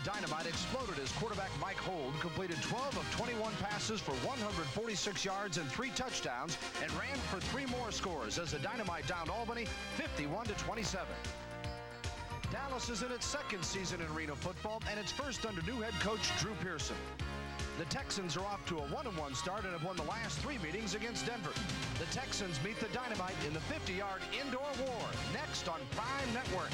Denver Dynamite exploded as quarterback Mike Hold completed 12 of 21 passes for 146 yards and 3 touchdowns and ran for 3 more scores as the Dynamite downed Albany 51-27. Dallas is in its 2nd season in arena football and its first under new head coach Drew Pearson. The Texans are off to a 1-1 start and have won the last 3 meetings against Denver. The Texans meet the Dynamite in the 50-yard indoor war next on Prime Network.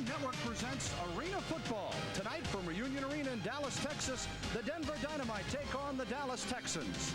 Network presents Arena Football. Tonight from Reunion Arena in Dallas, Texas, the Denver Dynamite take on the Dallas Texans.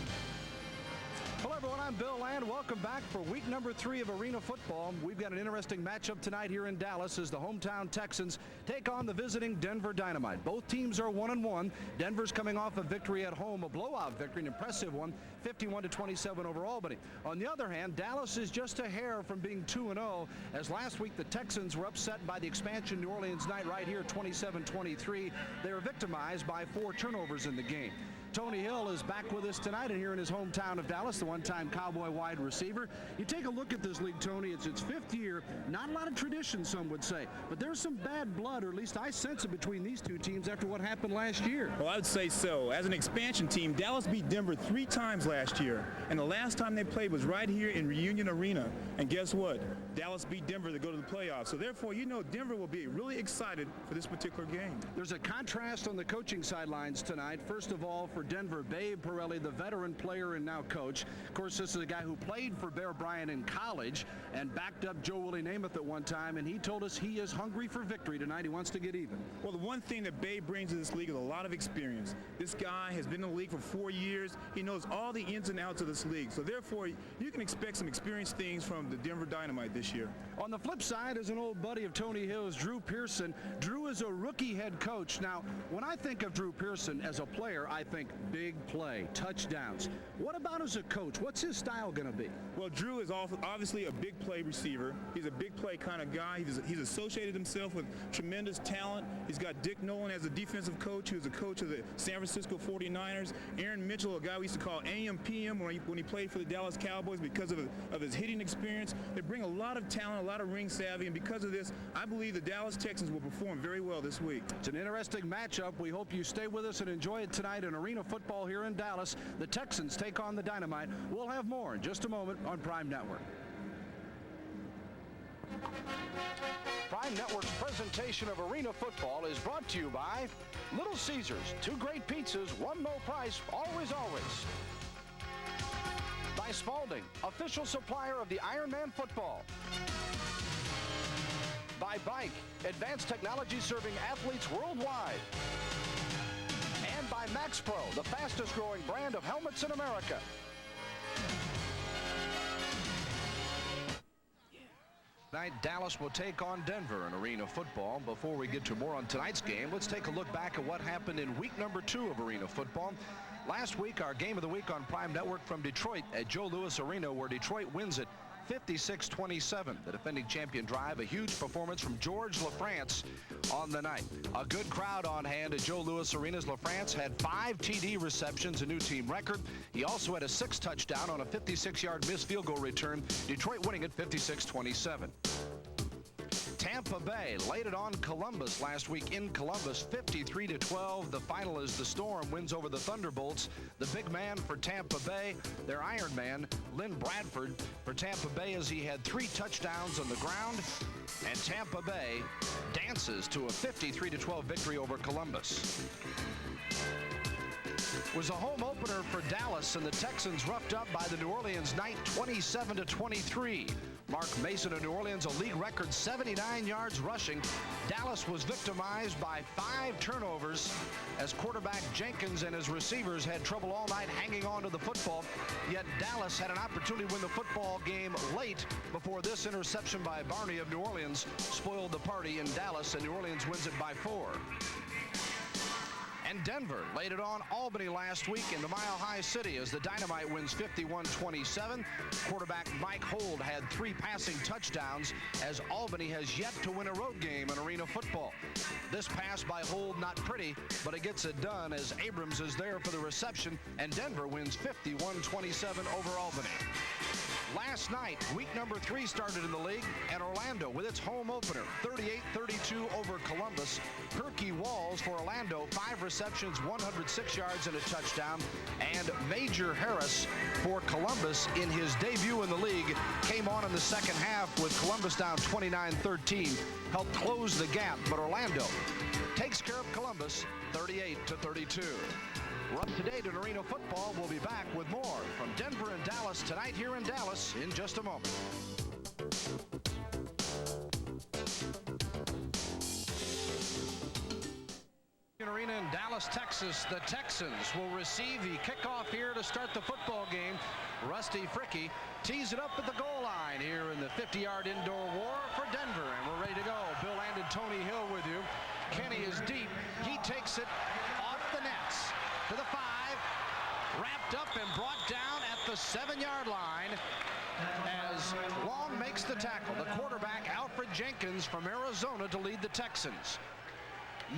Hello everyone, I'm Bill Land. Welcome back for week number 3 of Arena Football. We've got an interesting matchup tonight here in Dallas as the hometown Texans take on the visiting Denver Dynamite. Both teams are 1-1. Denver's coming off a victory at home, a blowout victory, an impressive one, 51-27 over Albany. On the other hand, Dallas is just a hair from being 2-0, as last week the Texans were upset by the expansion New Orleans night right here, 27-23. They were victimized by 4 turnovers in the game. Tony Hill is back with us tonight and here in his hometown of Dallas, the one-time Cowboy wide receiver. You take a look at this league, Tony, it's its 5th year. Not a lot of tradition, some would say, but there's some bad blood, or at least I sense it, between these 2 teams after what happened last year. Well, I would say so. As an expansion team, Dallas beat Denver 3 times last year, and the last time they played was right here in Reunion Arena. And guess what? Dallas beat Denver to go to the playoffs. So therefore, you know Denver will be really excited for this particular game. There's a contrast on the coaching sidelines tonight. First of all, for Denver, Babe Pirelli, the veteran player and now coach. Of course, this is a guy who played for Bear Bryant in college and backed up Joe Willie Namath at one time, and he told us he is hungry for victory tonight. He wants to get even. Well, the one thing that Babe brings to this league is a lot of experience. This guy has been in the league for 4 years. He knows all the ins and outs of this league. So therefore, you can expect some experienced things from the Denver Dynamite this year. On the flip side is an old buddy of Tony Hill's, Drew Pearson. Drew is a rookie head coach. Now, when I think of Drew Pearson as a player, I think big play, touchdowns. What about as a coach? What's his style going to be? Well, Drew is obviously a big play receiver. He's a big play kind of guy. He's associated himself with tremendous talent. He's got Dick Nolan as a defensive coach, who's a coach of the San Francisco 49ers. Aaron Mitchell, a guy we used to call AM PM when he played for the Dallas Cowboys because of his hitting experience. They bring a lot of talent, a lot of ring savvy, and because of this, I believe the Dallas Texans will perform very well this week. It's an interesting matchup. We hope you stay with us and enjoy it tonight in Arena Football here in Dallas. The Texans take on the Dynamite. We'll have more in just a moment on Prime Network. Prime Network's presentation of Arena Football is brought to you by Little Caesars, 2 great pizzas, 1 low price, always, always. By Spalding, official supplier of the Ironman football. By Bike, advanced technology serving athletes worldwide. And by MaxPro, the fastest growing brand of helmets in America. Tonight, Dallas will take on Denver in Arena Football. Before we get to more on tonight's game, let's take a look back at what happened in week number 2 of Arena Football. Last week, our game of the week on Prime Network from Detroit at Joe Louis Arena, where Detroit wins it 56-27. The defending champion drive, a huge performance from George LaFrance on the night. A good crowd on hand at Joe Louis Arena's. LaFrance had 5 TD receptions, a new team record. He also had a 6th touchdown on a 56-yard missed field goal return. Detroit winning it 56-27. Tampa Bay laid it on Columbus last week in Columbus, 53-12. The final is the Storm wins over the Thunderbolts. The big man for Tampa Bay, their Iron Man, Lynn Bradford, for Tampa Bay, as he had 3 touchdowns on the ground. And Tampa Bay dances to a 53-12 victory over Columbus. It was a home opener for Dallas, and the Texans roughed up by the New Orleans Knight 27-23. Mark Mason of New Orleans, a league record 79 yards rushing. Dallas was victimized by 5 turnovers as quarterback Jenkins and his receivers had trouble all night hanging on to the football. Yet Dallas had an opportunity to win the football game late before this interception by Barney of New Orleans spoiled the party in Dallas, and New Orleans wins it by 4. And Denver laid it on Albany last week in the Mile High City as the Dynamite wins 51-27. Quarterback Mike Hold had 3 passing touchdowns as Albany has yet to win a road game in arena football. This pass by Hold not pretty, but it gets it done as Abrams is there for the reception, and Denver wins 51-27 over Albany. Last night, week number 3 started in the league, and Orlando with its home opener, 38-32 over Columbus. Herky Walls for Orlando, 5 receptions, 106 yards and a touchdown. And Major Harris for Columbus in his debut in the league came on in the second half with Columbus down 29-13, helped close the gap, but Orlando takes care of Columbus 38-32. We're up to date in arena football. We'll be back with more from Denver and Dallas tonight here in Dallas in just a moment. Arena in Dallas, Texas. The Texans will receive the kickoff here to start the football game. Rusty Fricky tees it up at the goal line here in the 50-yard indoor war for Denver, and we're ready to go. Bill and Tony Hill with you. Kenny is deep. He takes it off the nets to the 5, wrapped up and brought down at the 7-yard line as Long makes the tackle. The quarterback, Alfred Jenkins from Arizona, to lead the Texans.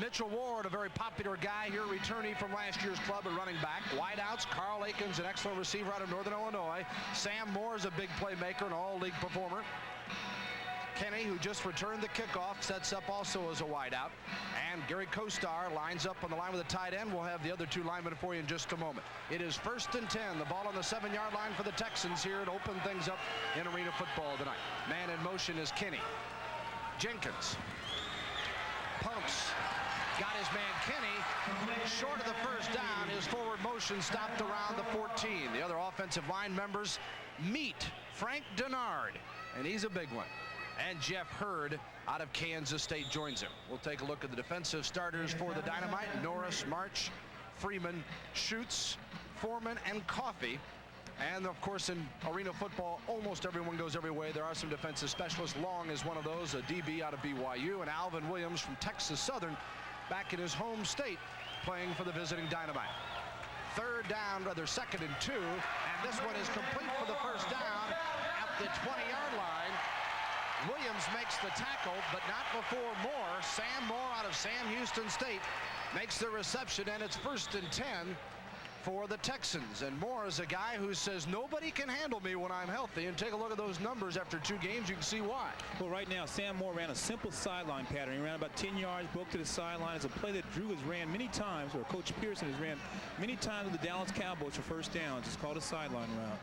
Mitchell Ward, a very popular guy here, returnee from last year's club and running back. Wideouts, Carl Aikens, an excellent receiver out of Northern Illinois. Sam Moore is a big playmaker, an all-league performer. Kenny, who just returned the kickoff, sets up also as a wideout. And Gary Kostar lines up on the line with a tight end. We'll have the other 2 linemen for you in just a moment. It is 1st and 10. The ball on the 7-yard line for the Texans here to open things up in arena football tonight. Man in motion is Kenny. Jenkins pumps. Got his man Kenny short of the first down. His forward motion stopped around the 14. The other offensive line members meet Frank Denard, and he's a big one. And Jeff Hurd out of Kansas State joins him. We'll take a look at the defensive starters for the Dynamite. Norris, March, Freeman, Schutz, Foreman, and Coffey. And of course, in arena football, almost everyone goes every way. There are some defensive specialists. Long is one of those, a DB out of BYU, and Alvin Williams from Texas Southern, back in his home state, playing for the visiting Dynamite. 2nd and 2, and this one is complete for the first down at the 20-yard line. Williams makes the tackle, but not before Moore. Sam Moore out of Sam Houston State makes the reception, and it's 1st and 10 for the Texans. And Moore is a guy who says nobody can handle me when I'm healthy, and take a look at those numbers after 2 games. You can see why. Well, right now Sam Moore ran a simple sideline pattern. He ran about 10 yards, broke to the sideline. It's a play that Drew has ran many times, or Coach Pearson has ran many times with the Dallas Cowboys for first downs. It's called a sideline route.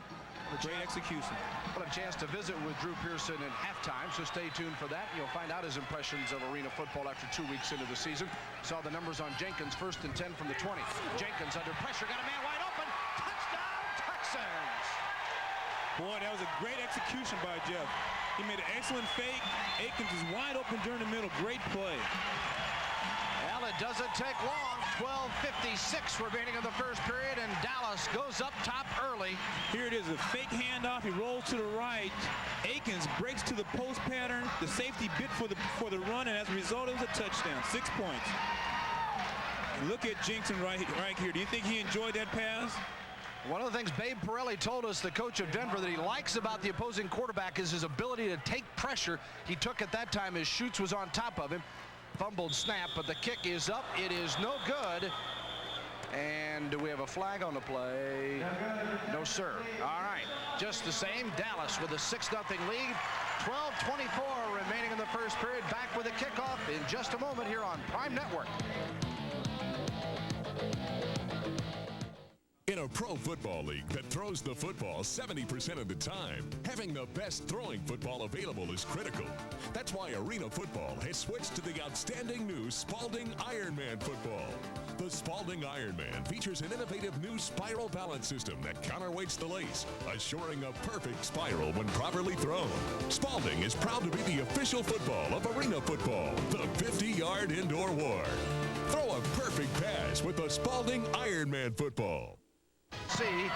Great execution. We'll have a chance to visit with Drew Pearson in halftime, so stay tuned for that. You'll find out his impressions of arena football after 2 weeks into the season. Saw the numbers on Jenkins, 1st and 10 from the 20. Jenkins under pressure, got a man wide open. Touchdown, Texans! Boy, that was a great execution by Jeff. He made an excellent fake. Aikens is wide open during the middle. Great play. Well, it doesn't take long. 12:56 remaining in the first period, and Dallas goes up top early. Here it is, a fake handoff. He rolls to the right. Aikens breaks to the post pattern. The safety bit for the run, and as a result, it was a touchdown. 6 points. And look at Jenkins right here. Do you think he enjoyed that pass? One of the things Babe Pirelli told us, the coach of Denver, that he likes about the opposing quarterback is his ability to take pressure. He took at that time as Schutz was on top of him. Fumbled snap, but the kick is up. It is no good. And do we have a flag on the play? No, sir. All right. Just the same, Dallas with a 6-0 lead. 12:24 remaining in the first period. Back with a kickoff in just a moment here on Prime Network. In a pro football league that throws the football 70% of the time, having the best throwing football available is critical. That's why Arena Football has switched to the outstanding new Spalding Ironman football. The Spalding Ironman features an innovative new spiral balance system that counterweights the lace, assuring a perfect spiral when properly thrown. Spalding is proud to be the official football of Arena Football, the 50-yard indoor war. Throw a perfect pass with the Spalding Ironman football. And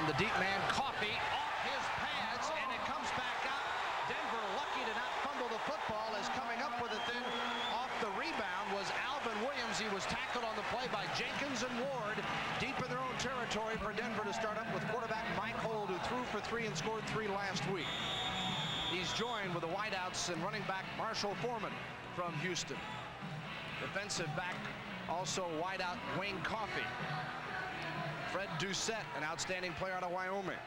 the deep man Coffey off his pads, and it comes back out. Denver lucky to not fumble the football, is coming up with it then off the rebound was Alvin Williams. He was tackled on the play by Jenkins and Ward deep in their own territory for Denver to start up with quarterback Mike Holt, who threw for 3 and scored 3 last week. He's joined with the wideouts and running back Marshall Foreman from Houston. Defensive back, also wideout Wayne Coffey. Fred Doucette, an outstanding player out of Wyoming.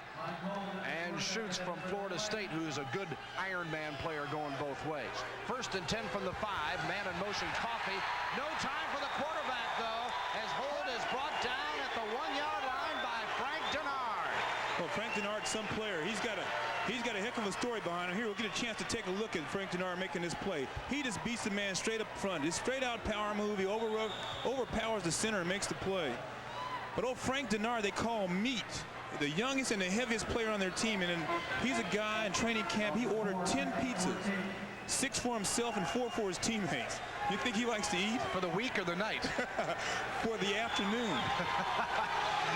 And shoots from Florida State, who's a good Iron Man player going both ways. 1st and 10 from the 5. Man in motion, Coffey. No time for the quarterback, though, as Holt is brought down at the 1-yard line by Frank Denard. Well, Frank Denard's some player. He's got a heck of a story behind him. Here, we'll get a chance to take a look at Frank Denard making this play. He just beats the man straight up front. It's straight out power move. He overpowers the center and makes the play. But old Frank Denard, they call Meat, the youngest and the heaviest player on their team. And he's a guy in training camp. He ordered 10 pizzas, 6 for himself and 4 for his teammates. You think he likes to eat? For the week or the night? For the afternoon.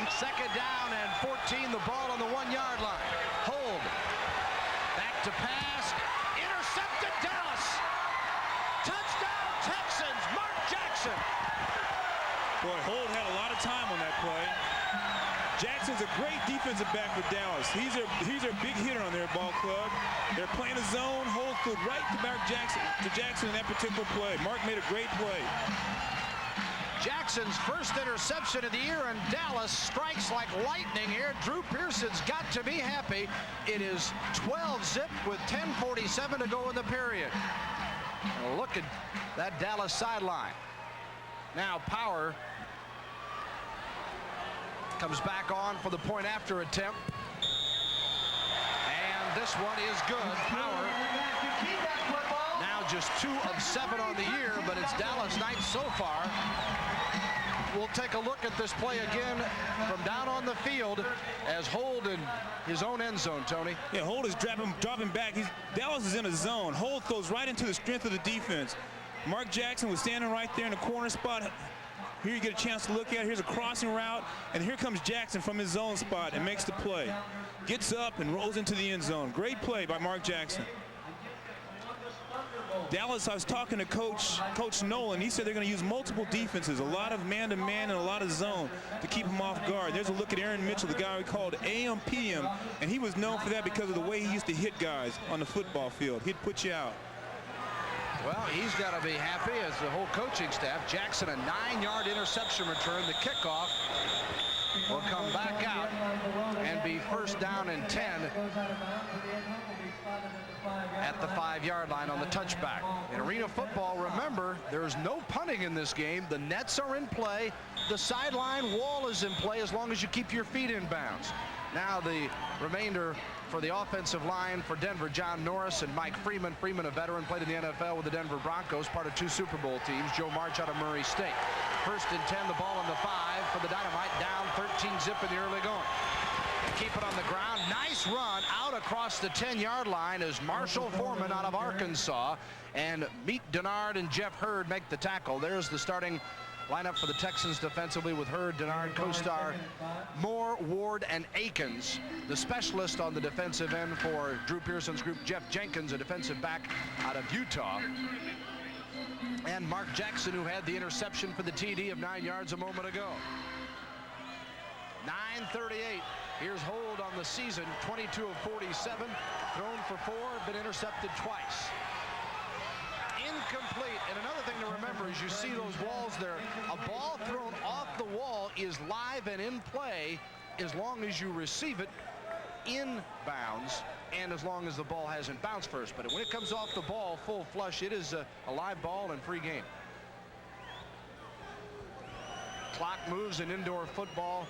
2nd down and 14. The ball on the 1-yard line. Hold. Back to pass. Intercepted Dallas. Touchdown Texans. Mark Jackson. Boy, Holt had a lot of time on that play. Jackson's a great defensive back for Dallas. He's their big hitter on their ball club. They're playing a zone. Holt threw right to Mark Jackson in that particular play. Mark made a great play. Jackson's first interception of the year, and Dallas strikes like lightning here. Drew Pearson's got to be happy. It is 12-zip with 10:47 to go in the period. Look at that Dallas sideline. Now Power comes back on for the point after attempt. And this one is good. Power now just 2 of 7 on the year, but it's Dallas night so far. We'll take a look at this play again from down on the field as Holt in his own end zone, Tony. Yeah, Holt is dropping back. Dallas is in a zone. Holt goes right into the strength of the defense. Mark Jackson was standing right there in the corner spot. Here you get a chance to look at it. Here's a crossing route, and here comes Jackson from his zone spot and makes the play. Gets up and rolls into the end zone. Great play by Mark Jackson. Dallas, I was talking to Coach Nolan. He said they're going to use multiple defenses, a lot of man-to-man and a lot of zone to keep him off guard. There's a look at Aaron Mitchell, the guy we called AM/PM, and he was known for that because of the way he used to hit guys on the football field. He'd put you out. Well, he's got to be happy, as the whole coaching staff. Jackson, a 9-yard interception return. The kickoff will come back out and be 1st down and 10 at the 5-yard line on the touchback. In arena football, remember, there's no punting in this game. The nets are in play. The sideline wall is in play as long as you keep your feet in bounds. Now the remainder for the offensive line for Denver, John Norris and Mike Freeman. Freeman, a veteran, played in the NFL with the Denver Broncos, part of 2 Super Bowl teams. Joe March out of Murray State. 1st and 10, the ball on the 5 for the Dynamite, down 13-zip in the early going. Keep it on the ground. Nice run out across the 10-yard line as Marshall Foreman out of Arkansas and Meat Denard and Jeff Hurd make the tackle. There's the starting lineup for the Texans defensively with Hurd, Denard, Kostar, Moore, Ward, and Akins. The specialist on the defensive end for Drew Pearson's group, Jeff Jenkins, a defensive back out of Utah. And Mark Jackson, who had the interception for the TD of 9 yards a moment ago. 9:38. Here's Holt on the season, 22 of 47, thrown for 4, been intercepted twice. Incomplete. And another thing to remember is you see those walls there. A ball thrown off the wall is live and in play as long as you receive it in bounds and as long as the ball hasn't bounced first. But when it comes off the ball full flush, it is a live ball and free game. Clock moves in indoor football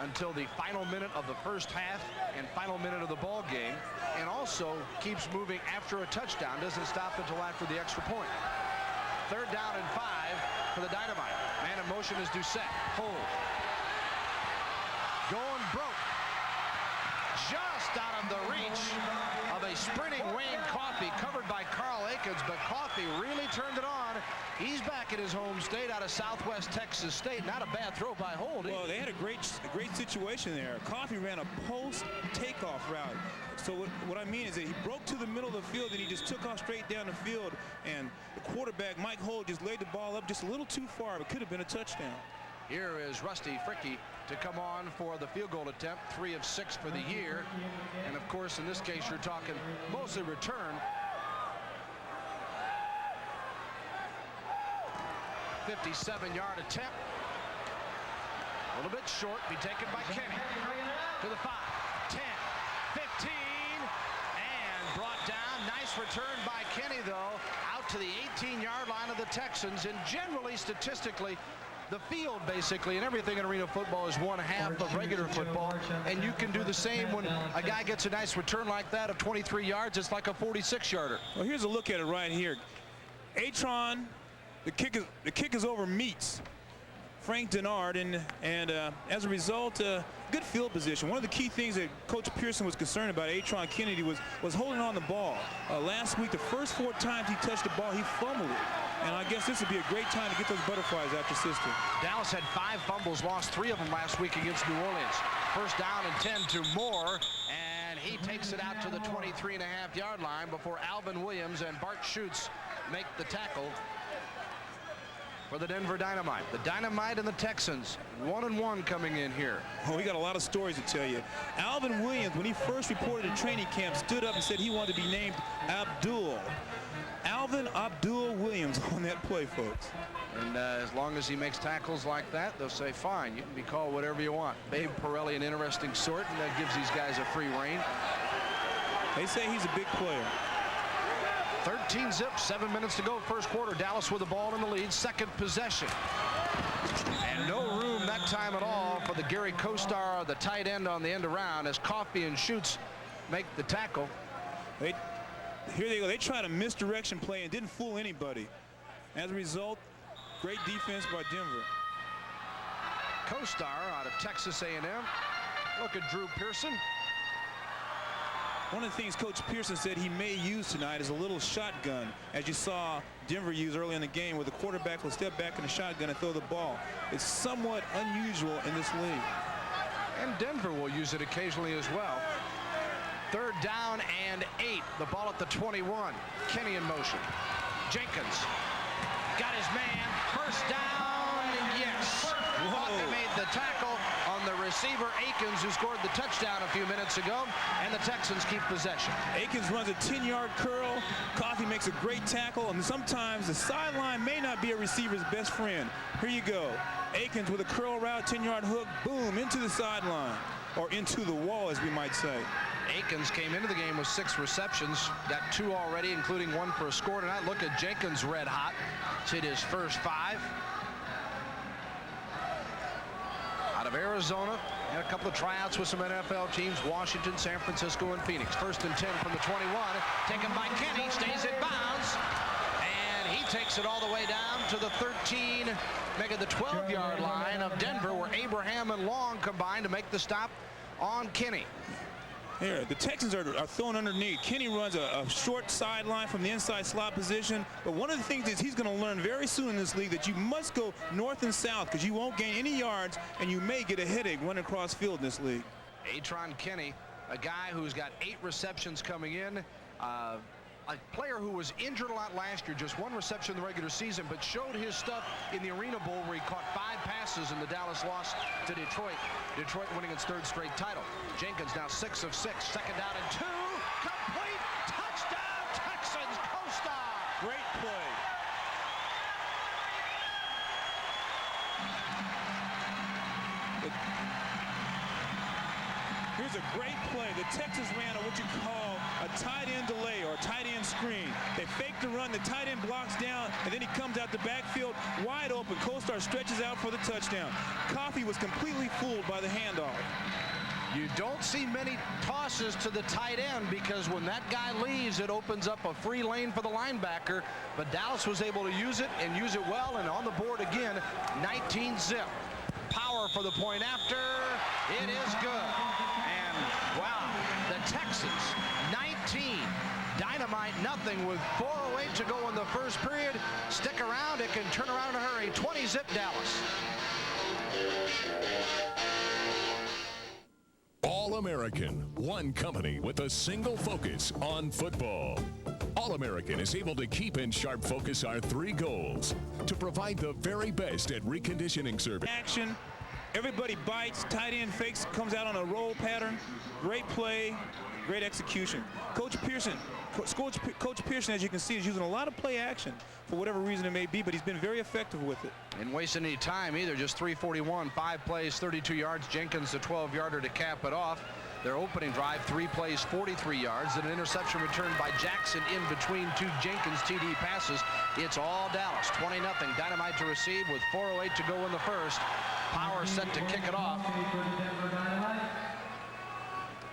until the final minute of the first half and final minute of the ball game, and also keeps moving after a touchdown, doesn't stop until after the extra point. 3rd down and 5 for the Dynamite. Man in motion is Doucette. Hold. Going broke. Just out of the reach of a sprinting Wayne Coffey, covered by Carl Akins, but Coffey really turned it on. He's back in his home state out of Southwest Texas State. Not a bad throw by Holt. Well, they had a great situation there. Coffey ran a post takeoff route. So what I mean is that he broke to the middle of the field and he just took off straight down the field, and the quarterback Mike Holt just laid the ball up just a little too far, but could have been a touchdown. Here is Rusty Fricky to come on for the field goal attempt, 3 of 6 for the year. And of course, in this case, you're talking mostly return. 57-yard attempt. A little bit short, be taken by Kenny. To the 5, 10, 15, and brought down. Nice return by Kenny, though, out to the 18-yard line of the Texans. And generally, statistically, the field basically and everything in arena football is 1/2 of regular football, and you can do the same when a guy gets a nice return like that of 23 yards. It's like a 46-yarder. Well, here's a look at it right here. Atron, the kick is over meets Frank Denard, and as a result, good field position. One of the key things that Coach Pearson was concerned about, Atron Kennedy, was holding on the ball. Last week, the first 4 times he touched the ball, he fumbled it. And I guess this would be a great time to get those butterflies out your system. Dallas had 5 fumbles, lost 3 of them last week against New Orleans. First down and 10 to Moore, and he takes it out to the 23.5-yard line before Alvin Williams and Bart Schutz make the tackle for the Denver Dynamite. The Dynamite and the Texans, 1-1 coming in here. Well, we got a lot of stories to tell you. Alvin Williams, when he first reported at training camp, stood up and said he wanted to be named Abdul. Alvin Abdul Williams on that play, folks. And as long as he makes tackles like that, they'll say, fine, you can be called whatever you want. Babe Pirelli, an interesting sort, and that gives these guys a free rein. They say he's a big player. 13 zip, 7 minutes to go, first quarter. Dallas with the ball in the lead, second possession. And no room that time at all for the Gary Kostar, the tight end on the end around, as Coffey and Schutz make the tackle. Here they go. They tried a misdirection play and didn't fool anybody. As a result, great defense by Denver. Kostar out of Texas A&M. Look at Drew Pearson. One of the things Coach Pearson said he may use tonight is a little shotgun, as you saw Denver use early in the game, where the quarterback will step back in the shotgun and throw the ball. It's somewhat unusual in this league. And Denver will use it occasionally as well. 3rd down and 8. The ball at the 21. Kenny in motion. Jenkins got his man. First down. Yes. Coffey made the tackle on the receiver Akins, who scored the touchdown a few minutes ago, and the Texans keep possession. Akins runs a 10-yard curl. Coffey makes a great tackle, and sometimes the sideline may not be a receiver's best friend. Here you go. Akins with a curl route, 10-yard hook, boom, into the sideline, or into the wall, as we might say. Akins came into the game with 6 receptions, got 2 already, including 1 for a score tonight. Look at Jenkins red hot. It's hit his first 5. Out of Arizona, had a couple of tryouts with some NFL teams, Washington, San Francisco, and Phoenix. 1st and 10 from the 21, taken by Kenny, stays in bounds, and he takes it all the way down to the 13, making the 12-yard line of Denver, where Abraham and Long combined to make the stop on Kenny. Here, the Texans are throwing underneath. Kenny runs a short sideline from the inside slot position, but one of the things is he's going to learn very soon in this league that you must go north and south, because you won't gain any yards, and you may get a headache running across field in this league. Atron Kenny, a guy who's got 8 receptions coming in, a player who was injured a lot last year, just 1 reception in the regular season, but showed his stuff in the Arena Bowl, where he caught 5 passes in the Dallas loss to Detroit. Detroit winning its 3rd straight title. Jenkins now 6 of 6, 2nd down and 2, complete, touchdown Texans. Kostar. Great play. Here's a great play. The Texans ran what you call a tight end delay or a tight end screen. They fake the run, the tight end blocks down, and then he comes out the backfield wide open. Kostar stretches out for the touchdown. Coffey was completely fooled by the handoff. You don't see many tosses to the tight end, because when that guy leaves, it opens up a free lane for the linebacker. But Dallas was able to use it and use it well, and on the board again, 19 zip. Power for the point after. It is good. And wow, the Texans, 13. Dynamite nothing with 4:08 to go in the first period. Stick around, it can turn around in a hurry. 20-zip Dallas. All-American, one company with a single focus on football. All-American is able to keep in sharp focus our 3 goals: to provide the very best at reconditioning service. Action. Everybody bites. Tight end fakes, comes out on a roll pattern. Great play, great execution. Coach Pearson, as you can see, is using a lot of play action for whatever reason it may be, but he's been very effective with it. Didn't waste any time either. Just 3:41, 5 plays, 32 yards. Jenkins the 12-yarder to cap it off. Their opening drive, 3 plays, 43 yards, and an interception returned by Jackson in between 2 Jenkins TD passes. It's all Dallas. 20-0. Dynamite to receive with 4:08 to go in the first. Power set to kick it off.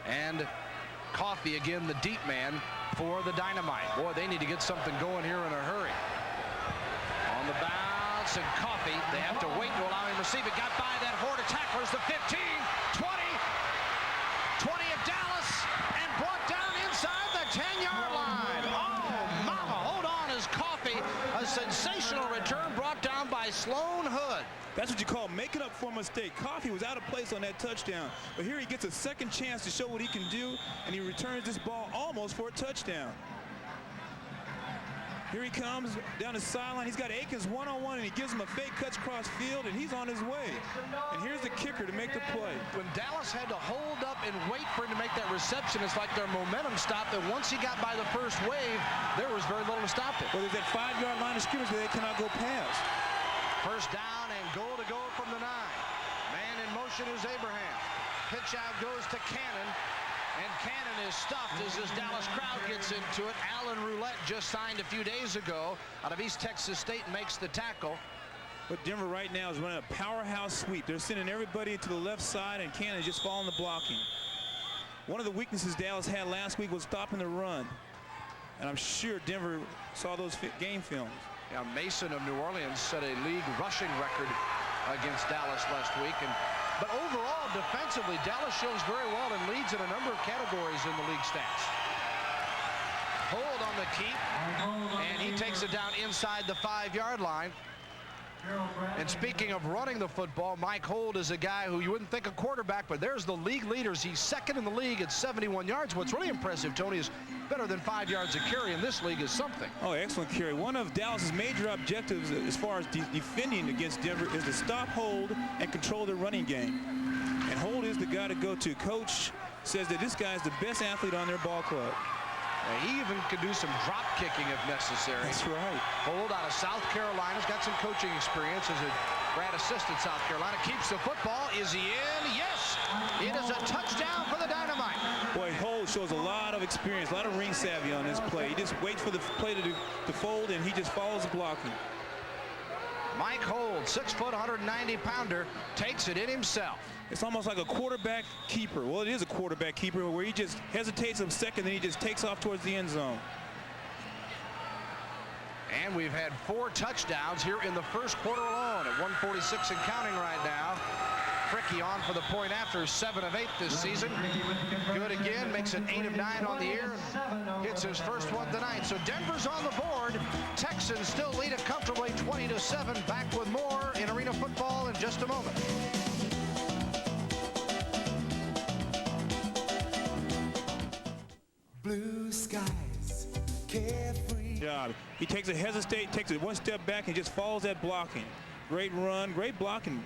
And Coffey again, the deep man for the Dynamite. Boy, they need to get something going here in a hurry. On the bounce, and Coffey, they have to wait to allow him to receive it. Got by that horde of tacklers, the 15, 20 of Dallas, and brought down inside the 10-yard line. Oh, mama, hold on as Coffey, a sensational return brought down by Sloan Hood. That's what you call making up for a mistake. Coffey was out of place on that touchdown, but here he gets a second chance to show what he can do, and he returns this ball almost for a touchdown. Here he comes down the sideline. He's got Akins one-on-one, and he gives him a fake, cuts cross field, and he's on his way. And here's the kicker to make the play. When Dallas had to hold up and wait for him to make that reception, it's like their momentum stopped, and once he got by the first wave, there was very little to stop it. Well, there's that 5-yard line of scrimmage that they cannot go past. First down and goal to go from the 9. Man in motion is Abraham. Pitch out goes to Cannon. And Cannon is stuffed as this Dallas crowd gets into it. Alan Roulette just signed a few days ago out of East Texas State, makes the tackle. But Denver right now is running a powerhouse sweep. They're sending everybody to the left side, and Cannon is just following the blocking. One of the weaknesses Dallas had last week was stopping the run. And I'm sure Denver saw those game films. Yeah, Mason of New Orleans set a league rushing record against Dallas last week. But overall, defensively, Dallas shows very well and leads in a number of categories in the league stats. Hold on the keep, and he takes it down inside the 5-yard line. And speaking of running the football, Mike Hold is a guy who you wouldn't think a quarterback, but there's the league leaders. He's second in the league at 71 yards. What's really impressive, Tony, is better than 5 yards a carry in this league is something. Oh, excellent carry. One of Dallas's major objectives as far as defending against Denver is to stop Hold and control their running game. And Hold is the guy to go to. Coach says that this guy is the best athlete on their ball club. He even could do some drop kicking if necessary. That's right. Hold out of South Carolina. He's got some coaching experience as a grad assistant. South Carolina keeps the football. Is he in? Yes! It is a touchdown for the Dynamite. Boy, Hold shows a lot of experience, a lot of ring savvy on this play. He just waits for the play to fold, and he just follows the blocking. Mike Hold, 6 foot, 190-pounder, takes it in himself. It's almost like a quarterback keeper. Well, it is a quarterback keeper where he just hesitates a second, then he just takes off towards the end zone. And we've had 4 touchdowns here in the first quarter alone at 1:46 and counting right now. Fricky on for the point after, 7 of 8 this season. Good again, makes it 8 of 9 on the year. Hits his first one tonight. So Denver's on the board. Texans still lead it comfortably 20-7. Back with more in Arena Football in just a moment. Blue skies, carefree. Job. He takes it one step back and just follows that blocking. Great run, great blocking.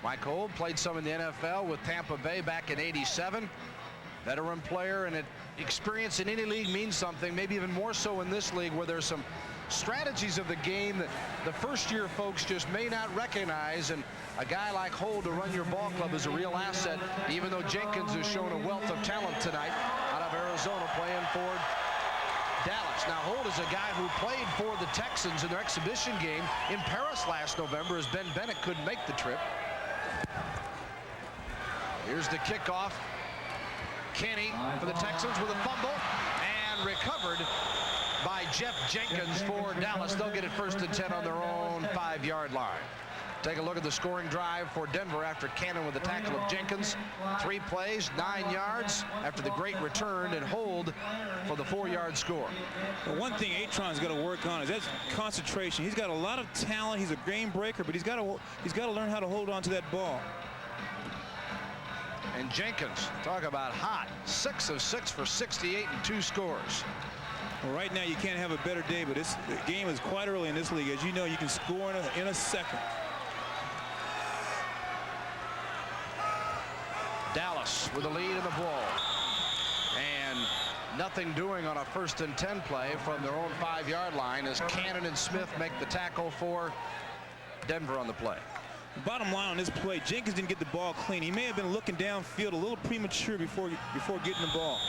Mike Hold played some in the NFL with Tampa Bay back in '87. Veteran player, and experience in any league means something, maybe even more so in this league where there's some strategies of the game that the first-year folks just may not recognize, and a guy like Hold to run your ball club is a real asset, even though Jenkins has shown a wealth of talent tonight out of Arizona playing for Dallas. Now, Hold is a guy who played for the Texans in their exhibition game in Paris last November as Ben Bennett couldn't make the trip. Here's the kickoff. Kenny for the Texans with a fumble, and recovered by Jeff Jenkins for Dallas. They'll get it 1st and 10 on their own 5-yard line. Take a look at the scoring drive for Denver after Cannon with the tackle of Jenkins. 3 plays, 9 yards after the great return and hold for the 4-yard score. Well, one thing Atron's got to work on is that's concentration. He's got a lot of talent. He's a game breaker, but he's got to learn how to hold on to that ball. And Jenkins, talk about hot. 6 of 6 for 68 and 2 scores. Well, right now you can't have a better day, but the game is quite early in this league. As you know, you can score in a second. Dallas with the lead in the ball. And nothing doing on a 1st and 10 play from their own 5-yard line as Cannon and Smith make the tackle for Denver on the play. Bottom line on this play, Jenkins didn't get the ball clean. He may have been looking downfield a little premature before getting the ball.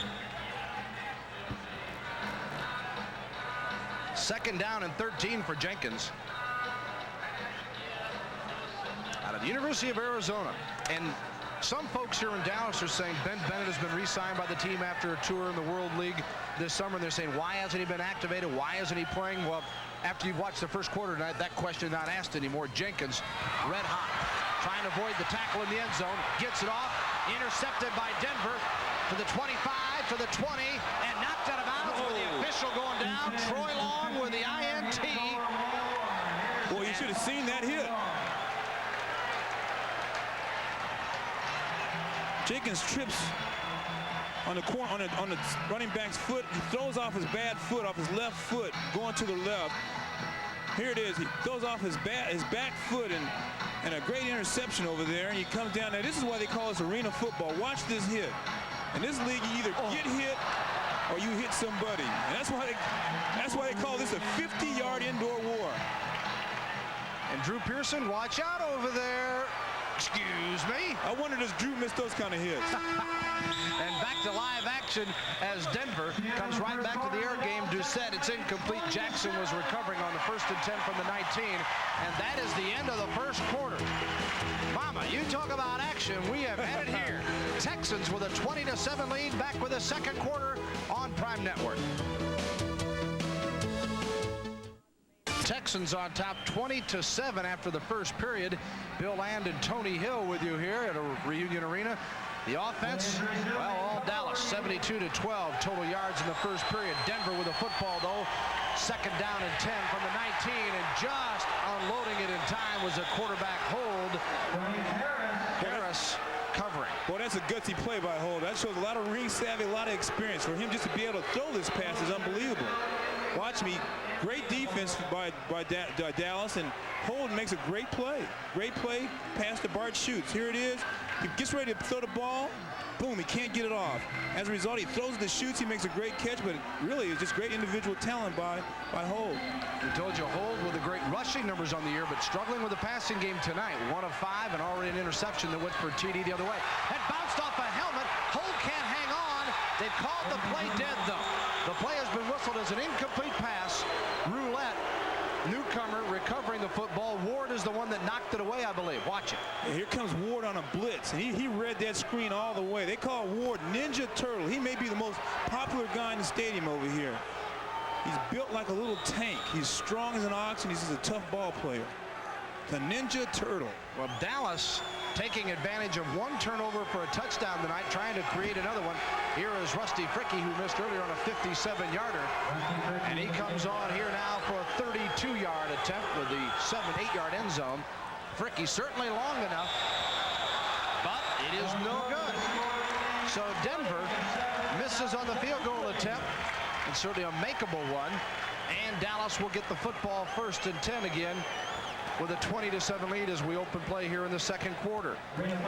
2nd down and 13 for Jenkins. Out of the University of Arizona. And some folks here in Dallas are saying Ben Bennett has been re-signed by the team after a tour in the World League this summer. And they're saying, why hasn't he been activated? Why isn't he playing? Well, after you've watched the first quarter tonight, that question is not asked anymore. Jenkins, red hot, trying to avoid the tackle in the end zone, gets it off, intercepted by Denver to the 25, to the 20, and knocked out of bounds with the official going down. Troy Long with the INT. Boy, you should have seen that hit. Jenkins trips on the running back's foot. He throws off his bad foot, off his left foot, going to the left. Here it is. He throws off his back foot and a great interception over there. And he comes down. Now this is why they call this arena football. Watch this hit. In this league, you either get hit or you hit somebody. And that's why they call this a 50-yard indoor war. And Drew Pearson, watch out over there. Excuse me. I wonder, does Drew miss those kind of hits? And back to live action as Denver comes right back to the air game. Doucette, it's incomplete. Jackson was recovering on the 1st and 10 from the 19. And that is the end of the first quarter. Mama, you talk about action. We have had it here. Texans with a 20-7 lead, back with the second quarter on Prime Network. Texans on top 20-7 after the first period. Bill Land and Tony Hill with you here at a Reunion Arena. The offense, well, all Dallas, 72-12 total yards in the first period. Denver with the football, though. 2nd down and 10 from the 19, and just unloading it in time was a quarterback hold. Harris covering. Boy, that's a gutsy play by Hold. That shows a lot of ring savvy, a lot of experience. For him just to be able to throw this pass is unbelievable. Watch me. Great defense by Dallas, and Hold makes a great play. Great play, pass to Bart Schutz. Here it is. He gets ready to throw the ball. Boom, he can't get it off. As a result, he throws the Schutz. He makes a great catch, but really it's just great individual talent by Hold. We told you Hold with the great rushing numbers on the year, but struggling with the passing game tonight. 1 of 5 and already an interception that went for a TD the other way. That bounced off a helmet. Hold can't hang on. They've called the play dead, though. The play has been whistled as an incomplete pass. Roulette, newcomer, recovering the football. Ward is the one that knocked it away, I believe. Watch it. And here comes Ward on a blitz, and he read that screen all the way. They call Ward Ninja Turtle. He may be the most popular guy in the stadium over here. He's built like a little tank. He's strong as an ox, and he's just a tough ball player. The Ninja Turtle. Well, Dallas taking advantage of one turnover for a touchdown tonight, trying to create another one. Here is Rusty Fricky, who missed earlier on a 57-yarder. And he comes on here now for a 32-yard attempt with the 7-8-yard end zone. Fricky certainly long enough, but it is no good. So Denver misses on the field goal attempt, and certainly a makeable one. And Dallas will get the football 1st and 10 again, with a 20-7 lead as we open play here in the second quarter.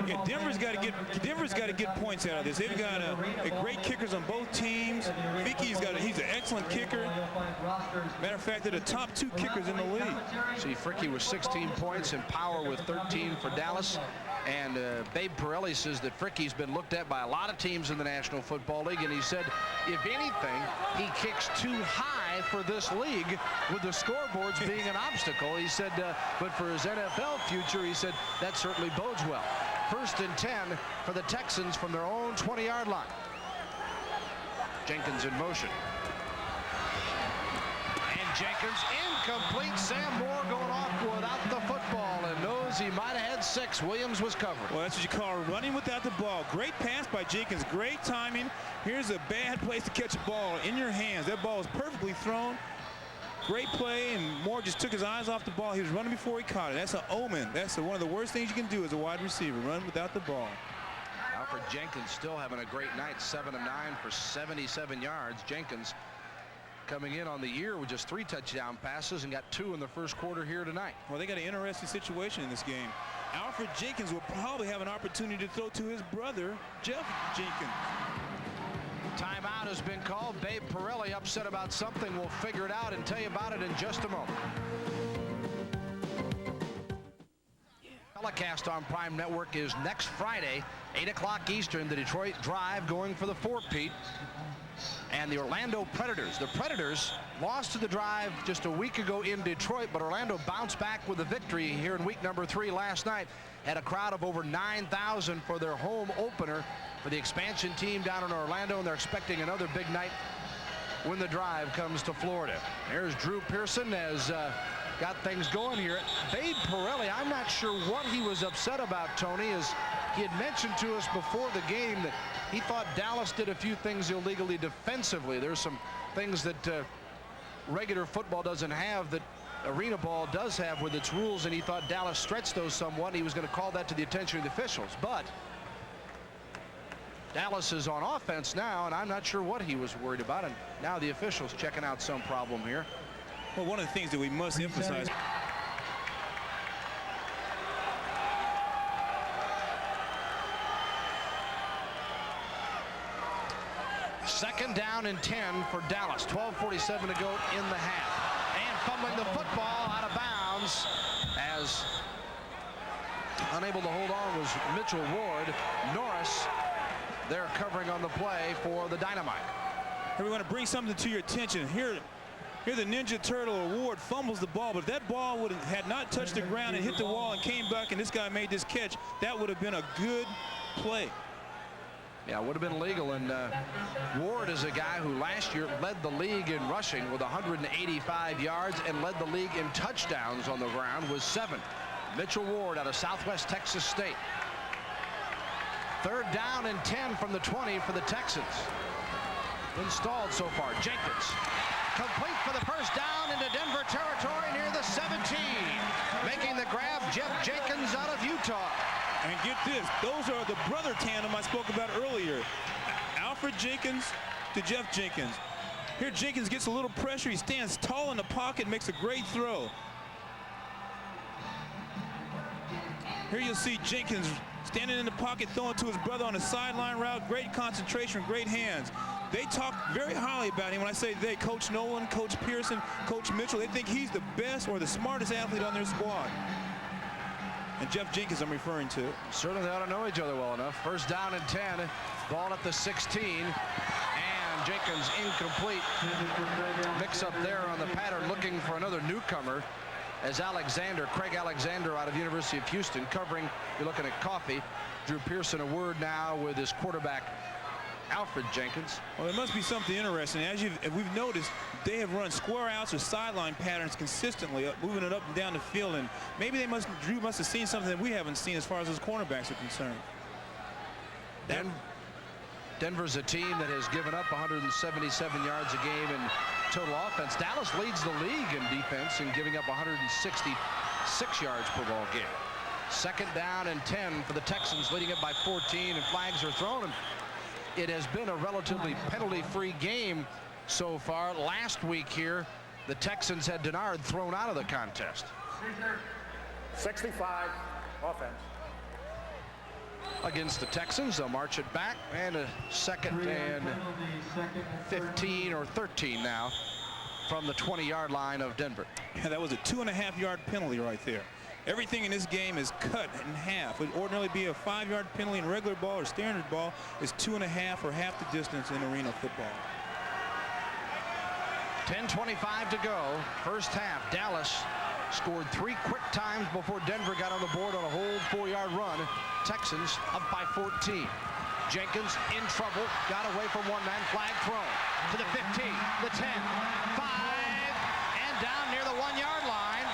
Yeah, Denver's got to get points out of this. They've got a great kickers on both teams. Vicky's he's an excellent kicker. Matter of fact, they're the top 2 kickers in the league. See, Fricky with 16 points and Power with 13 for Dallas. And Babe Pirelli says that Fricky's been looked at by a lot of teams in the National Football League, and he said, if anything, he kicks too high for this league, with the scoreboards being an obstacle. He said, but for his NFL future, he said, that certainly bodes well. 1st and 10 for the Texans from their own 20-yard line. Jenkins in motion. And Jenkins incomplete. Sam Moore going off without the football, and knows throws. He might have had 6. Williams was covered. Well, that's what you call running without the ball. Great pass by Jenkins. Great timing. Here's a bad place to catch a ball in your hands. That ball was perfectly thrown. Great play, and Moore just took his eyes off the ball. He was running before he caught it. That's an omen. That's one of the worst things you can do as a wide receiver, run without the ball. Alfred Jenkins still having a great night, 7 of 9 for 77 yards. Jenkins coming in on the year with just 3 touchdown passes and got 2 in the first quarter here tonight. Well, they got an interesting situation in this game. Alfred Jenkins will probably have an opportunity to throw to his brother, Jeff Jenkins. Timeout has been called. Babe Pirelli upset about something. We'll figure it out and tell you about it in just a moment. Telecast on Prime Network is next Friday, 8 o'clock Eastern. The Detroit Drive going for the 4-peat. And the Orlando Predators. The Predators lost to the Drive just a week ago in Detroit, but Orlando bounced back with a victory here in week number 3 last night. Had a crowd of over 9,000 for their home opener for the expansion team down in Orlando, and they're expecting another big night when the Drive comes to Florida. There's Drew Pearson has got things going here. Babe Pirelli, I'm not sure what he was upset about, Tony, as he had mentioned to us before the game that he thought Dallas did a few things illegally defensively. There's some things that regular football doesn't have that arena ball does have with its rules, and he thought Dallas stretched those somewhat. He was going to call that to the attention of the officials, but Dallas is on offense now, and I'm not sure what he was worried about, and now the officials checking out some problem here. Well, one of the things that we must emphasize. Second down and 10 for Dallas. 12:47 to go in the half. And fumbling the football out of bounds as unable to hold on was Mitchell Ward. Norris there covering on the play for the Dynamite. Here we want to bring something to your attention. Here the Ninja Turtle Ward fumbles the ball, but if that ball had not touched the ground and hit the wall and came back and this guy made this catch, that would have been a good play. Yeah, it would have been legal, and Ward is a guy who last year led the league in rushing with 185 yards and led the league in touchdowns on the ground with 7. Mitchell Ward out of Southwest Texas State. Third down and 10 from the 20 for the Texans. Installed so far. Jenkins complete for the first down into Denver territory near the 17. Making the grab, Jeff Jenkins out of Utah. And get this, those are the brother tandem I spoke about earlier. Alfred Jenkins to Jeff Jenkins. Here Jenkins gets a little pressure. He stands tall in the pocket, makes a great throw. Here you'll see Jenkins standing in the pocket, throwing to his brother on a sideline route. Great concentration, great hands. They talk very highly about him. When I say they, Coach Nolan, Coach Pearson, Coach Mitchell, they think he's the best or the smartest athlete on their squad. And Jeff Jenkins I'm referring to. Certainly they ought to know each other well enough. First down and 10. Ball at the 16. And Jenkins incomplete. Mix up there on the pattern, looking for another newcomer as Craig Alexander out of the University of Houston covering. You're looking at Coffee. Drew Pearson a word now with his quarterback Alfred Jenkins. Well, there must be something interesting. As we've noticed, they have run square outs or sideline patterns consistently, moving it up and down the field, and maybe Drew must have seen something that we haven't seen as far as those cornerbacks are concerned. Denver's a team that has given up 177 yards a game in total offense. Dallas leads the league in defense in giving up 166 yards per ball game. Second down and 10 for the Texans, leading it by 14, and flags are thrown. And it has been a relatively penalty-free game so far. Last week here, the Texans had Denard thrown out of the contest. 65 offense. Against the Texans, they'll march it back, and a second and 15 or 13 now from the 20-yard line of Denver. Yeah, that was a 2.5-yard penalty right there. Everything in this game is cut in half. It would ordinarily be a 5-yard penalty in regular ball or standard ball. Is 2.5 or half the distance in arena football. 10:25 to go. First half. Dallas scored 3 quick times before Denver got on the board on a hold 4-yard run. Texans up by 14. Jenkins in trouble. Got away from one man. Flag thrown to the 15, the 10, 5, and down near the 1-yard line.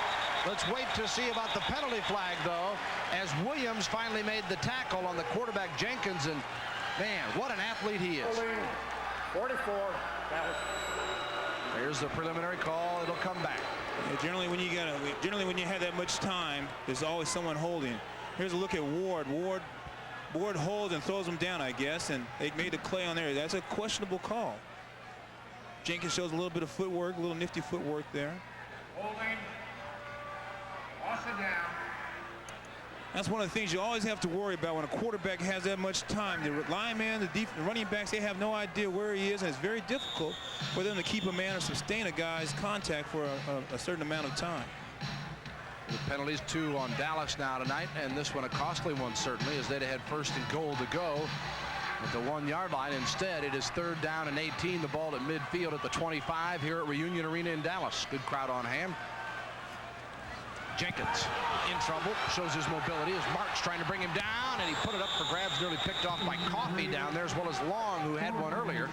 Let's wait to see about the penalty flag, though, as Williams finally made the tackle on the quarterback Jenkins, and man, what an athlete he is. 44. Here's the preliminary call. It'll come back. Yeah, generally when you have that much time, there's always someone holding. Here's a look at Ward. Ward holds and throws him down, I guess, and they made a play on there. That's a questionable call. Jenkins shows a little bit of footwork, a little nifty footwork there. Holding. Boston down. That's one of the things you always have to worry about when a quarterback has that much time. The lineman, the running backs, they have no idea where he is, and it's very difficult for them to keep a man or sustain a guy's contact for a certain amount of time. The penalties, 2 on Dallas now tonight, and this one a costly one certainly, as they'd had 1st and goal to go at the 1-yard line. Instead, it is 3rd down and 18. The ball at midfield at the 25 here at Reunion Arena in Dallas. Good crowd on hand. Jenkins in trouble, shows his mobility as Marks trying to bring him down, and he put it up for grabs, nearly picked off by Coffey down there, as well as Long, who had one earlier.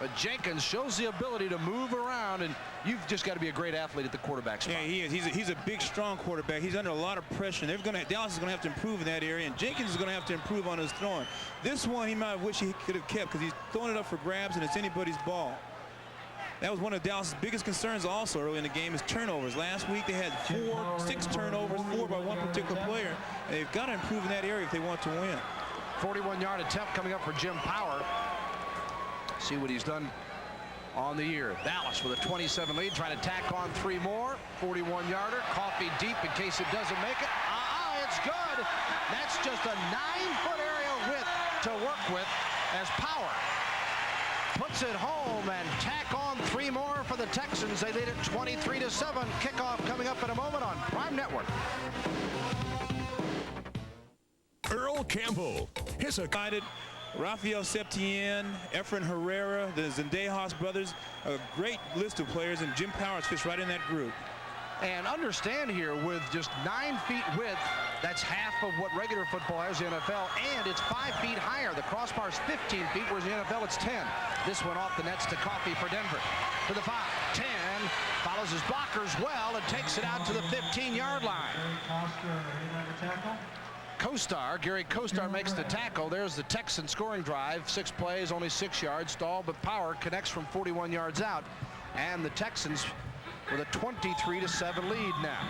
But Jenkins shows the ability to move around, and you've just got to be a great athlete at the quarterback spot. Yeah, he is. He's a big, strong quarterback. He's under a lot of pressure. Dallas is going to have to improve in that area, and Jenkins is going to have to improve on his throwing. This one he might wish he could have kept, because he's throwing it up for grabs, and it's anybody's ball. That was one of Dallas' biggest concerns also early in the game, is turnovers. Last week they had 6 turnovers, 4 by one particular player. And they've got to improve in that area if they want to win. 41-yard attempt coming up for Jim Power. See what he's done on the year. Dallas with a 27 lead, trying to tack on 3 more. 41-yarder, Coffey deep in case it doesn't make it. It's good. That's just a 9-foot area width to work with as Power puts it home and tack on 3 more for the Texans. They lead it 23-7. Kickoff coming up in a moment on Prime Network. Earl Campbell. His guided Rafael Septien, Efren Herrera, the Zendejas brothers, a great list of players, and Jim Powers fits right in that group. And understand here, with just 9 feet width, that's half of what regular football has in the NFL, and it's 5 feet higher. The crossbar's 15 feet, whereas in the NFL it's 10. This one off the nets to Coffey for Denver. To the 5, 10, follows his blockers well and takes it out to the 15-yard line. Gary Kostar makes the tackle. There's the Texan scoring drive. 6 plays, only 6 yards stalled, but Power connects from 41 yards out. And the Texans with a 23-7 lead now.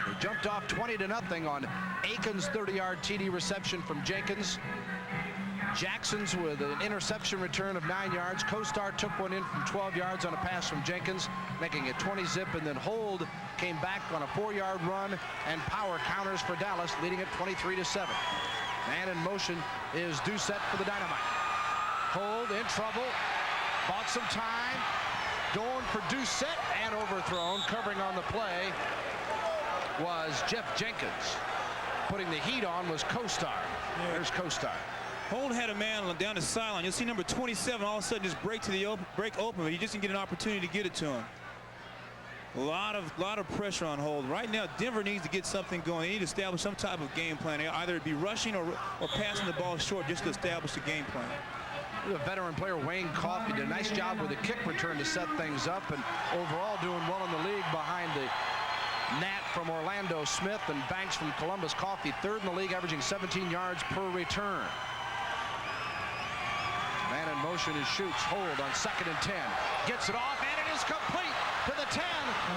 They jumped off 20-0 on Aiken's 30-yard TD reception from Jenkins. Jackson's with an interception return of 9 yards. Kostar took one in from 12 yards on a pass from Jenkins, making it 20-zip, and then Hold came back on a 4-yard run, and Power counters for Dallas, leading it 23-7. Man in motion is Doucette for the Dynamite. Hold in trouble, bought some time, going for Doucette, and overthrown. Covering on the play was Jeff Jenkins. Putting the heat on was Kostar. There's Kostar. Hold had a man down the sideline. You'll see number 27 all of a sudden just break open, but he just didn't get an opportunity to get it to him. A lot of pressure on Hold. Right now, Denver needs to get something going. They need to establish some type of game plan. Either it be rushing or passing the ball short just to establish the game plan. The veteran player Wayne Coffey did a nice job with a kick return to set things up, and overall doing well in the league behind the Nat from Orlando Smith and Banks from Columbus. Coffey 3rd in the league, averaging 17 yards per return. Man in motion is shoots. Hold on 2nd and 10. Gets it off, and it is complete to the 10,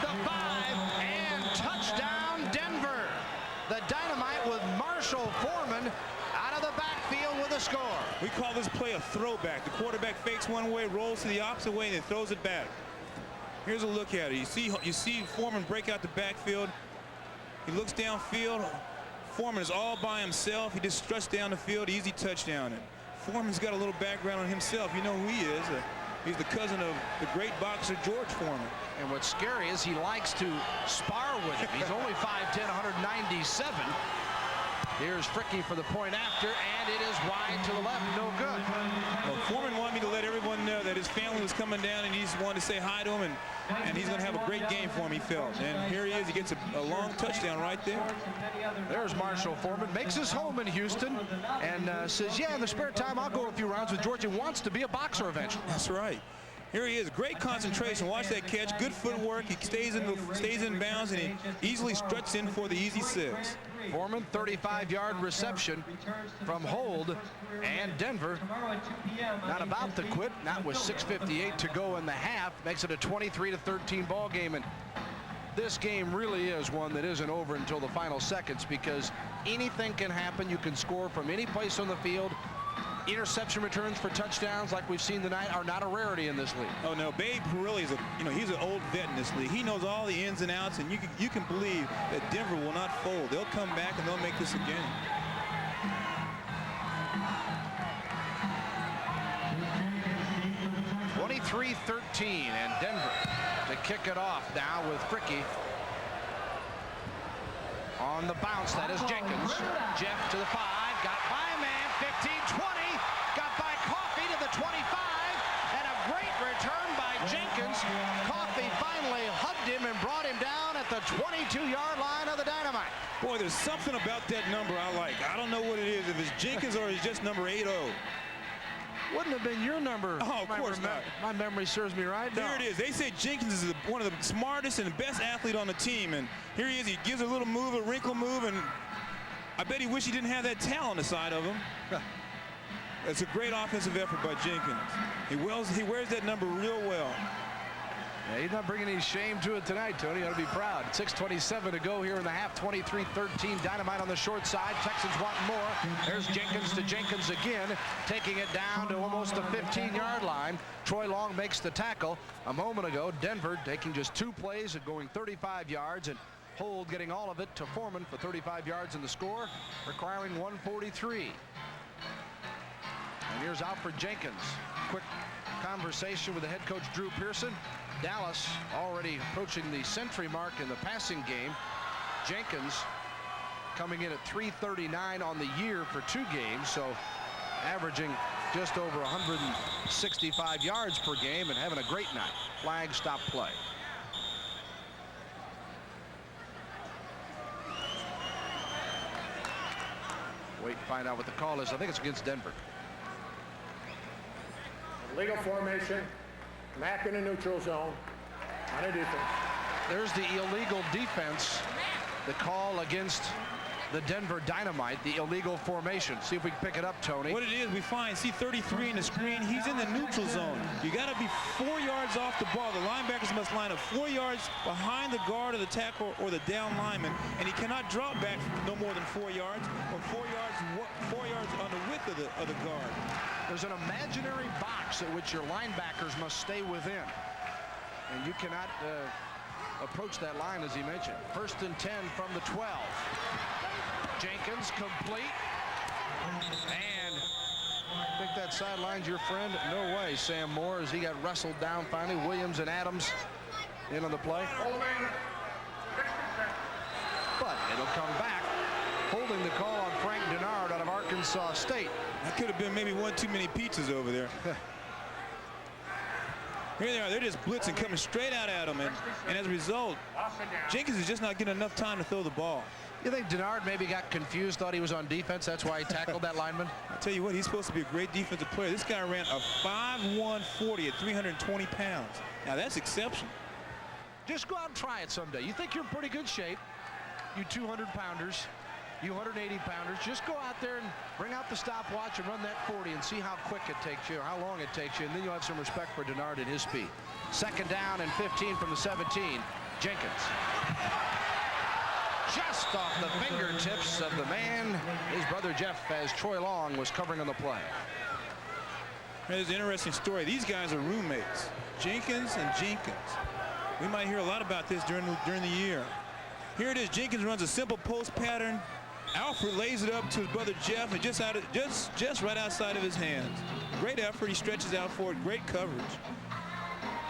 the 5, and touchdown Denver. The Dynamite with Marshall Foreman out of the backfield with a score. We call this play a throwback. The quarterback fakes one way, rolls to the opposite way, and then throws it back. Here's a look at it. You see Foreman break out the backfield. He looks downfield. Foreman is all by himself. He just struts down the field, easy touchdown. And Foreman's got a little background on himself. You know who he is. He's the cousin of the great boxer George Foreman. And what's scary is he likes to spar with him. He's only 5'10", 197. Here's Fricky for the point after, and it is wide to the left. No good. Well, Foreman wanted me to let everyone know that his family was coming down, and he just wanted to say hi to him, and he's going to have a great game for him, he felt. And here he is. He gets a long touchdown right there. There's Marshall Foreman. Makes his home in Houston and says, yeah, in the spare time, I'll go a few rounds with George. He wants to be a boxer eventually. That's right. Here he is, great concentration. Watch that catch, good footwork. He stays in bounds, and he easily struts in for the easy 6. Foreman, 35-yard reception from hold, and Denver not about to quit. Not with 6:58 to go in the half. Makes it a 23-13 ball game, and this game really is one that isn't over until the final seconds, because anything can happen. You can score from any place on the field. Interception returns for touchdowns like we've seen tonight are not a rarity in this league. Oh no, Babe really is he's an old vet in this league. He knows all the ins and outs, and you can believe that Denver will not fold. They'll come back and they'll make this again. (23-13) and Denver to kick it off now with Fricky on the bounce. That is Jenkins. Jeff to the 5, got by a man, 15, 20, got by Coffey to the 25, and a great return by Jenkins. Coffey finally hugged him and brought him down at the 22-yard line of the Dynamite. Boy, there's something about that number I like. I don't know what it is, if it's Jenkins or it's just number 80. Wouldn't have been your number. Oh, of course not. My memory serves me right. There it is. They say Jenkins is one of the smartest and best athlete on the team, and here he is. He gives a little move, a wrinkle move, and I bet he wish he didn't have that towel on the side of him. It's a great offensive effort by Jenkins. He wears that number real well. Yeah, he's not bringing any shame to it tonight, Tony. You ought to be proud. 6:27 to go here in the half. 23-13. Dynamite on the short side. Texans want more. There's Jenkins to Jenkins again, taking it down to almost the 15-yard line. Troy Long makes the tackle. A moment ago, Denver taking just 2 plays and going 35 yards, and Hold getting all of it to Foreman for 35 yards in the score, requiring 143. And here's Alfred Jenkins. Quick conversation with the head coach Drew Pearson. Dallas already approaching the century mark in the passing game. Jenkins coming in at 339 on the year for 2 games, so averaging just over 165 yards per game and having a great night. Flag, stop play. Wait and find out what the call is. I think it's against Denver. Legal formation. Mack in a neutral zone. On a defense. There's the illegal defense. The call against the Denver Dynamite, the illegal formation. See if we can pick it up, Tony. What it is, we find C33 in the screen. He's in the neutral zone. You got to be 4 yards off the ball. The linebackers must line up 4 yards behind the guard of the tackle or the down lineman, and he cannot drop back no more than 4 yards, or 4 yards on the width of the guard. There's an imaginary box at which your linebackers must stay within, and you cannot approach that line, as he mentioned. 1st and 10 from the 12. Jenkins complete, and I think that sidelines your friend. No way, Sam Moore, as he got wrestled down finally. Williams and Adams in on the play, but it'll come back. Holding the call on Frank Denard out of Arkansas State. That could have been maybe one too many pizzas over there. Here they are. They're just blitzing, coming straight out at him, and as a result, Jenkins is just not getting enough time to throw the ball. You think Denard maybe got confused, thought he was on defense, that's why he tackled that lineman? I'll tell you what, he's supposed to be a great defensive player. This guy ran a 5'1" 40 at 320 pounds. Now that's exceptional. Just go out and try it someday. You think you're in pretty good shape, you 200-pounders, you 180-pounders. Just go out there and bring out the stopwatch and run that 40 and see how quick it takes you or how long it takes you, and then you'll have some respect for Denard and his speed. 2nd down and 15 from the 17. Jenkins. Just off the fingertips of the man, his brother Jeff, as Troy Long was covering on the play. There's an interesting story. These guys are roommates, Jenkins and Jenkins. We might hear a lot about this during the year. Here it is. Jenkins runs a simple post pattern. Alfred lays it up to his brother Jeff, and just right outside of his hands. Great effort. He stretches out for it. Great coverage.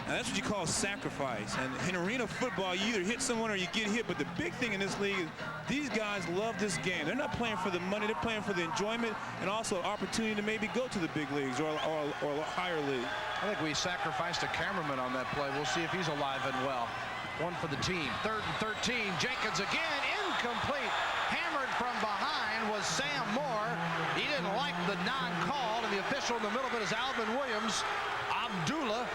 Now that's what you call sacrifice. And in arena football, you either hit someone or you get hit. But the big thing in this league is these guys love this game. They're not playing for the money. They're playing for the enjoyment and also an opportunity to maybe go to the big leagues or a higher league. I think we sacrificed a cameraman on that play. We'll see if he's alive and well. One for the team. 3rd and 13. Jenkins again. Incomplete. Hammered from behind was Sam Moore. He didn't like the non-call, and the official in the middle of it is Alvin Williams. Abdullah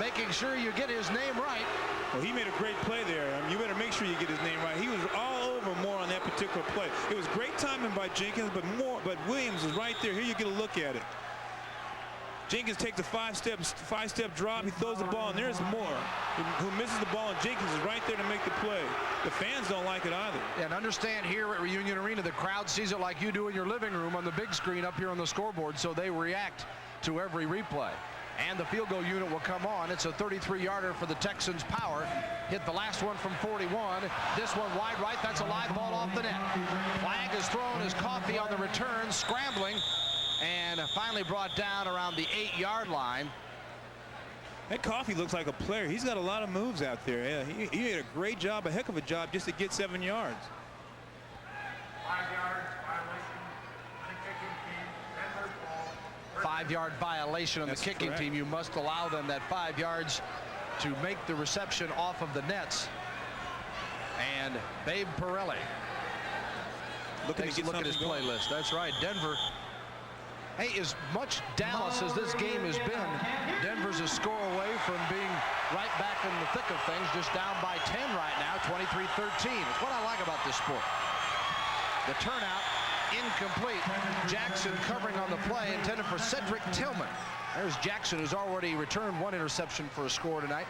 making sure you get his name right. Well, he made a great play there. I mean, you better make sure you get his name right. He was all over Moore on that particular play. It was great timing by Jenkins, but Williams was right there. Here you get a look at it. Jenkins takes a five-step drop. He throws the ball, and there's Moore, who misses the ball, and Jenkins is right there to make the play. The fans don't like it either. And understand, here at Reunion Arena, the crowd sees it like you do in your living room on the big screen up here on the scoreboard, so they react to every replay. And the field goal unit will come on. It's a 33-yarder for the Texans. Power hit the last one from 41. This one wide right. That's a live ball off the net. Flag is thrown as Coffey on the return, scrambling, and finally brought down around the 8-yard line. That Coffey looks like a player. He's got a lot of moves out there. Yeah, he did a great job, a heck of a job, just to get 7 yards. 5 yards, violation, the kicking team, Denver ball. 5-yard violation on the kicking team. You must allow them that 5 yards to make the reception off of the nets. And Babe Pirelli takes a look at his playlist. That's right, Denver. Hey, as much Dallas as this game has been, Denver's a score away from being right back in the thick of things, just down by 10 right now, 23-13. It's what I like about this sport. The turnout incomplete. Jackson covering on the play, intended for Cedric Tillman. There's Jackson, who's already returned one interception for a score tonight.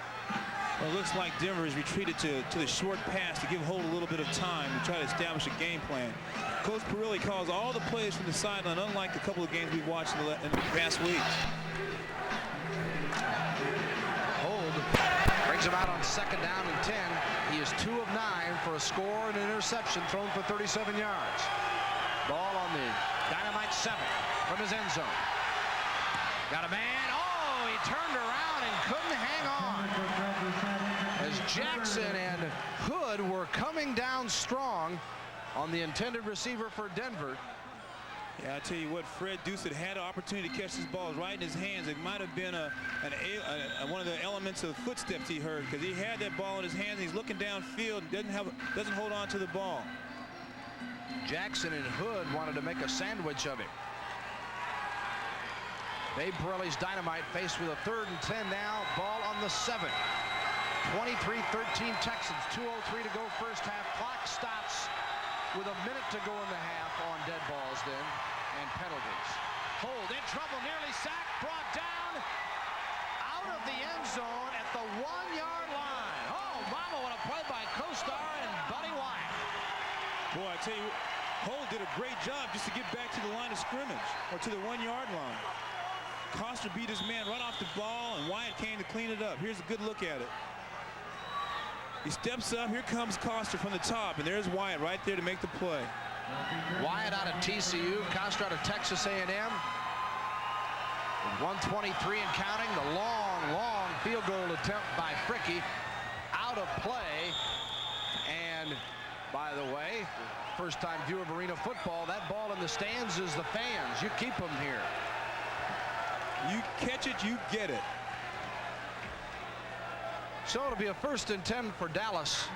Well, it looks like Denver has retreated to the short pass to give Holt a little bit of time to try to establish a game plan. Coach Pirelli calls all the plays from the sideline, unlike a couple of games we've watched in the past weeks. Hold brings him out on 2nd down and 10. He is 2 of 9 for a score and an interception thrown for 37 yards. Ball on the Dynamite 7 from his end zone. Got a man. Oh, he turned around and couldn't hang on. As Jackson and Hood were coming down strong on the intended receiver for Denver. Yeah, I tell you what, Fred Doucet had an opportunity to catch this ball right in his hands. It might have been one of the elements of footsteps he heard, because he had that ball in his hands. He's looking downfield, doesn't hold on to the ball. Jackson and Hood wanted to make a sandwich of him. Babe Pirelli's Dynamite faced with a 3rd and 10 now. Ball on the 7. 23-13 Texans. 2:03 to go first half. Clock stops with a minute to go in the half on dead balls then and penalties. Hold in trouble, nearly sacked, brought down out of the end zone at the 1-yard line. Oh, mama, what a play by co-star and Buddy Wyatt. Boy, I tell you, Holt did a great job just to get back to the line of scrimmage, or to the 1-yard line. Coster beat his man right off the ball, and Wyatt came to clean it up. Here's a good look at it. He steps up. Here comes Coster from the top, and there's Wyatt right there to make the play. Wyatt out of TCU, Coster out of Texas A&M. With 1:23 and counting, the long field goal attempt by Fricky out of play. And by the way, first-time view of arena football, that ball in the stands is the fans. You keep them here. You catch it, you get it. So it'll be a 1st and 10 for Dallas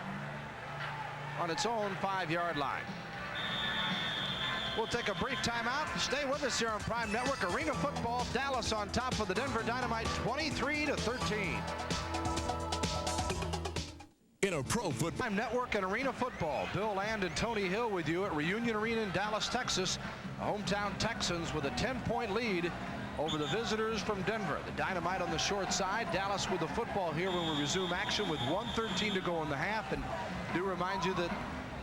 on its own 5-yard line. We'll take a brief timeout. Stay with us here on Prime Network. Arena football, Dallas on top of the Denver Dynamite 23-13. In a pro football Prime Network and Arena football. Bill Land and Tony Hill with you at Reunion Arena in Dallas, Texas. The hometown Texans with a 10-point lead over the visitors from Denver. The Dynamite on the short side. Dallas with the football here when we resume action with 1:13 to go in the half. And do remind you that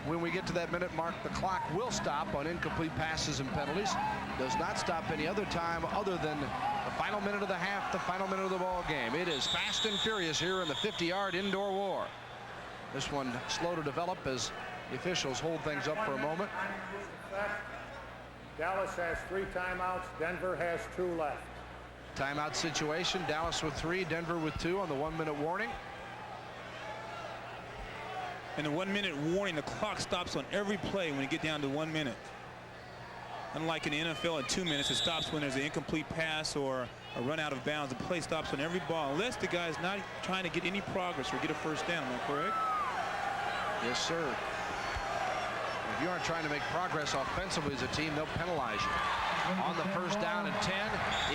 when we get to that minute mark, the clock will stop on incomplete passes and penalties. Does not stop any other time other than the final minute of the half, the final minute of the ball game. It is fast and furious here in the 50-yard indoor war. This one slow to develop as the officials hold things up for a moment. Dallas has 3 timeouts. Denver has 2 left. Timeout situation. Dallas with 3, Denver with 2 on the 1-minute warning. And the 1-minute warning, the clock stops on every play when you get down to 1 minute. Unlike in the NFL at 2 minutes, it stops when there's an incomplete pass or a run out of bounds. The play stops on every ball, unless the guy's not trying to get any progress or get a first down. Am I correct? Yes, sir. If you aren't trying to make progress offensively as a team, they'll penalize you. on the first down and 10.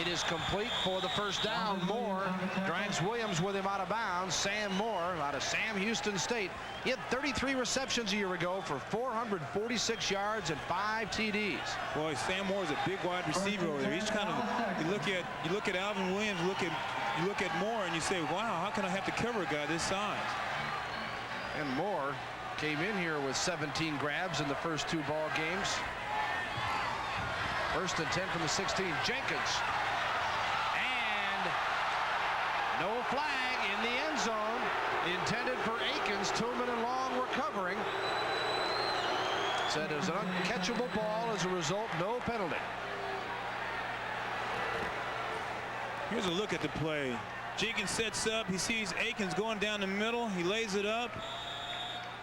It is complete for the first down. Moore drags Williams with him out of bounds. Sam Moore out of Sam Houston State. He had 33 receptions a year ago for 446 yards and 5 TDs. Boy, Sam Moore is a big wide receiver over there. He's kind of, you look at Alvin Williams, you look at Moore, and you say, wow, how can I have to cover a guy this size? And Moore came in here with 17 grabs in the first 2 ball games. First and 10 from the 16. Jenkins. And no flag in the end zone. Intended for Akins. Tillman and Long were covering. Said it was an uncatchable ball. As a result, no penalty. Here's a look at the play. Jenkins sets up. He sees Akins going down the middle. He lays it up.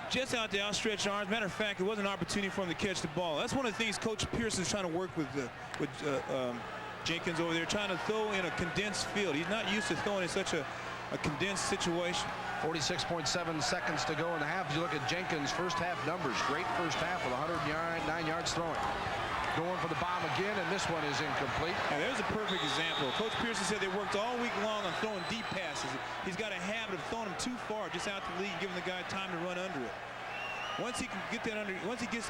Just out the outstretched arms. Matter of fact, it was an opportunity for him to catch the ball. That's one of the things Coach Pearson's trying to work with Jenkins over there, trying to throw in a condensed field. He's not used to throwing in such a condensed situation. 46.7 seconds to go in the half. As you look at Jenkins' first half numbers, great first half with 109 yards throwing. Going for the bomb again, and this one is incomplete. And there's a perfect example. Coach Pearson said they worked all week long on throwing deep passes. He's got a habit of throwing them too far, just out the lead, giving the guy time to run under it. Once he gets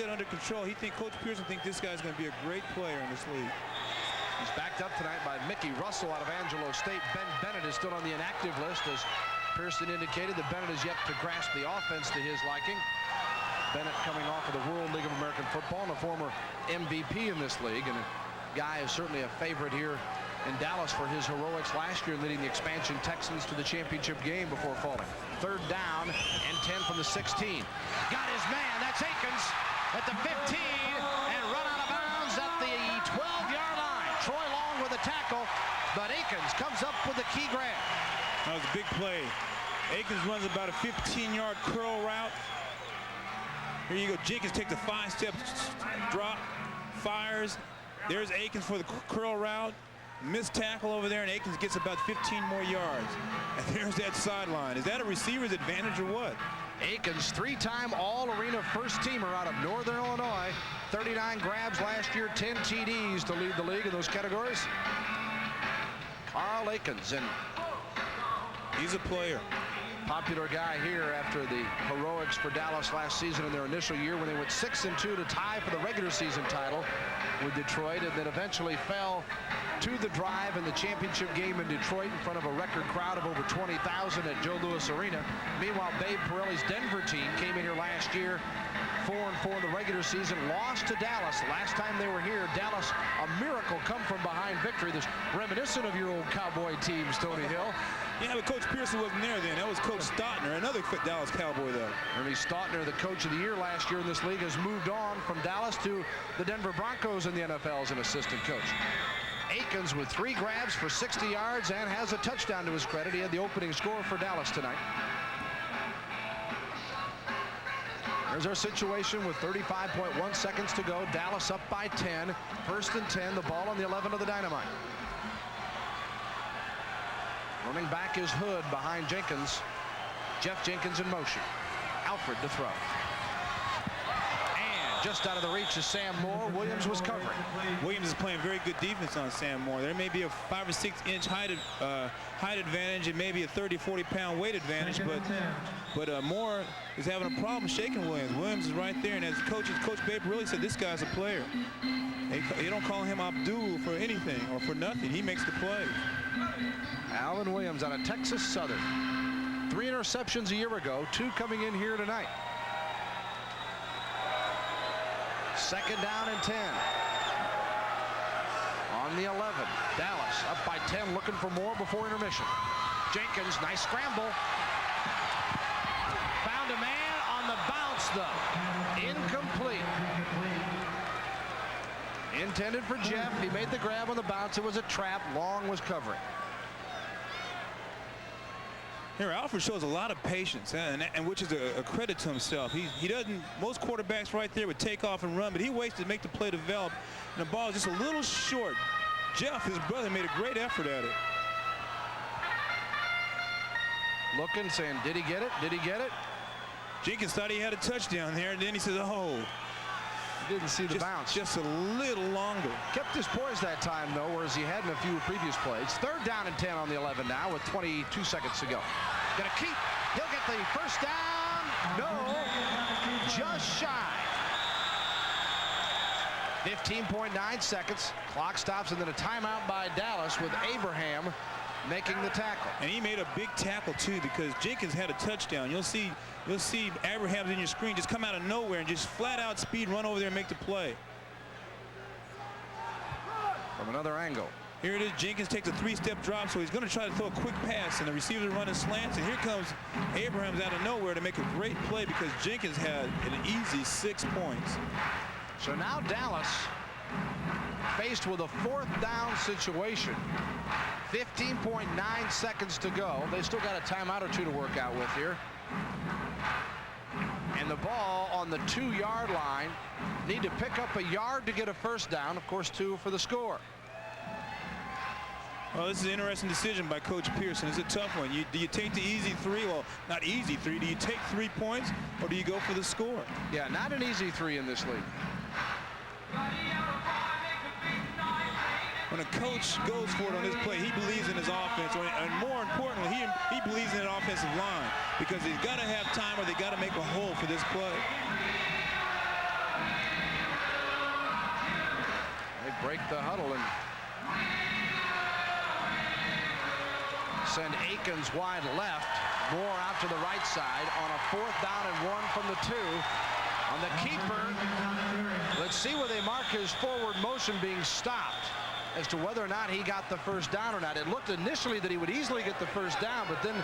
that under control, Coach Pearson thinks this guy's going to be a great player in this league. He's backed up tonight by Mickey Russell out of Angelo State. Ben Bennett is still on the inactive list, as Pearson indicated that Bennett is yet to grasp the offense to his liking. Bennett coming off of the World League of American Football and a former MVP in this league, and a guy is certainly a favorite here in Dallas for his heroics last year, leading the expansion Texans to the championship game before falling. Third down and 10 from the 16. Got his man. That's Akins at the 15 and run out of bounds at the 12-yard line. Troy Long with a tackle, but Akins comes up with a key grab. That was a big play. Akins runs about a 15-yard curl route. Here you go. Jenkins takes a 5-step drop, fires. There's Akins for the curl route. Missed tackle over there, and Akins gets about 15 more yards. And there's that sideline. Is that a receiver's advantage or what? Akins, 3-time All-Arena first-teamer out of Northern Illinois. 39 grabs last year, 10 TDs to lead the league in those categories. Carl Akins, and he's a player. Popular guy here after the heroics for Dallas last season in their initial year when they went 6-2 to tie for the regular season title with Detroit, and then eventually fell to the drive in the championship game in Detroit in front of a record crowd of over 20,000 at Joe Louis Arena. Meanwhile, Babe Pirelli's Denver team came in here last year 4-4 in the regular season, lost to Dallas. Last time they were here, Dallas, a miracle come from behind victory. This reminiscent of your old Cowboy teams, Tony Hill. Yeah, but Coach Pearson wasn't there then. That was Coach Stotner, another Dallas Cowboy, though. Ernie Stotner, the coach of the year last year in this league, has moved on from Dallas to the Denver Broncos in the NFL as an assistant coach. Akins with 3 grabs for 60 yards and has a touchdown to his credit. He had the opening score for Dallas tonight. There's our situation with 35.1 seconds to go. Dallas up by 10. First and 10. The ball on the 11 of the Dynamite. Running back is Hood behind Jenkins. Jeff Jenkins in motion. Alfred to throw. And just out of the reach is Sam Moore. Williams was covering. Williams is playing very good defense on Sam Moore. There may be a 5 or 6 inch height advantage. It may be a 30-40 pound weight advantage, but Moore is having a problem shaking Williams. Williams is right there, and as Coach Babe really said, this guy's a player. They don't call him Abdul for anything or for nothing. He makes the play. Alvin Williams out of Texas Southern. 3 interceptions a year ago, 2 coming in here tonight. Second down and 10. On the 11, Dallas up by 10, looking for more before intermission. Jenkins, nice scramble. Found a man on the bounce, though. Incomplete. Intended for Jeff. He made the grab on the bounce. It was a trap. Long was covering. Here, Alfred shows a lot of patience, and which is a credit to himself. He doesn't. Most quarterbacks right there would take off and run, but he waits to make the play develop, and the ball is just a little short. Jeff, his brother, made a great effort at it. Looking, saying, did he get it? Did he get it? Jenkins thought he had a touchdown there, and then he says, oh. Didn't see the bounce. Just a little longer. Kept his poise that time, though, whereas he had in a few previous plays. 3rd down and 10 on the 11 now with 22 seconds to go. Gonna keep. He'll get the first down. No, just shy. 15.9 seconds. Clock stops, and then a timeout by Dallas with Abraham making the tackle. And he made a big tackle too, because Jenkins had a touchdown. You'll see Abraham's in your screen just come out of nowhere and just flat out speed run over there and make the play. From another angle. Here it is. Jenkins takes a 3-step drop, so he's going to try to throw a quick pass, and the receiver running slants. And here comes Abrahams out of nowhere to make a great play, because Jenkins had an easy 6 points. So now Dallas faced with a 4th down situation. 15.9 seconds to go. They still got a timeout or two to work out with here. And the ball on the 2-yard line. Need to pick up a yard to get a first down. Of course, 2 for the score. Well, this is an interesting decision by Coach Pearson. It's a tough one. Do you take the easy 3? Well, not easy 3. Do you take 3 points, or do you go for the score? Yeah, not an easy 3 in this league. When a coach goes for it on this play, he believes in his offense, and more importantly, he believes in an offensive line, because he's got to have time, or they got to make a hole for this play. They break the huddle and send Akins wide left. Moore out to the right side on a 4th down and 1 from the 2. On the keeper, let's see where they mark his forward motion being stopped as to whether or not he got the first down or not. It looked initially that he would easily get the first down, but then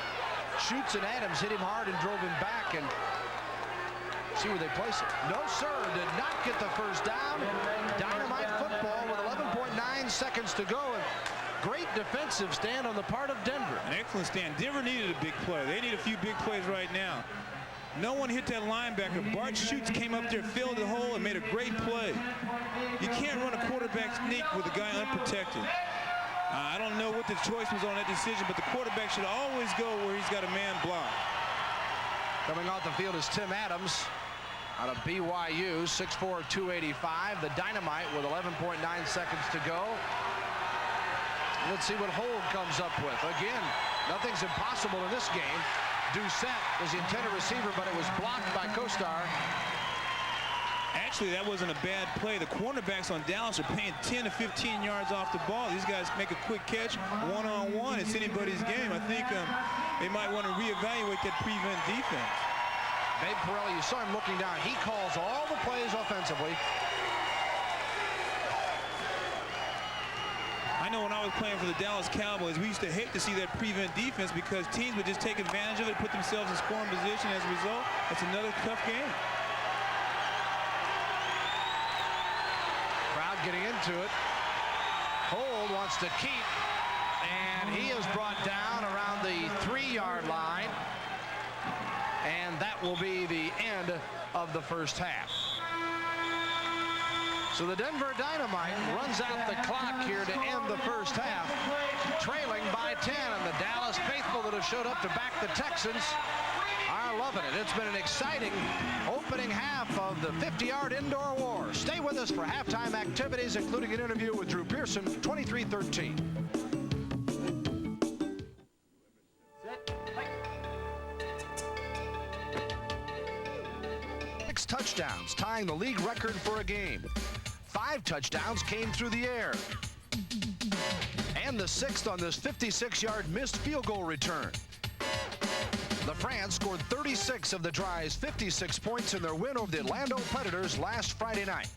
Schutz and Adams hit him hard and drove him back. And see where they place it. No, sir, did not get the first down. Dynamite football with 11.9 seconds to go. And great defensive stand on the part of Denver. An excellent stand. Denver needed a big play. They need a few big plays right now. No one hit that linebacker. Bart Schutz came up there, filled the hole, and made a great play. You can't run a quarterback sneak with a guy unprotected. I don't know what the choice was on that decision, but the quarterback should always go where he's got a man blocked. Coming off the field is Tim Adams out of BYU, 6'4", 285. The Dynamite with 11.9 seconds to go. Let's see what Hold comes up with. Again, nothing's impossible in this game. Doucette was the intended receiver, but it was blocked by Kostar. Actually, that wasn't a bad play. The cornerbacks on Dallas are paying 10 to 15 yards off the ball. These guys make a quick catch, one-on-one. It's anybody's game. I think they might want to reevaluate that prevent defense. Babe Pirelli, you saw him looking down. He calls all the plays offensively. I know when I was playing for the Dallas Cowboys, we used to hate to see that prevent defense, because teams would just take advantage of it, put themselves in scoring position. As a result, it's another tough game. Crowd getting into it. Hold wants to keep, and he is brought down around the 3-yard line, and that will be the end of the first half. So the Denver Dynamite runs out the clock here to end the first half, trailing by 10. And the Dallas faithful that have showed up to back the Texans are loving it. It's been an exciting opening half of the 50-yard indoor war. Stay with us for halftime activities, including an interview with Drew Pearson, 23-13. 6 touchdowns, tying the league record for a game. 5 touchdowns came through the air. And the 6th on this 56-yard missed field goal return. The France scored 36 of the Dry's 56 points in their win over the Orlando Predators last Friday night.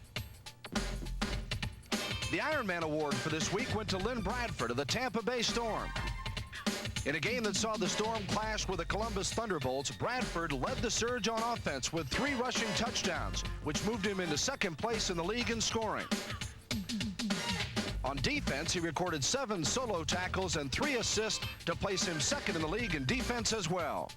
The Ironman Award for this week went to Lynn Bradford of the Tampa Bay Storm. In a game that saw the Storm clash with the Columbus Thunderbolts, Bradford led the Surge on offense with 3 rushing touchdowns, which moved him into 2nd place in the league in scoring. On defense, he recorded 7 solo tackles and 3 assists to place him 2nd in the league in defense as well.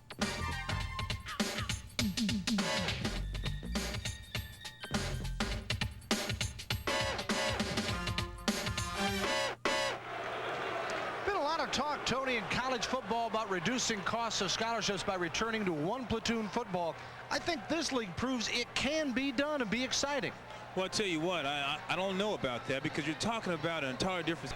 Talk, Tony, in college football about reducing costs of scholarships by returning to 1 platoon football. I think this league proves it can be done and be exciting. Well, I tell you what, I don't know about that, because you're talking about an entirely different.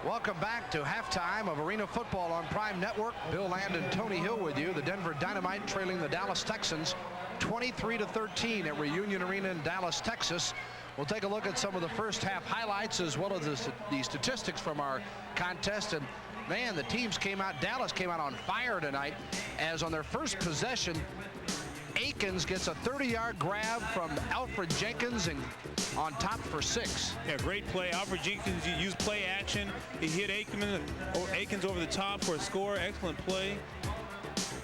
Welcome back to halftime of Arena Football on Prime Network. Bill Land and Tony Hill with you. The Denver Dynamite trailing the Dallas Texans 23-13 at Reunion Arena in Dallas, Texas. We'll take a look at some of the first half highlights as well as the statistics from our contest. And man, the teams came out, Dallas came out on fire tonight, as on their first possession, Akins gets a 30-yard grab from Alfred Jenkins and on top for 6. Yeah, great play. Alfred Jenkins used play action. He hit Akins over the top for a score. Excellent play.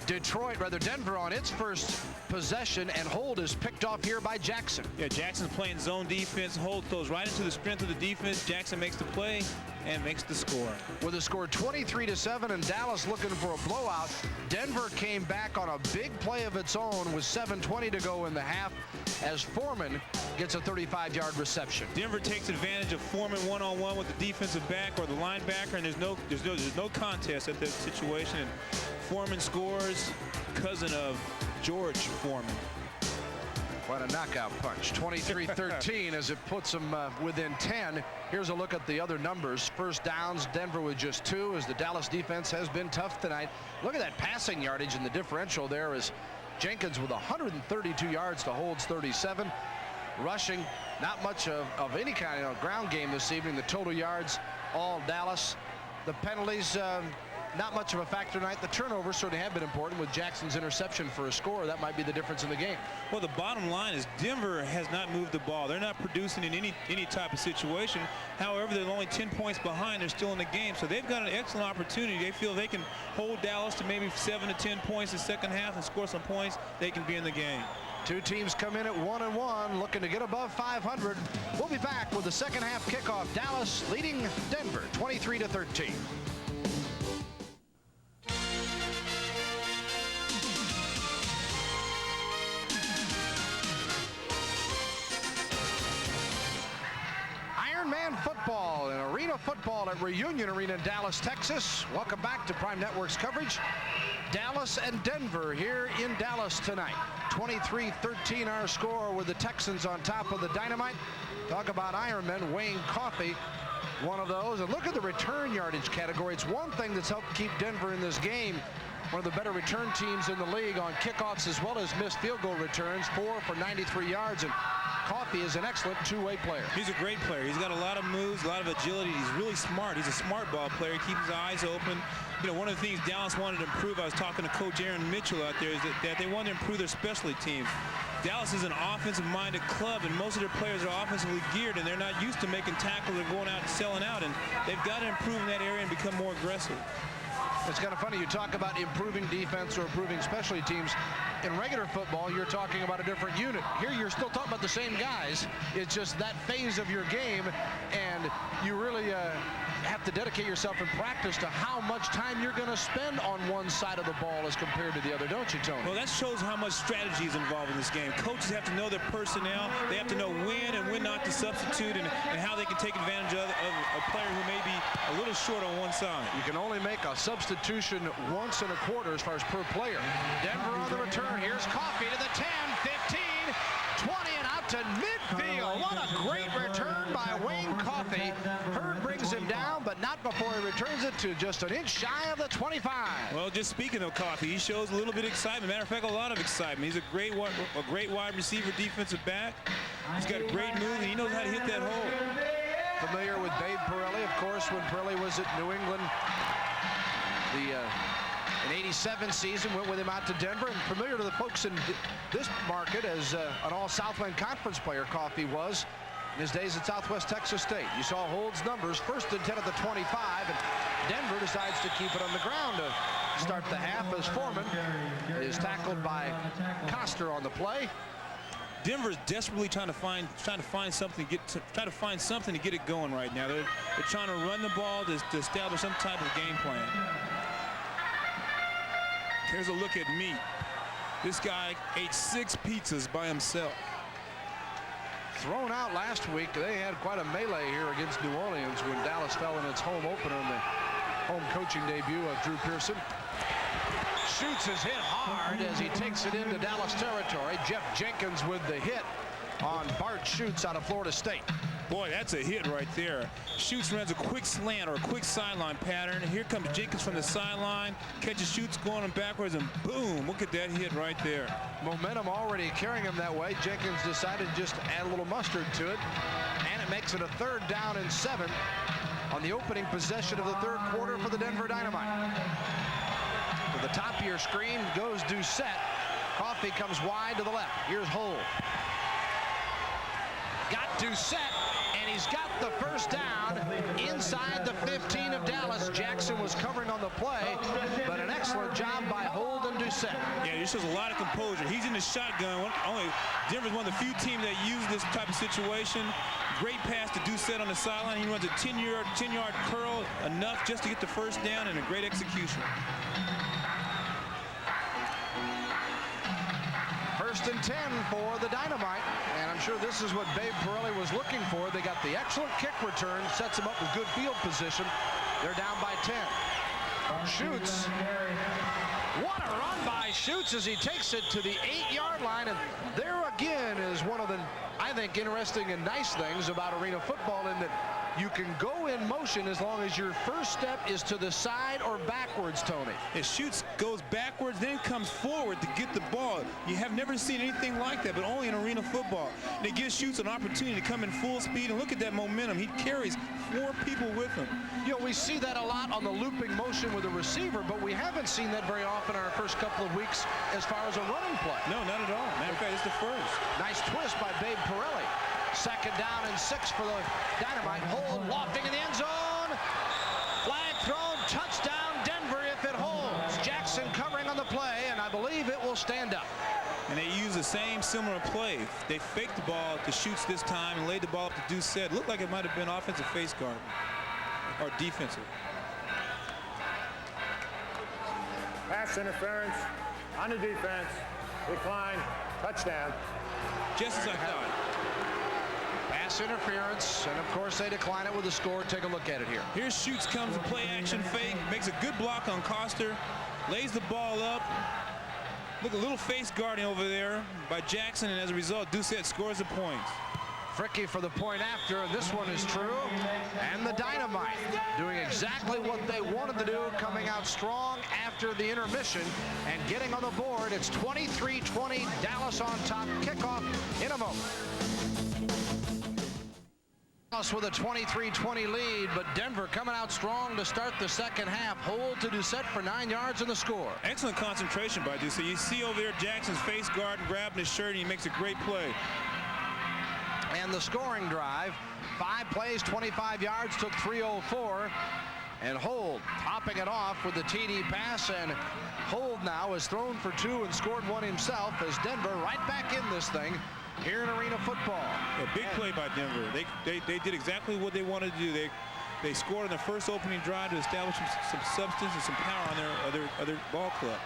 Denver on its first possession, and Holt is picked off here by Jackson. Yeah, Jackson's playing zone defense. Holt goes right into the strength of the defense. Jackson makes the play and makes the score. With a score 23-7 and Dallas looking for a blowout, Denver came back on a big play of its own with 7:20 to go in the half as Foreman gets a 35-yard reception. Denver takes advantage of Foreman one-on-one with the defensive back or the linebacker, and there's no contest at that situation. And Foreman scores, cousin of George Foreman. What a knockout punch. 23-13 as it puts them within 10. Here's a look at the other numbers. First downs, Denver with just 2, as the Dallas defense has been tough tonight. Look at that passing yardage, and the differential there is Jenkins with 132 yards to Hold's 37. Rushing, not much of any kind of ground game this evening. The total yards, all Dallas. The penalties, not much of a factor tonight. The turnovers certainly have been important with Jackson's interception for a score. That might be the difference in the game. Well, the bottom line is Denver has not moved the ball. They're not producing in any type of situation. However, they're only 10 points behind. They're still in the game. So they've got an excellent opportunity. They feel they can hold Dallas to maybe 7 to 10 points in the second half and score some points. They can be in the game. Two teams come in at 1-1, looking to get above 500. We'll be back with the second half kickoff. Dallas leading Denver 23-13. Man football and Arena Football at Reunion Arena in Dallas, Texas. Welcome back to Prime Network's coverage. Dallas and Denver here in Dallas tonight. 23-13 our score with the Texans on top of the Dynamite. Talk about Ironman. Wayne Coffey, one of those. And look at the return yardage category. It's one thing that's helped keep Denver in this game. One of the better return teams in the league on kickoffs as well as missed field goal returns. 4 for 93 yards. And Coffey is an excellent two-way player. He's a great player. He's got a lot of moves, a lot of agility. He's really smart. He's a smart ball player. He keeps his eyes open. You know, one of the things Dallas wanted to improve, I was talking to Coach Aaron Mitchell out there, is that they wanted to improve their specialty teams. Dallas is an offensive-minded club, and most of their players are offensively geared, and they're not used to making tackles or going out and selling out, and they've got to improve in that area and become more aggressive. It's kind of funny, you talk about improving defense or improving specialty teams. In regular football, you're talking about a different unit. Here, you're still talking about the same guys. It's just that phase of your game, and you really have to dedicate yourself in practice to how much time you're going to spend on one side of the ball as compared to the other, don't you, Tony? Well, that shows how much strategy is involved in this game. Coaches have to know their personnel. They have to know when and when not to substitute, and how they can take advantage of a player who may be a little short on one side. You can only make a substitution once in a quarter as far as per player. Denver on the return. Here's Coffey to the 10, 15, 20, and out to midfield. What a great return by Wayne Coffey. Hurd brings him down, but not before he returns it to just an inch shy of the 25. Well, just speaking of Coffey, he shows a little bit of excitement. Matter of fact, a lot of excitement. He's a great wide receiver, defensive back. He's got a great move, and he knows how to hit that hole. Familiar with Babe Pirelli, of course, when Pirelli was at New England. An 87 season, went with him out to Denver, and familiar to the folks in this market as an all-Southland Conference player Coffey was in his days at Southwest Texas State. You saw Hold's numbers, 1st and 10 at the 25, and Denver decides to keep it on the ground to start the half as Foreman is tackled by Coster on the play. Denver's desperately trying to find something to get it going right now. They're trying to run the ball to establish some type of game plan. Here's a look at Meat. This guy ate 6 pizzas by himself. Thrown out last week. They had quite a melee here against New Orleans when Dallas fell in its home opener in the home coaching debut of Drew Pearson. Shoots his hit hard as he takes it into Dallas territory. Jeff Jenkins with the hit. on Bart Schutz out of Florida State. Boy, that's a hit right there. Schutz runs a quick slant or a quick sideline pattern. Here comes Jenkins from the sideline, catches Schutz going on backwards, and boom, look at that hit right there. Momentum already carrying him that way. Jenkins decided just to add a little mustard to it, and it makes it a 3rd down and 7 on the opening possession of the 3rd quarter for the Denver Dynamite. To the top of your screen goes Doucette. Coffey comes wide to the left. Here's Hull. Got Doucette, and he's got the 1st down inside the 15 of Dallas. Jackson was covering on the play, but an excellent job by Hold and Doucette. Yeah, this shows a lot of composure. He's in the shotgun. Denver's one of the few teams that use this type of situation. Great pass to Doucette on the sideline. He runs a 10-yard curl, enough just to get the 1st down, and a great execution. 1st and 10 for the Dynamite, and I'm sure this is what Babe Pirelli was looking for. They got the excellent kick return, sets them up with good field position. They're down by 10. Schutz. What a run by Schutz as he takes it to the 8-yard line, and there again is one of the, I think, interesting and nice things about arena football, in that you can go in motion as long as your first step is to the side or backwards, Tony. If Schutz goes backwards, then comes forward to get the ball. You have never seen anything like that, but only in arena football. And it gives Schutz an opportunity to come in full speed, and look at that momentum. He carries 4 people with him. You know, we see that a lot on the looping motion with a receiver, but we haven't seen that very often in our first couple of weeks as far as a running play. No, not at all. Matter of fact, it's the first. Nice twist by Babe Pirelli. 2nd down and 6 for the Dynamite. Hold, lofting in the end zone. Flag thrown, touchdown Denver if it holds. Jackson covering on the play, and I believe it will stand up. And they use the same similar play. They faked the ball to Schutz this time and laid the ball up to Doucette. Looked like it might have been offensive face guard or defensive. Pass interference on the defense. Decline. Touchdown. Just as I thought. Pass interference, and of course they decline it with a score. Take a look at it here. Here Schutz comes to play action fake, makes a good block on Coster, lays the ball up. Look, a little face guarding over there by Jackson, and as a result, Doucette scores the points. Fricky for the point after, and this one is true. And the Dynamite doing exactly what they wanted to do, coming out strong after the intermission and getting on the board. It's 23-20, Dallas on top. Kickoff in a moment. Dallas with a 23-20 lead, but Denver coming out strong to start the 2nd half. Hold to Doucette for 9 yards in the score. Excellent concentration by Doucette. You see over there Jackson's face guard and grabbing his shirt, and he makes a great play. And the scoring drive, 5 plays, 25 yards, took 3:04. And Hold topping it off with the TD pass, and Hold now has thrown for 2 and scored 1 himself as Denver right back in this thing here in arena football. A big play by Denver. They did exactly what they wanted to do. They scored on the first opening drive to establish some substance and some power on their other ball club.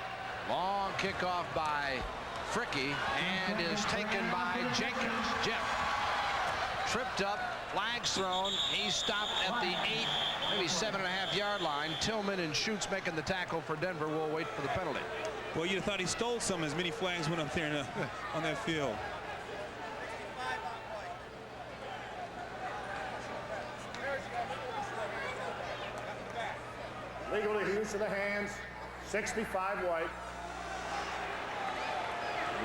Long kickoff by Fricky, and is taken by Jenkins. Jeff tripped up, flags thrown. He's stopped at the 8, maybe 7.5 yard line. Tillman and Schutz making the tackle for Denver. We'll wait for the penalty. Well, you'd have thought he stole some as many flags went up there on that field. Legal use of the hands. 65 white.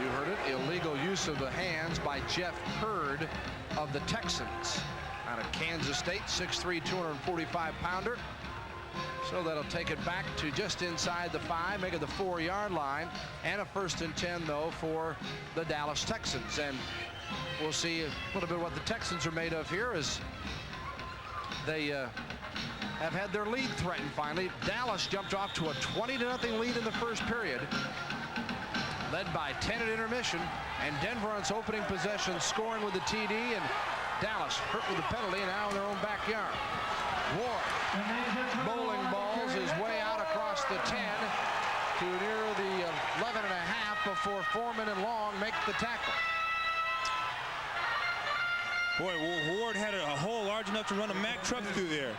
You heard it. Illegal use of the hands by Jeff Hurd of the Texans out of Kansas State. 6'3", 245-pounder. So that'll take it back to just inside the 5, make it the 4-yard line, and a 1st and 10 though for the Dallas Texans. And we'll see a little bit what the Texans are made of here as they have had their lead threatened finally. Dallas jumped off to a 20-0 lead in the first period, led by 10 at intermission, and Denver on its opening possession scoring with the TD, and Dallas hurt with the penalty and now in their own backyard. Ward bowling balls his way out across the 10 to near the 11.5 before Foreman and Long make the tackle. Boy, Ward had a hole large enough to run a Mack truck through there.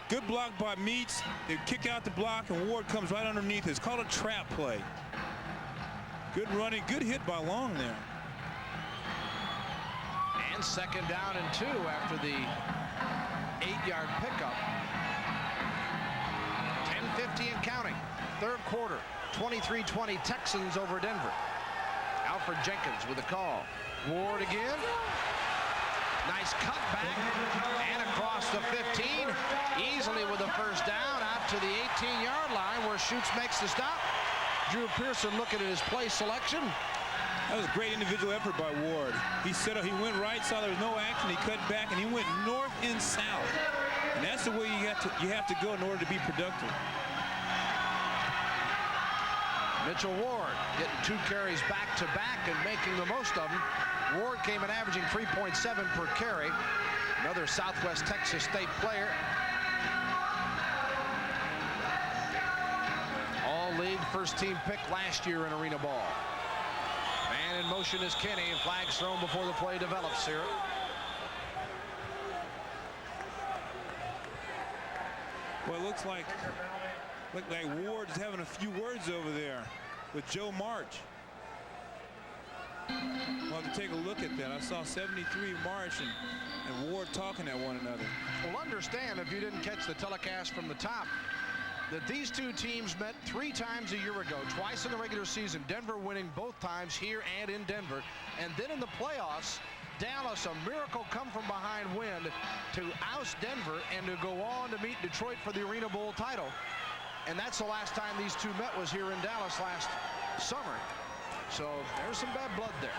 Good block by Meats. They kick out the block, and Ward comes right underneath. It's called a trap play. Good running, good hit by Long there. And second down and 2 after the 8-yard pickup. 10:50 and counting. Third quarter. 23-20 Texans over Denver. Alfred Jenkins with a call. Ward again. Nice cutback and across the 15. Easily with a first down out to the 18-yard line where Schutz makes the stop. Drew Pearson looking at his play selection. That was a great individual effort by Ward. He set up, he went right, saw there was no action, he cut back, and he went north and south. And that's the way you have to go in order to be productive. Mitchell Ward getting 2 carries back-to-back and making the most of them. Ward came in averaging 3.7 per carry. Another Southwest Texas State player. All-league first-team pick last year in arena ball. Man in motion is Kenny, and flags thrown before the play develops here. Well, it looks like Ward's having a few words over there with Joe March. We'll have to take a look at that. I saw 73 March and Ward talking at one another. Well, understand, if you didn't catch the telecast from the top, that these two teams met 3 times a year ago, twice in the regular season, Denver winning both times here and in Denver. And then in the playoffs, Dallas, a miracle come from behind win to oust Denver and to go on to meet Detroit for the Arena Bowl title. And that's the last time these two met, was here in Dallas last summer. So there's some bad blood there.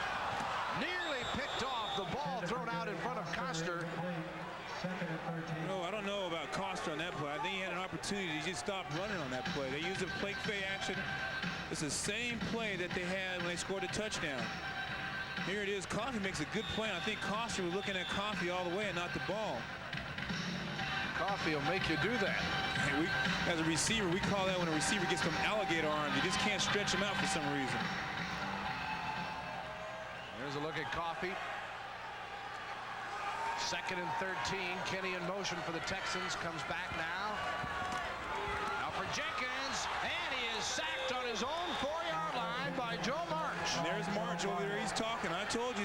Nearly picked off, the ball thrown out in front of Coster. No, I don't know about Coster on that play. I think he had an opportunity to just stop running on that play. They used a fake fade action. It's the same play that they had when they scored a touchdown. Here it is. Coffey makes a good play. I think Coster was looking at Coffey all the way and not the ball. Coffey will make you do that. Hey, as a receiver, we call that when a receiver gets some alligator arms. You just can't stretch them out for some reason. There's a look at Coffey. Second and 13. Kenny in motion for the Texans. Comes back now. Now for Jenkins. And he is sacked on his own 4-yard line by Joe March. And there's March over there. He's talking. I told you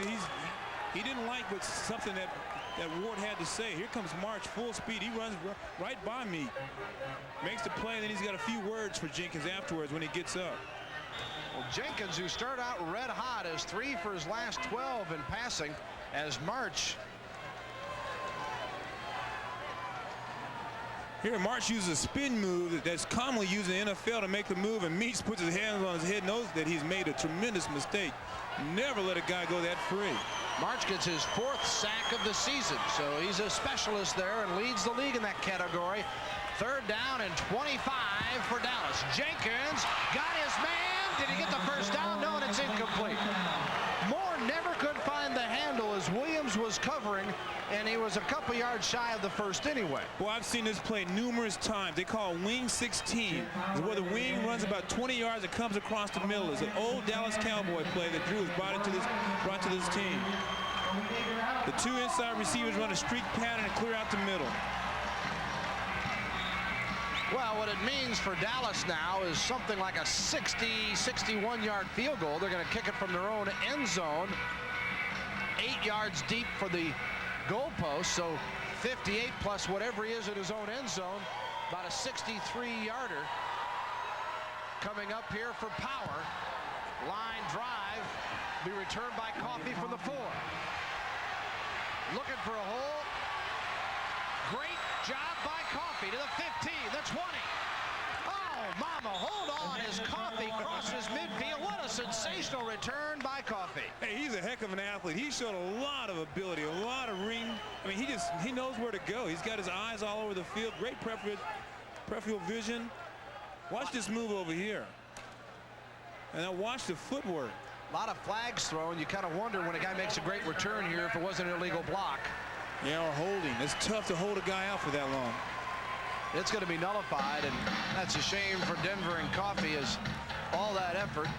he didn't like something that Ward had to say. Here comes March full speed. He runs right by me. Makes the play, and then he's got a few words for Jenkins afterwards when he gets up. Well, Jenkins, who started out red hot, has 3 for his last 12 in passing, as March. Here, March uses a spin move that's commonly used in the NFL to make the move, and Meats puts his hands on his head, knows that he's made a tremendous mistake. Never let a guy go that free. March gets his 4th sack of the season, so he's a specialist there and leads the league in that category. 3rd down and 25 for Dallas. Jenkins got his man. Did he get the first down? No, and it's incomplete. Moore never could find the handle as Williams was covering, and he was a couple yards shy of the first anyway. Well, I've seen this play numerous times. They call it wing 16. It's where the wing runs about 20 yards and comes across the middle. It's an old Dallas Cowboy play that Drew has brought to this team. The 2 inside receivers run a streak pattern and clear out the middle. Well, what it means for Dallas now is something like a 61-yard field goal. They're going to kick it from their own end zone, 8 yards deep for the goalpost, so 58 plus whatever he is in his own end zone, about a 63-yarder. Coming up here for power. Line drive, be returned by Coffey from the 4. Looking for a hole. Great job by Coffey to the 15, the 20. Oh, mama, hold on as Coffey crosses midfield. What a sensational return by Coffey. Hey, he's a heck of an athlete. He showed a lot of ability, a lot of ring. I mean, he knows where to go. He's got his eyes all over the field. Great peripheral vision. Watch this move over here. And now watch the footwork. A lot of flags thrown. You kind of wonder when a guy makes a great return here if it wasn't an illegal block. Yeah, or holding. It's tough to hold a guy out for that long. It's going to be nullified, and that's a shame for Denver and Coffey, as all that effort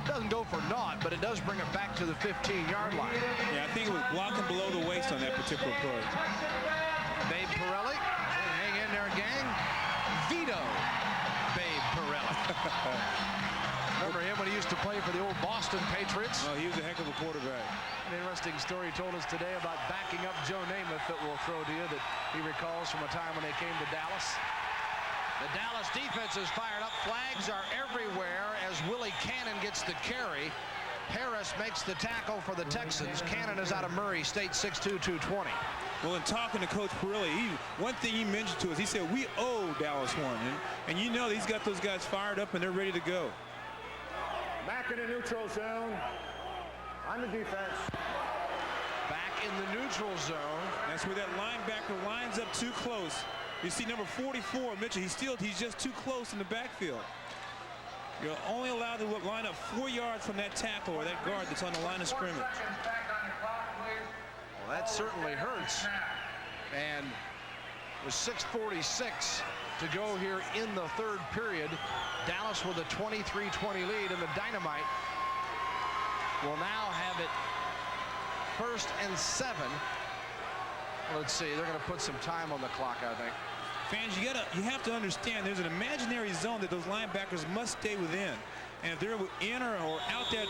doesn't go for naught, but it does bring it back to the 15-yard line. Yeah, I think it was blocking below the waist on that particular play. Babe Pirelli, hang in there, gang. Vito Babe Pirelli. Remember him when he used to play for the old Boston Patriots. Oh, he was a heck of a quarterback. An interesting story he told us today about backing up Joe Namath that we'll throw to you that he recalls from a time when they came to Dallas. The Dallas defense is fired up. Flags are everywhere as Willie Cannon gets the carry. Harris makes the tackle for the Texans. Cannon is out of Murray State, 6'2", 220. Well, in talking to Coach Perilli, one thing he mentioned to us, he said, we owe Dallas one. And you know he's got those guys fired up and they're ready to go. Back in the neutral zone. On the defense. Back in the neutral zone. That's where that linebacker lines up too close. You see number 44, Mitchell, he's just too close in the backfield. You're only allowed to line up 4 yards from that tackle or that guard that's on the line of scrimmage. Well, that certainly hurts. And with 6:46 to go here in the third period, Dallas with a 23-20 lead, and the Dynamite will now have it 1st and 7. Let's see, they're going to put some time on the clock, I think. Fans, you have to understand there's an imaginary zone that those linebackers must stay within. And if they're in or out that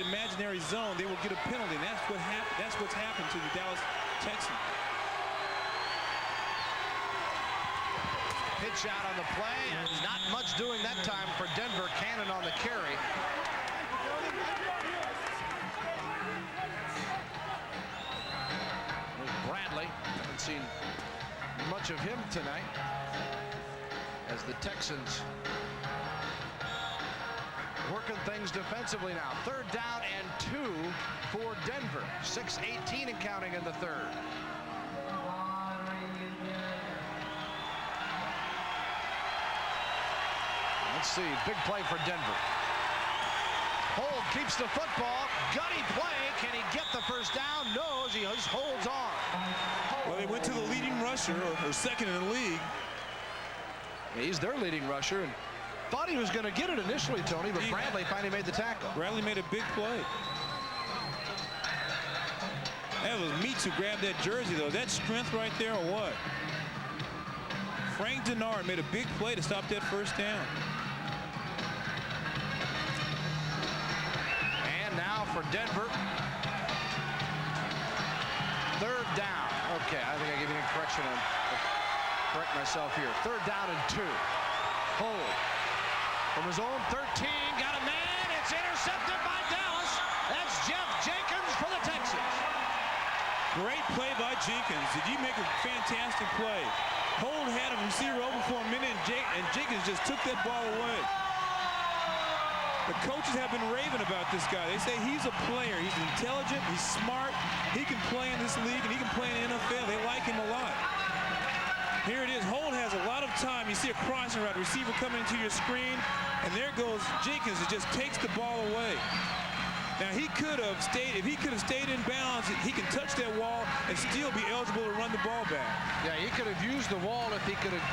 imaginary zone, they will get a penalty. And that's what's happened to the Dallas Texans. Pitch out on the play, and not much doing that time for Denver. Cannon on the carry. There's Bradley. Haven't seen much of him tonight as the Texans working things defensively now. 3rd down and 2 for Denver. 6:18 and counting in the third. Let's see, big play for Denver. Hold keeps the football. Gutty play. Can he get the first down? No, as he just holds on. Well, they went to the leading rusher, or second in the league. Yeah, he's their leading rusher, and thought he was going to get it initially, Tony, but Bradley finally made the tackle. Bradley made a big play. That was Meats who grabbed that jersey, though. That strength right there, or what? Frank Denard made a big play to stop that first down. And now for Denver. 3rd down. Okay, I think I gave you a correction on. Correct myself here. 3rd down and 2. Hold. From his own 13, got a man. It's intercepted by Dallas. That's Jeff Jenkins for the Texans. Great play by Jenkins. Did you make a fantastic play? Hold had a receiver open for a minute, and Jenkins just took that ball away. The coaches have been raving about this guy. They say he's a player. He's intelligent. He's smart. He can play in this league, and he can play in the NFL. They like him a lot. Here it is. Holt has a lot of time. You see a crossing route, receiver coming into your screen, and there goes Jenkins. It just takes the ball away. Now he could have stayed. If he could have stayed in bounds, he can touch that wall and still be eligible to run the ball back. Yeah, he could have used the wall if he could have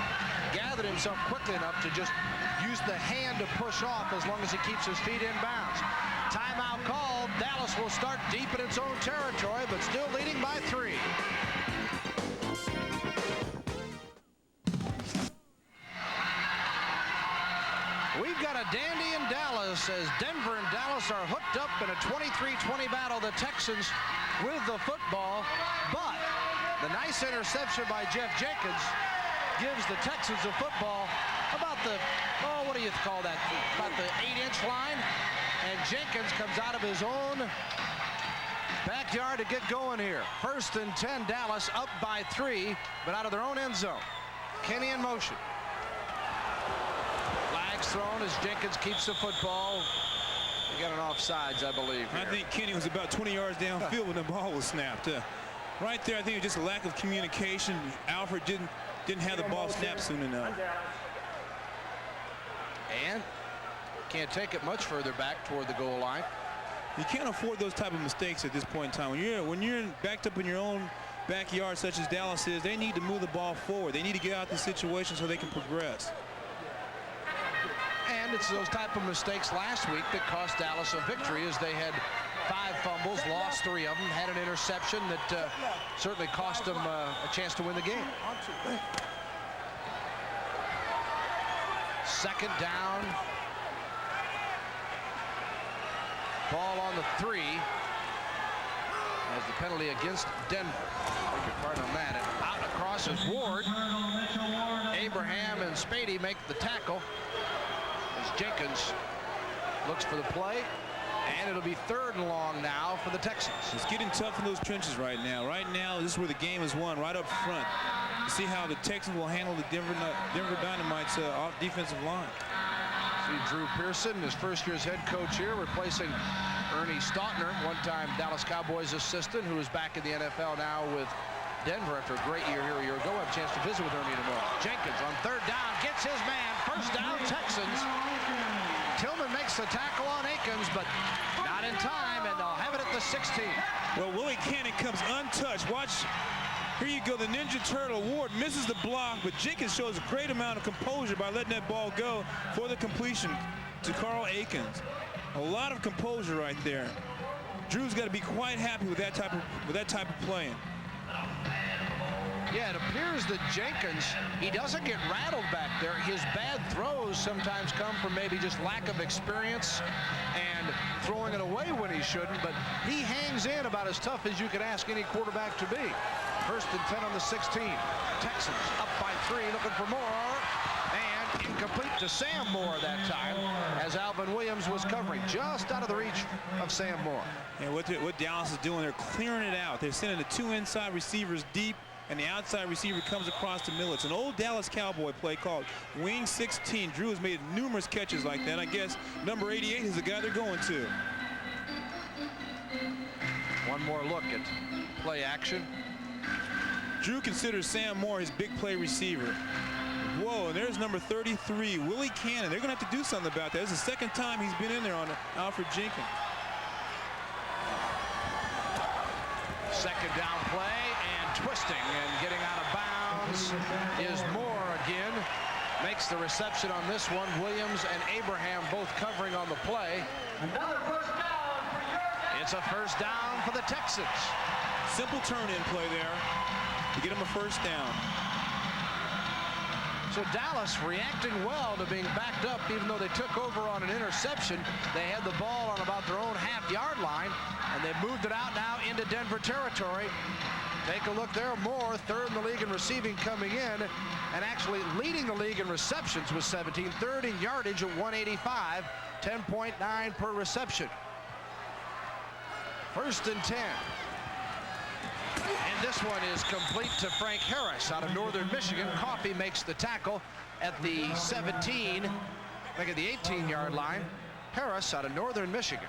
gathered himself quickly enough to just use the hand to push off as long as he keeps his feet in bounds. Timeout called. Dallas will start deep in its own territory, but still leading by 3. We've got a dandy in Dallas as Denver and Dallas are hooked up in a 23-20 battle. The Texans with the football, but the nice interception by Jeff Jenkins gives the Texans the football about the, what do you call that, about the 8-inch line, and Jenkins comes out of his own backyard to get going here. 1st and 10, Dallas up by 3, but out of their own end zone. Kenny in motion. Flags thrown as Jenkins keeps the football. We got an offsides, I believe. I think Kenny was about 20 yards downfield when the ball was snapped. Right there, I think it was just a lack of communication. Alfred didn't have the ball snapped soon enough. And can't take it much further back toward the goal line. You can't afford those type of mistakes at this point in time. When you're backed up in your own backyard, such as Dallas is, they need to move the ball forward. They need to get out the situation so they can progress. And it's those type of mistakes last week that cost Dallas a victory, as they had 5 fumbles, lost 3 of them, had an interception that certainly cost them a chance to win the game. 2nd down Ball on the 3 as the penalty against Denver. Beg your pardon on that. And out across is Ward. Abraham and Spady make the tackle as Jenkins looks for the play. And it'll be 3rd and long now for the Texans. It's getting tough in those trenches right now. Right now, this is where the game is won, right up front. See how the Texans will handle the Denver Dynamite's off defensive line. See Drew Pearson, his first year's head coach here, replacing Ernie Stautner, one-time Dallas Cowboys assistant, who is back in the NFL now with Denver after a great year here a year ago. I have a chance to visit with Ernie tomorrow. Jenkins on 3rd down, gets his man. 1st down, Texans. Tillman makes the tackle on Akins, but not in time, and they'll have it at the 16. Well, Willie Cannon comes untouched. Watch. Here you go, the Ninja Turtle. Ward misses the block, but Jenkins shows a great amount of composure by letting that ball go for the completion to Carl Akins. A lot of composure right there. Drew's got to be quite happy with that type of playing. Yeah, it appears that Jenkins, he doesn't get rattled back there. His bad throws sometimes come from maybe just lack of experience and throwing it away when he shouldn't, but he hangs in about as tough as you could ask any quarterback to be. 1st and 10 on the 16. Texans up by 3, looking for more, and incomplete to Sam Moore that time as Alvin Williams was covering just out of the reach of Sam Moore. And what Dallas is doing, they're clearing it out. They're sending the 2 inside receivers deep, and the outside receiver comes across the middle. It's an old Dallas Cowboy play called Wing 16. Drew has made numerous catches like that. I guess number 88 is the guy they're going to. One more look at play action. Drew considers Sam Moore his big play receiver. Whoa, and there's number 33, Willie Cannon. They're going to have to do something about that. This is the 2nd time he's been in there on Alfred Jenkins. 2nd down play, and twisting and getting out of bounds is Moore again. Makes the reception on this one. Williams and Abraham both covering on the play. Another 1st down for your It's a 1st down for the Texans. Simple turn-in play there to get him a 1st down. So Dallas reacting well to being backed up, even though they took over on an interception. They had the ball on about their own half-yard line, and they've moved it out now into Denver territory. Take a look there. Moore, 3rd in the league in receiving, coming in, and actually leading the league in receptions with 17. 3rd in yardage at 185, 10.9 per reception. 1st and 10. And this one is complete to Frank Harris out of Northern Michigan. Coffey makes the tackle at the 17, making the 18-yard line. Harris out of Northern Michigan.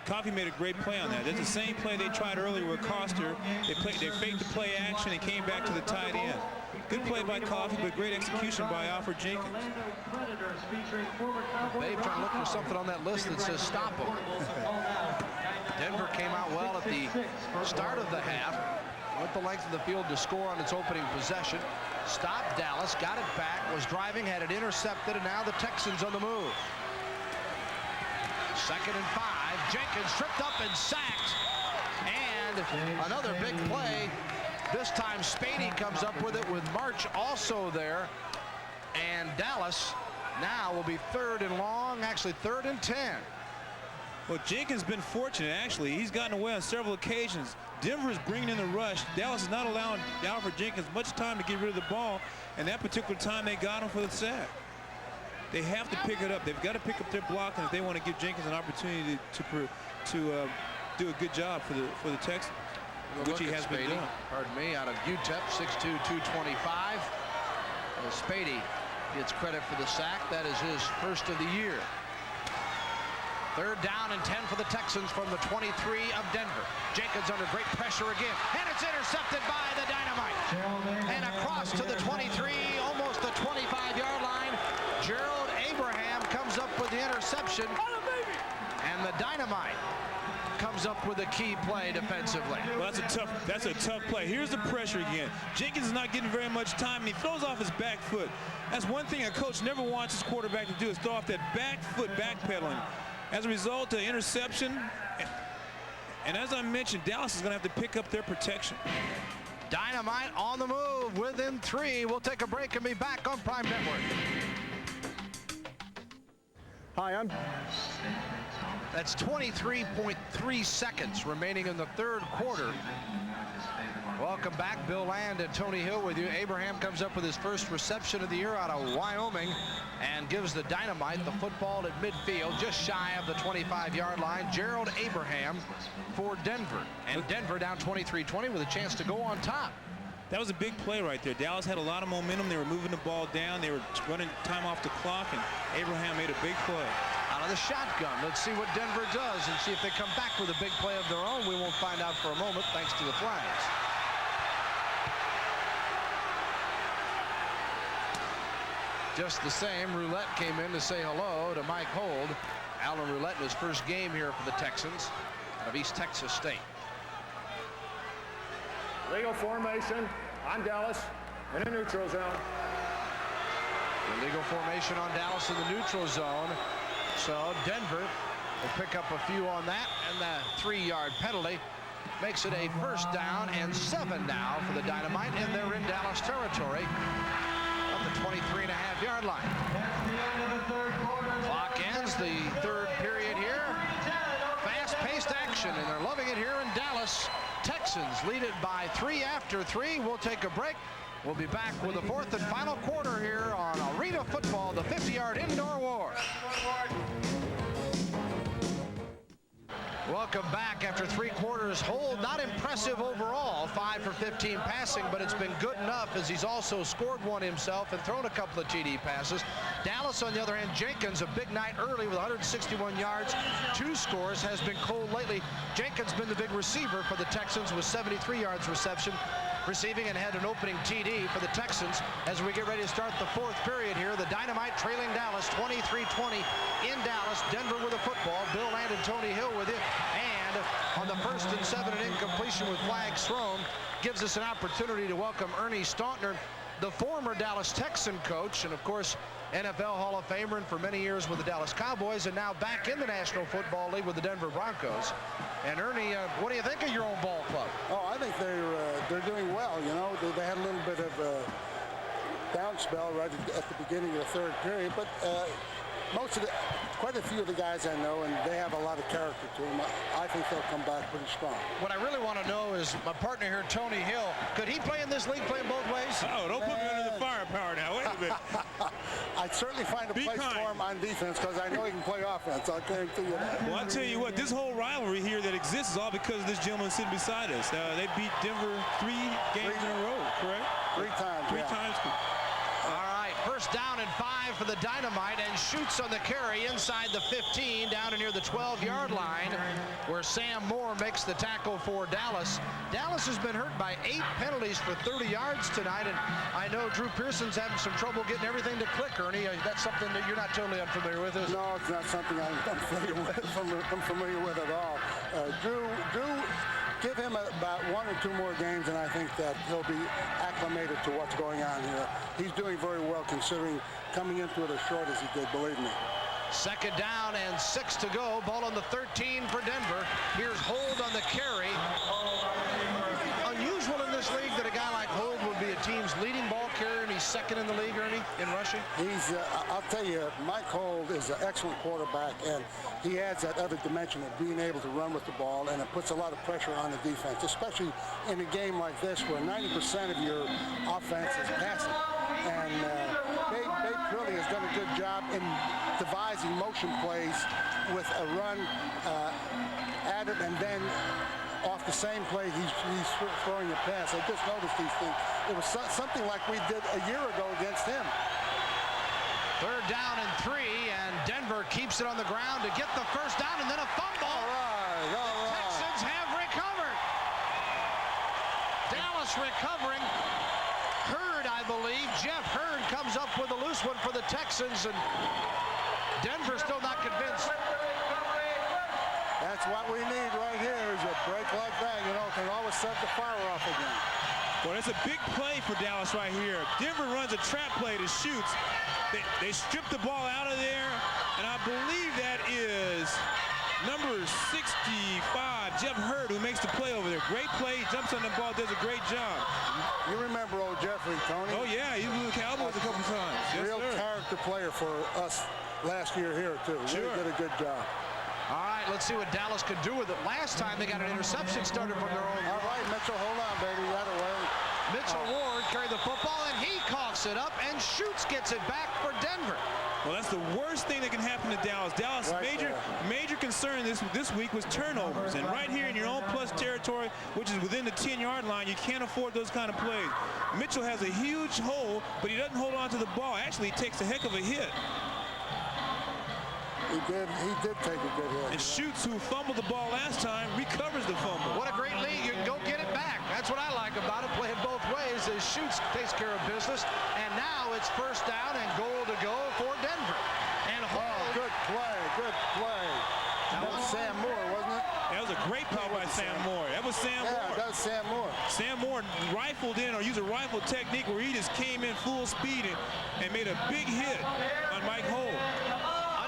Coffey made a great play on that. That's the same play they tried earlier with Coster. They faked the play action and came back to the tight end. Good play by Coffey, but great execution by Alfred Jenkins. Babe trying to look for something on that list that says stop him. Denver came out well at the start of the half. Went the length of the field to score on its opening possession. Stopped Dallas, got it back, was driving, had it intercepted, and now the Texans on the move. 2nd and 5. Jenkins tripped up and sacked. And another big play. This time Spady comes up with it with March also there. And Dallas now will be 3rd and long, actually 3rd and 10. Well, Jenkins has been fortunate, actually. He's gotten away on several occasions. Denver is bringing in the rush. Dallas is not allowing Alfred Jenkins much time to get rid of the ball, and that particular time they got him for the sack. They have to pick it up. They've got to pick up their blocking if they want to give Jenkins an opportunity to do a good job for the Texans, which he has been doing. Pardon me, out of UTEP, 6'2", 225. Spady gets credit for the sack. That is his 1st of the year. 3rd down and 10 for the Texans from the 23 of Denver. Jenkins under great pressure again, and it's intercepted by the Dynamite. And across to the 23, almost the 25-yard line. Gerald Abraham comes up with the interception, and the Dynamite comes up with a key play defensively. Well, that's a tough play. Here's the pressure again. Jenkins is not getting very much time, and he throws off his back foot. That's one thing a coach never wants his quarterback to do, is throw off that back foot, backpedaling. As a result, the interception, and as I mentioned, Dallas is going to have to pick up their protection. Dynamite on the move within 3. We'll take a break and be back on Prime Network. Hi, That's 23.3 seconds remaining in the third quarter. Welcome back, Bill Land and Tony Hill with you. Abraham comes up with his first reception of the year out of Wyoming and gives the Dynamite the football at midfield, just shy of the 25-yard line. Gerald Abraham for Denver, and Denver down 23-20 with a chance to go on top. That was a big play right there. Dallas had a lot of momentum. They were moving the ball down. They were running time off the clock, and Abraham made a big play. Out of the shotgun. Let's see what Denver does and see if they come back with a big play of their own. We won't find out for a moment thanks to the flags. Just the same, Roulette came in to say hello to Mike Hold. Alan Roulette in his first game here for the Texans out of East Texas State. Legal formation on Dallas in a neutral zone. Illegal formation on Dallas in the neutral zone. So Denver will pick up a few on that, and the 3-yard penalty makes it a first down and 7 now for the Dynamite, and they're in Dallas territory at the 23.5-yard line. Clock ends the third period here. Fast-paced action, and they're loving it here in Dallas. Texans lead it by 3 after 3. We'll take a break. We'll be back with the fourth and final quarter here on Arena Football, the 50-yard indoor war. Welcome back after 3 quarters. Hold not impressive overall, 5 for 15 passing, but it's been good enough as he's also scored one himself and thrown a couple of TD passes. Dallas, on the other hand, Jenkins, a big night early with 161 yards, 2 scores, has been cold lately. Jenkins been the big receiver for the Texans with 73 yards receiving, and had an opening TD for the Texans. As we get ready to start the fourth period here, the Dynamite trailing Dallas 23-20 in Dallas. Denver with the football. Bill Land and Tony Hill with it. And on the 1st and 7, an incompletion with flags thrown gives us an opportunity to welcome Ernie Staunton, the former Dallas Texan coach, and of course NFL Hall of Famer, and for many years with the Dallas Cowboys, and now back in the National Football League with the Denver Broncos. And Ernie, what do you think of your own ball club? Oh, I think they're doing well. You know, they had a little bit of a down spell right at the beginning of the third period, but quite a few of the guys I know, and they have a lot of character to them. I think they'll come back pretty strong. What I really want to know is my partner here, Tony Hill. Could he play in this league, playing both ways? Oh, don't put me under the firepower now. Wait a minute. I'd certainly find a place for him on defense because I know he can play offense. I'll guarantee you that. Well, I'll tell you what, this whole rivalry here that exists is all because of this gentleman sitting beside us. They beat Denver 3 games in a row, correct? 3 times. 3 times. All right, first down and 5 for the Dynamite, and shoots on the carry inside the 15 down to near the 12-yard line, where Sam Moore makes the tackle for Dallas. Dallas has been hurt by 8 penalties for 30 yards tonight, and I know Drew Pearson's having some trouble getting everything to click, Ernie. That's something that you're not totally unfamiliar with, is it? No, it's not something I'm familiar with at all. Drew, give him about 1 or 2 more games, and I think that he'll be acclimated to what's going on here. He's doing very well considering coming into it as short as he did, believe me. Second down and 6 to go. Ball on the 13 for Denver. Here's Hold on the carry. Unusual in this league that a guy like Hold would be a team's leading ball carrier, and he's second in the league, Ernie, in rushing. I'll tell you, Mike Hold is an excellent quarterback, and he adds that other dimension of being able to run with the ball, and it puts a lot of pressure on the defense, especially in a game like this where 90% of your offense is passing. And Dave Curley has done a good job in devising motion plays with a run at it, and then off the same play, he's throwing a pass. I just noticed these things. It was something like we did a year ago against him. Third down and 3, and Denver keeps it on the ground to get the first down, and then a fumble. All right. Texans have recovered. Dallas recovering. Hurd, I believe. Jeff Hurd comes up with a loose one for the Texans, and Denver's still not convinced. That's what we need right here is a break like that. You know, can always set the fire off again. Well, that's a big play for Dallas right here. Denver runs a trap play to shoots. They strip the ball out of there, and I believe that is number 65, Jeff Hurd, who makes the play over there. Great play, jumps on the ball, does a great job. You remember old Jeffrey, Tony? Oh, yeah, he was with the Cowboys a couple times. Real character player for us last year here, too. Sure. Really did a good job. All right, right, let's see what Dallas can do with it. Last time they got an interception started from their own. All right, Mitchell, hold on, baby. That away. Mitchell Ward carried the football, and he coughs it up and shoots, gets it back for Denver. Well, that's the worst thing that can happen to Dallas. Dallas' major concern this week was turnovers. And right here in your own plus territory, which is within the 10-yard line, you can't afford those kind of plays. Mitchell has a huge hole, but he doesn't hold on to the ball. Actually, he takes a heck of a hit. He did take a good hit. And Schutz, who fumbled the ball last time, recovers the fumble. What a great league. You can go get it back. That's what I like about it. Play it both ways as Schutz takes care of business. And now it's first down and goal to go for Denver. And good play. Good play. That was Sam Moore, wasn't it? That was a great play by Sam Moore. That was Sam Moore. Yeah, that was Sam Moore. Sam Moore rifled in, or used a rifle technique where he just came in full speed and made a big hit on Mike Holt.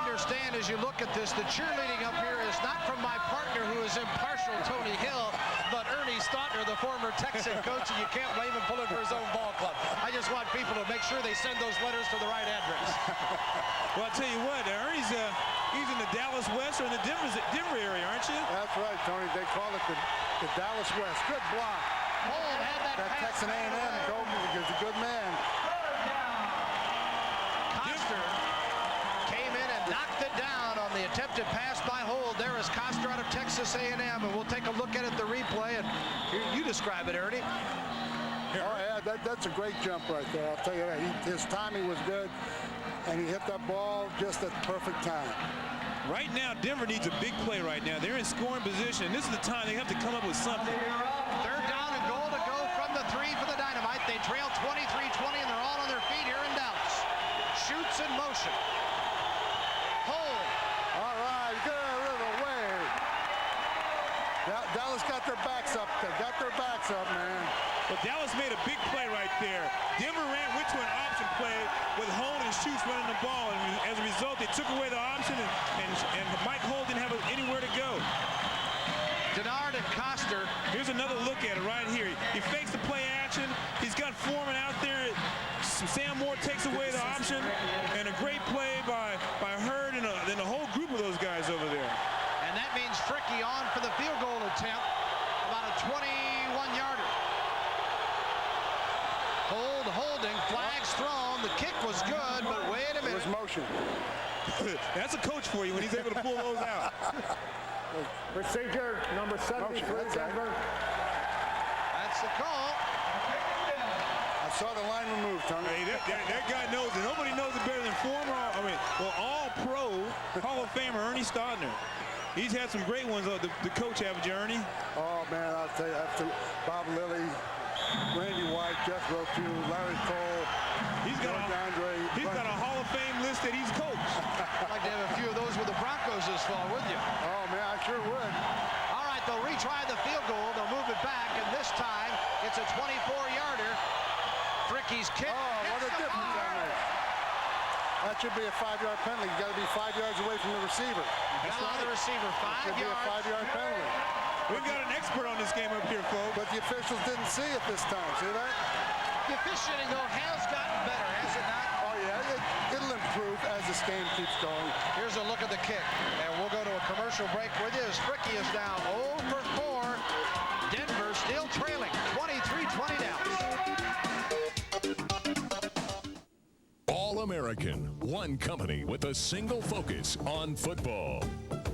Understand as you look at this, the cheerleading up here is not from my partner who is impartial, Tony Hill, but Ernie Stautner, the former Texan coach, and you can't blame him pulling for his own ball club. I just want people to make sure they send those letters to the right address. Well, I'll tell you what, Ernie's he's in the Dallas West or in the Denver area, aren't you? That's right, Tony. They call it the Dallas West. Good block. Hold had that Texan A&M is a good man. Coster came in and knocked it down on the attempted pass by Hold. There is Coster out of Texas A&M, and we'll take a look at the replay, and you describe it, Ernie. Oh, yeah, that's a great jump right there. I'll tell you that. His timing was good, and he hit that ball just at the perfect time. Right now, Denver needs a big play right now. They're in scoring position. This is the time they have to come up with something. Third down and goal to go from the 3 for the Dynamite. They trail 23-20, and they're all on their feet here in Dallas. Schutz in motion. Hold. All right, get out of the way. Dallas got their backs up. They got their backs up, man. But Dallas made a big play right there. Denver went to an option play with Holt and Schutz running the ball, and as a result, they took away the option, and Mike Holt didn't have anywhere to go. Denard and Coster. Here's another look at it right here. He fakes the play action. He's got Foreman out there. Sam Moore takes away the option, and a great play by Hurd and then a whole group of those guys over there. And that means Fricky on for the field goal attempt, about a 21-yarder. Holding, flags thrown. The kick was good, but wait a minute. It was motion. That's a coach for you when he's able to pull those out. Procedure number 73, Denver. That's the call. I saw the lineman move, Tony. Hey, that guy knows it. Nobody knows it better than all-pro Hall of Famer Ernie Stautner. He's had some great ones. The coach, haven't you, Ernie? Oh, man, I'll tell you, after Bob Lilly, Randy White, Jeff Rotu, Larry Cole, He's got a Hall of Fame list that he's coached. I'd like to have a few of those with the Broncos this fall, wouldn't you? Oh, man, I sure would. All right, they'll retry the field goal. They'll move it back, and this time it's a 24-yarder. Fricky's kick. Oh, what a difference that makes. That should be a 5-yard penalty. You got to be 5 yards away from the receiver. Got on the receiver, 5 yards. Should be a 5-yard penalty. We've got an expert on this game up here, folks. But the officials didn't see it this time. See that? The officiating, though, has gotten better, has it not? Oh, yeah. It'll improve as this game keeps going. Here's a look at the kick. And we'll go to a commercial break with you as Fricky is down 0 for 4. Denver still trailing 23-20 Dallas. All-American, one company with a single focus on football.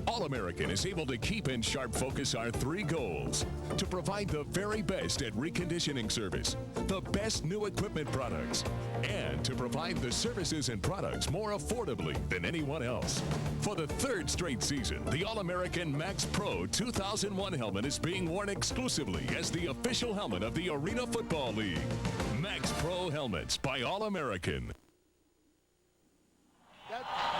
All-American is able to keep in sharp focus our 3 goals: to provide the very best at reconditioning service, the best new equipment products, and to provide the services and products more affordably than anyone else. For the 3rd straight season, the All-American Max Pro 2001 helmet is being worn exclusively as the official helmet of the Arena Football League. Max Pro helmets by All-American.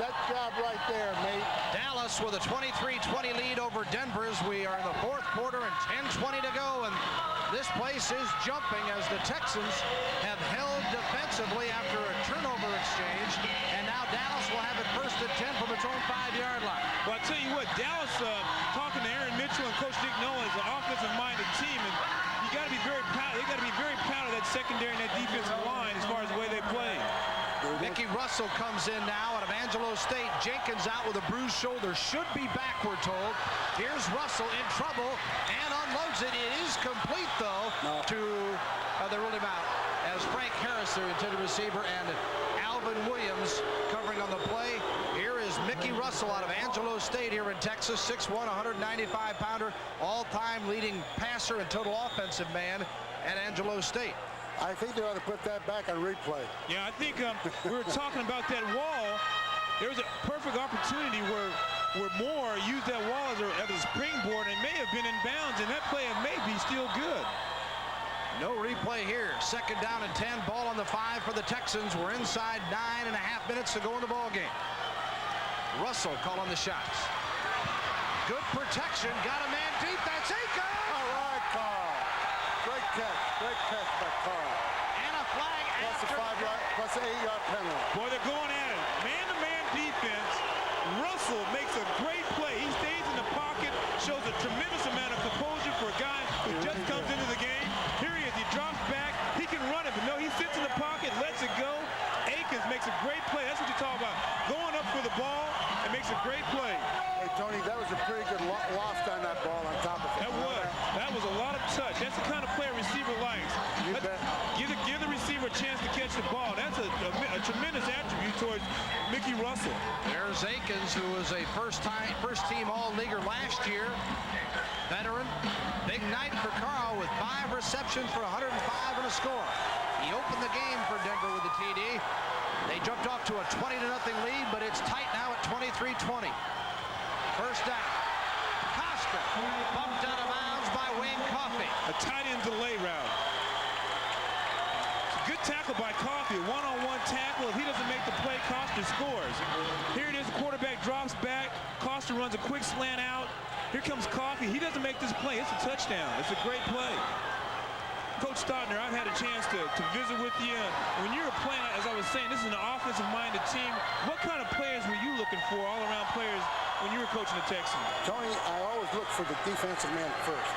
That job right there, mate. Dallas with a 23-20 lead over Denver as we are in the 4th quarter and 10-20 to go. And this place is jumping as the Texans have held defensively after a turnover exchange. And now Dallas will have it 1st and 10 from its own 5-yard line. Well, I tell you what, Dallas, talking to Aaron Mitchell and Coach Dick Nolan, is an offensive-minded team. And you got to be very proud. They got to be very proud of that secondary and that defensive line as far as the way they play. Mickey Russell comes in now out of Angelo State. Jenkins out with a bruised shoulder. Should be back, we're told. Here's Russell in trouble and unloads it. It is complete, though, to they ruled him out as Frank Harris, their intended receiver, and Alvin Williams covering on the play. Here is Mickey Russell out of Angelo State here in Texas, 6'1", 195-pounder, all-time leading passer and total offensive man at Angelo State. I think they ought to put that back on replay. Yeah, I think we were talking about that wall. There was a perfect opportunity where Moore used that wall as a springboard and may have been in bounds, and that play may be still good. No replay here. 2nd down and 10. Ball on the 5 for the Texans. We're inside 9.5 minutes to go in the ball game. Russell calling the shots. Good protection. Got a man deep. That's Akers. All right, Carl. Great catch by Carl. And a flag Plus after. a 5-yard, plus an 8-yard penalty. Boy, they're going at it. Man-to-man defense. Russell makes a great play. He stays in the pocket, shows a tremendous amount of composure for a guy who just comes into the game. Here he is. He drops back. He can run it, but no, he sits in the pocket, lets it go. Akins makes a great play. That's what you talk about. Going up for the ball and makes a great play. Hey, Tony, that was a pretty good loft on that ball on top of it. That was a lot of touch. That's the kind of play a receiver likes. You bet. Give the receiver a chance to catch the ball. That's a tremendous attribute towards Mickey Russell. There's Akins, who was a first-team All-Leaguer last year. Veteran. Big night for Carl with 5 receptions for 105 and a score. He opened the game for Denver with the TD. They jumped off to a 20-0 lead, but it's tight now at 23-20. First down. Costa bumped out of bounds by Wayne Coffey. A tight end delay route. Good tackle by Coffey. One-on-one tackle. If he doesn't make the play, Costa scores. Here it is. The quarterback drops back. Costa runs a quick slant out. Here comes Coffey. He doesn't make this play. It's a touchdown. It's a great play. Coach Stodner, I've had a chance to visit with you. When you were playing, as I was saying, this is an offensive-minded team. What kind of players were you looking for, all-around players, when you were coaching the Texans? Tony, I always look for the defensive man first.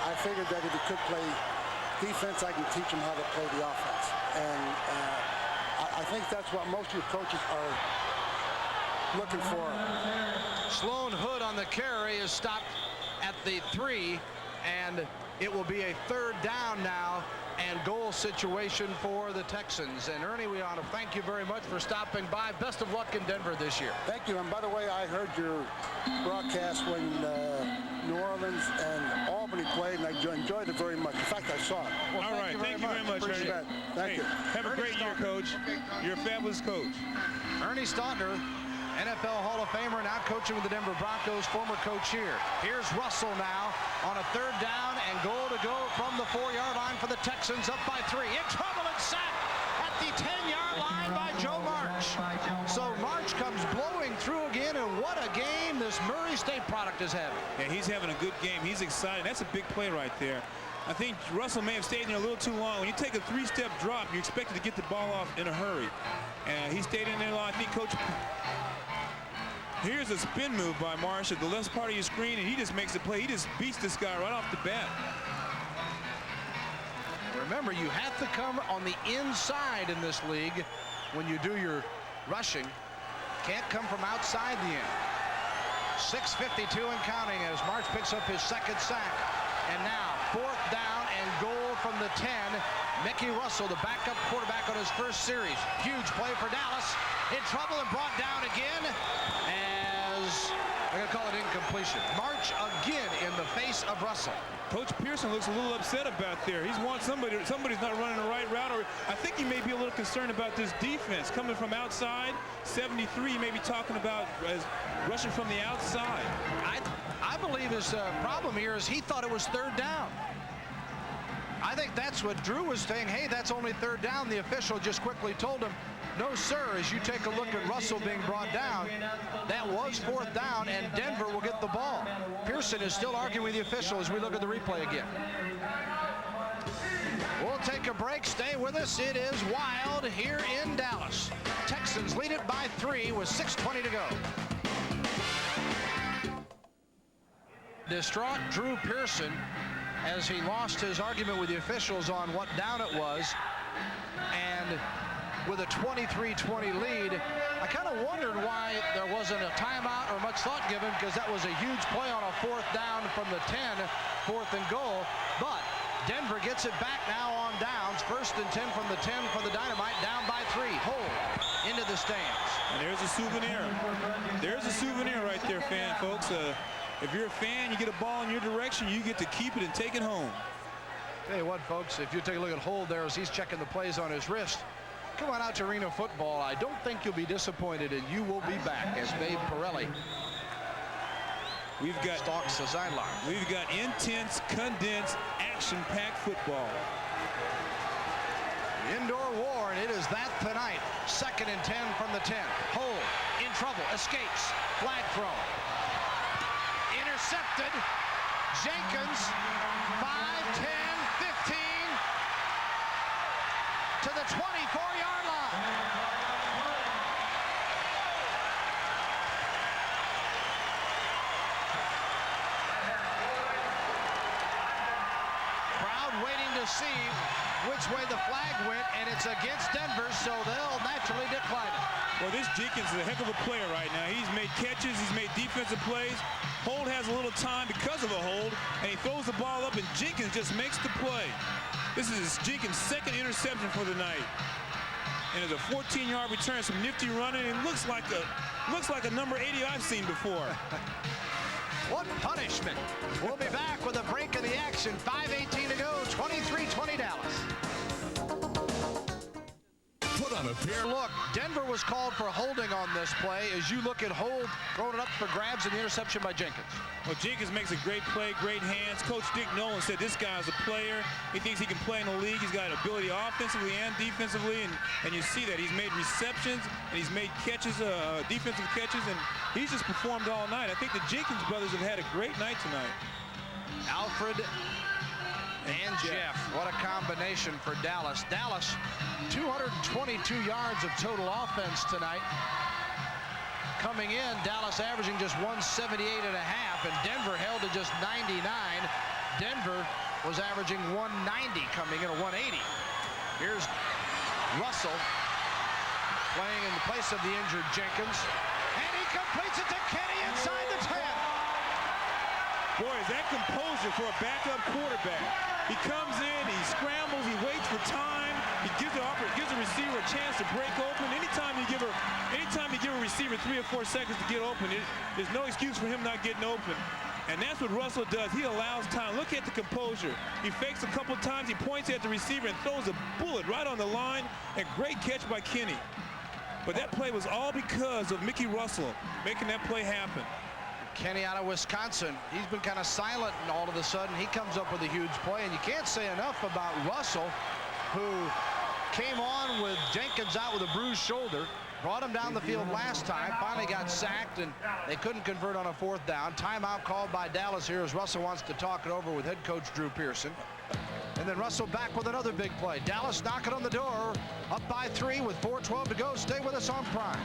I figured that if he could play defense, I can teach him how to play the offense. And I think that's what most of your coaches are looking for. Sloan Hood on the carry is stopped at the 3, and it will be a 3rd down now and goal situation for the Texans. And Ernie, we ought to thank you very much for stopping by. Best of luck in Denver this year. Thank you. And by the way, I heard your broadcast when New Orleans and Albany played, and I enjoyed it very much. In fact, I saw it. Well, all right, thank you very much, Appreciate Ernie. that. Thank you. Have a great year, Coach. You're a fabulous coach. Ernie Staudtner, NFL Hall of Famer, now coaching with the Denver Broncos, former coach here. Here's Russell now on a 3rd down and goal to go from the 4-yard line for the Texans, up by 3. In trouble and sacked at the 10-yard line by Joe March. So March comes blowing through again, and what a game this Murray State product is having. Yeah, he's having a good game. He's excited. That's a big play right there. I think Russell may have stayed there a little too long. When you take a 3-step drop, you're expected to get the ball off in a hurry. And he stayed in there long. I think Coach... Here's a spin move by Marsh at the left part of your screen, and he just makes the play. He just beats this guy right off the bat. Remember, you have to come on the inside in this league when you do your rushing. Can't come from outside the end. 6:52 and counting as March picks up his 2nd sack. And now 4th down and goal from the 10. Mickey Russell, the backup quarterback on his first series. Huge play for Dallas. In trouble and brought down again as I'm going to call it incompletion. March again in the face of Russell. Coach Pearson looks a little upset about there. He's wants somebody's not running the right route, or I think he may be a little concerned about this defense coming from outside. 73, maybe talking about as rushing from the outside. I believe his problem here is he thought it was 3rd down. I think that's what Drew was saying. Hey, that's only 3rd down. The official just quickly told him, no, sir. As you take a look at Russell being brought down, that was 4th down, and Denver will get the ball. Pearson is still arguing with the official as we look at the replay again. We'll take a break. Stay with us. It is wild here in Dallas. Texans lead it by 3 with 6:20 to go. Distraught Drew Pearson as he lost his argument with the officials on what down it was, and with a 23-20 lead. I kind of wondered why there wasn't a timeout or much thought given, because that was a huge play on a 4th down from the 10, 4th and goal. But Denver gets it back now on downs. 1st and 10 from the 10 for the Dynamite, down by 3. Hold into the stands. And there's a souvenir. There's a souvenir right there, folks. If you're a fan, you get a ball in your direction, you get to keep it and take it home. Tell you what, folks, if you take a look at Hold there as he's checking the plays on his wrist, come on out to Arena Football. I don't think you'll be disappointed, and you will be back as Babe Pirelli stalks the sideline. We've got intense, condensed, action-packed football. Indoor war, and it is that tonight. 2nd and 10 from the 10. Hold, in trouble, escapes, flag throw. Intercepted. Jenkins, 5, 10, 15 to the 24-yard line. Crowd waiting to see which way the flag went, and it's against Denver, so they'll naturally decline it. Well, this Jenkins is a heck of a player right now. He's made catches, he's made defensive plays. Hold has a little time because of a hold, and he throws the ball up, and Jenkins just makes the play. This is Jenkins' 2nd interception for the night. And it's a 14-yard return, some nifty running, and looks like a number 80 I've seen before. What punishment. We'll be back with a break in the action. 5:18 to go, 23-20 Dallas. Put on a pair. Look, Denver was called for holding on this play. As you look at Hold, throwing it up for grabs and the interception by Jenkins. Well, Jenkins makes a great play, great hands. Coach Dick Nolan said this guy's a player. He thinks he can play in the league. He's got ability offensively and defensively, and you see that. He's made receptions, and he's made catches, defensive catches, and he's just performed all night. I think the Jenkins brothers have had a great night tonight. Alfred and Jeff. What a combination for Dallas. Dallas, 222 yards of total offense tonight. Coming in, Dallas averaging just 178.5, and Denver held to just 99. Denver was averaging 190 coming in, or 180. Here's Russell playing in the place of the injured Jenkins, and he completes it to Kenny inside the 10. Boy, is that composure for a backup quarterback. He comes in, he scrambles, he waits for time, he gives the receiver a chance to break open. Anytime you give a receiver 3 or 4 seconds to get open, there's no excuse for him not getting open. And that's what Russell does. He allows time. Look at the composure. He fakes a couple times, he points at the receiver and throws a bullet right on the line, and great catch by Kenny. But that play was all because of Mickey Russell making that play happen. Kenny out of Wisconsin, he's been kind of silent, and all of a sudden he comes up with a huge play. And you can't say enough about Russell, who came on with Jenkins out with a bruised shoulder, brought him down the field last time, finally got sacked, and they couldn't convert on a 4th down. Timeout called by Dallas here as Russell wants to talk it over with head coach Drew Pearson. And then Russell back with another big play. Dallas knocking on the door, up by 3 with 4:12 to go. Stay with us on Prime.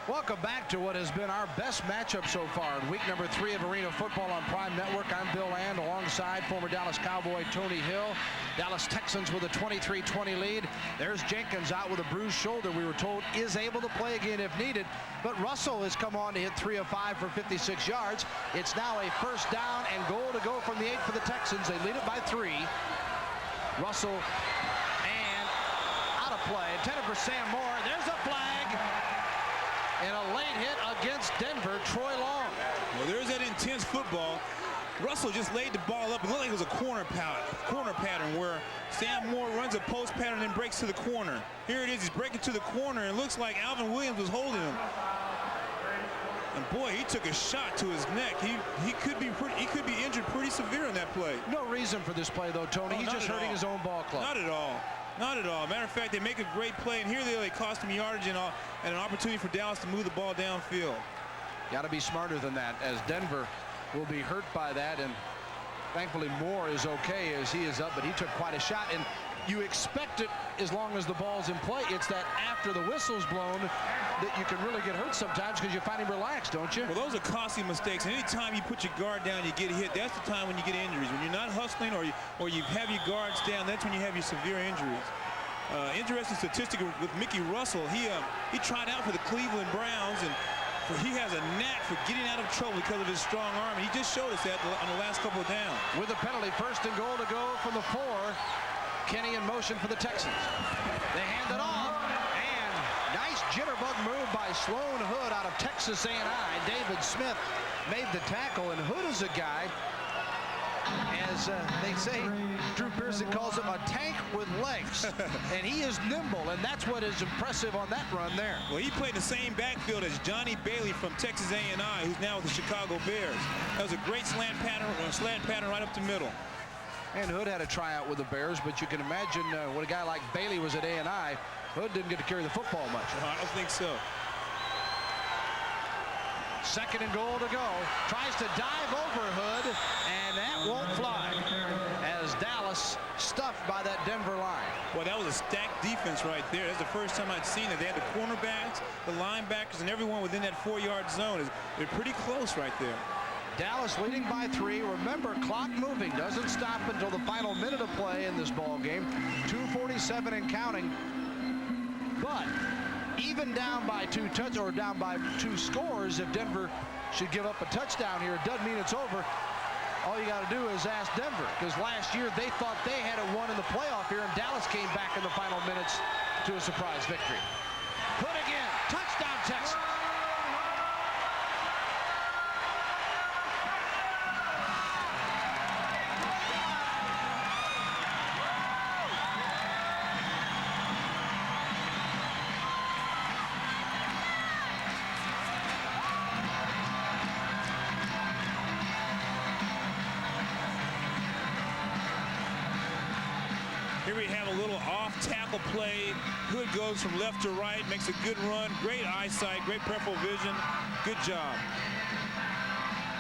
Welcome back to what has been our best matchup so far in week number 3 of Arena Football on Prime Network. I'm Bill Land alongside former Dallas Cowboy Tony Hill. Dallas Texans with a 23-20 lead. There's Jenkins out with a bruised shoulder, we were told is able to play again if needed. But Russell has come on to hit 3 of 5 for 56 yards. It's now a 1st down and goal to go from the 8 for the Texans. They lead it by 3. Russell and out of play. Intended for Sam Moore. There's a flag. And a late hit against Denver, Troy Long. Well, there's that intense football. Russell just laid the ball up. It looked like it was a corner pattern where Sam Moore runs a post pattern and breaks to the corner. Here it is. He's breaking to the corner, and it looks like Alvin Williams was holding him. And boy, he took a shot to his neck. He could be injured pretty severe in that play. No reason for this play, though, Tony. He's just hurting his own ball club. Not at all. Not at all. Matter of fact, they make a great play, and here they cost him yardage and an opportunity for Dallas to move the ball downfield. Got to be smarter than that, as Denver will be hurt by that. And Thankfully, Moore is okay as he is up, but he took quite a shot. And you expect it as long as the ball's in play. It's that after the whistle's blown that you can really get hurt sometimes because you find him relaxed, don't you? Well, those are costly mistakes. Anytime you put your guard down, you get hit. That's the time when you get injuries. When you're not hustling or you have your guards down, that's when you have your severe injuries. Interesting statistic with Mickey Russell. He tried out for the Cleveland Browns, and he has a knack for getting out of trouble because of his strong arm. And he just showed us that on the last couple of downs. With a penalty, 1st and goal to go from the 4. Kenny in motion for the Texans. They hand it off, and nice jitterbug move by Sloan Hood out of Texas A&I. David Smith made the tackle, and Hood is a guy, as they say, Drew Pearson calls him a tank with legs. And he is nimble, and that's what is impressive on that run there. Well, he played the same backfield as Johnny Bailey from Texas A&I, who's now with the Chicago Bears. That was a great slant pattern right up the middle. And Hood had a tryout with the Bears, but you can imagine when a guy like Bailey was at A&I, Hood didn't get to carry the football much. I don't think so. 2nd and goal to go. Tries to dive over Hood, and that won't fly as Dallas stuffed by that Denver line. Well, that was a stacked defense right there. That's the first time I'd seen it. They had the cornerbacks, the linebackers, and everyone within that 4-yard zone. They're pretty close right there. Dallas leading by 3. Remember, clock moving doesn't stop until the final minute of play in this ball game. 2:47 and counting. But even down by 2 scores, if Denver should give up a touchdown here, it doesn't mean it's over. All you got to do is ask Denver, because last year they thought they had it won in the playoff here, and Dallas came back in the final minutes to a surprise victory. Hood again, touchdown Texans. Here we have a little off-tackle play. Hood goes from left to right, makes a good run. Great eyesight, great peripheral vision. Good job.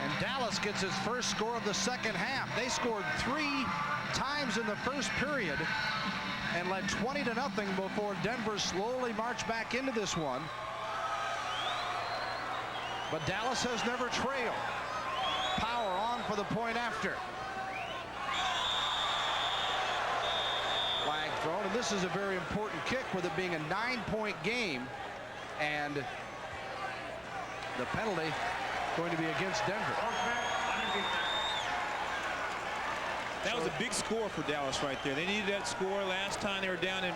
And Dallas gets his first score of the 2nd half. They scored 3 times in the first period and led 20-0 before Denver slowly marched back into this one. But Dallas has never trailed. Power on for the point after. Flag thrown, and this is a very important kick with it being a 9-point game, and the penalty going to be against Denver. That was a big score for Dallas right there. They needed that score last time. They were down in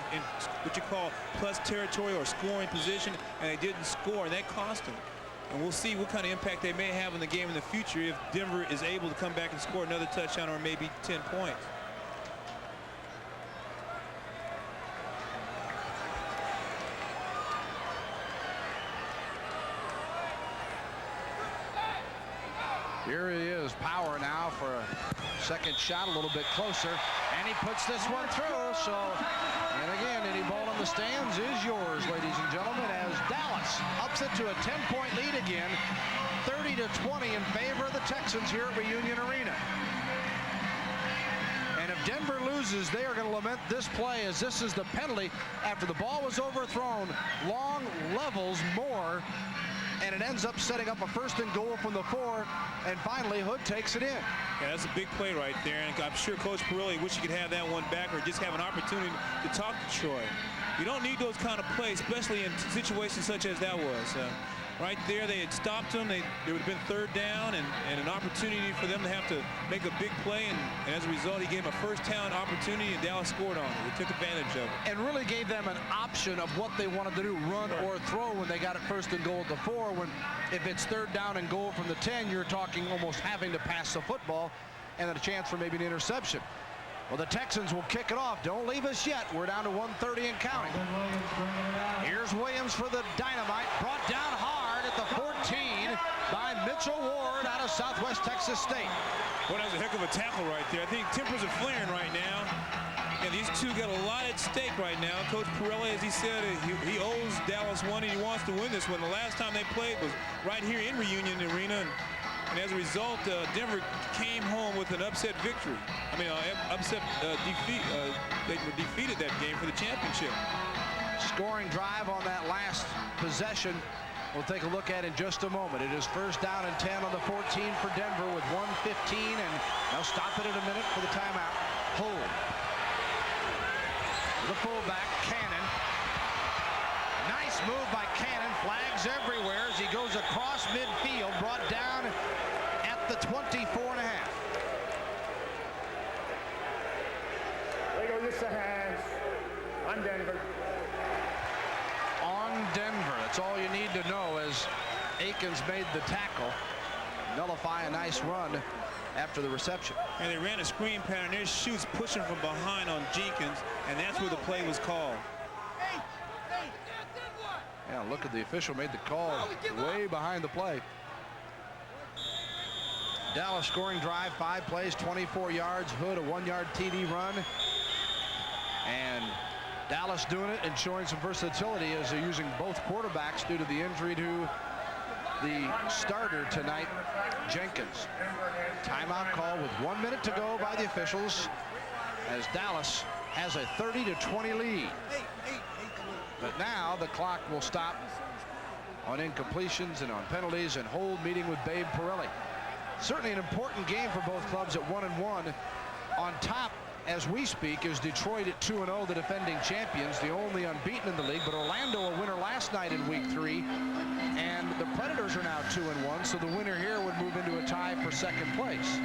what you call plus territory or scoring position, and they didn't score, and that cost them. And we'll see what kind of impact they may have in the game in the future if Denver is able to come back and score another touchdown or maybe 10 points. Here he is, Power now for a second shot, a little bit closer, and he puts this one through. So, and again, any ball in the stands is yours, ladies and gentlemen, as Dallas ups it to a 10-point lead again, 30-20 in favor of the Texans here at Reunion Arena. And if Denver loses, they are going to lament this play, as this is the penalty after the ball was overthrown. Long levels Moore, and it ends up setting up a 1st and goal from the 4, and finally Hood takes it in. Yeah, that's a big play right there, and I'm sure Coach Pirelli wish he could have that one back or just have an opportunity to talk to Troy. You don't need those kind of plays, especially in situations such as that was. Right there, they had stopped him. They would have been 3rd down and an opportunity for them to have to make a big play. And as a result, he gave him a first down opportunity, and Dallas scored on it. They took advantage of it. And really gave them an option of what they wanted to do, run or throw when they got it 1st and goal at the 4. When if it's 3rd down and goal from the 10, you're talking almost having to pass the football and a chance for maybe an interception. Well, the Texans will kick it off. Don't leave us yet. We're down to 1:30 and counting. Here's Williams for the Dynamite. Brought down hard at the 14 by Mitchell Ward out of Southwest Texas State. Well, that was a heck of a tackle right there. I think tempers are flaring right now. And these two got a lot at stake right now. Coach Pirelli, as he said, he owes Dallas one, and he wants to win this one. The last time they played was right here in Reunion Arena. And And as a result, Denver came home with an upset victory. I mean, upset defeat. They were defeated that game for the championship. Scoring drive on that last possession we'll take a look at in just a moment. It is first down and 10 on the 14 for Denver with 1:15, and they'll stop it in a minute for the timeout. Hold. The fullback, Cannon. Nice move by Cannon. Flags everywhere as he goes across midfield, brought down at the 24.5. Legal use of hands on Denver. On Denver. That's all you need to know as Akins made the tackle. Nullify a nice run after the reception. And they ran a screen pattern. There's Schutz pushing from behind on Jenkins, and that's where the play was called. Yeah, look at the official made the call way behind the play. Dallas scoring drive, 5 plays, 24 yards. Hood a 1-yard TD run. And Dallas doing it and showing some versatility as they're using both quarterbacks due to the injury to the starter tonight, Jenkins. Timeout call with 1 minute to go by the officials as Dallas has a 30-20 lead. But now the clock will stop on incompletions and on penalties, and hold meeting with Babe Pirelli. Certainly an important game for both clubs at 1-1. On top, as we speak, is Detroit at 2-0, the defending champions, the only unbeaten in the league. But Orlando a winner last night in week 3, and the Predators are now 2-1, so the winner here would move into a tie for second place.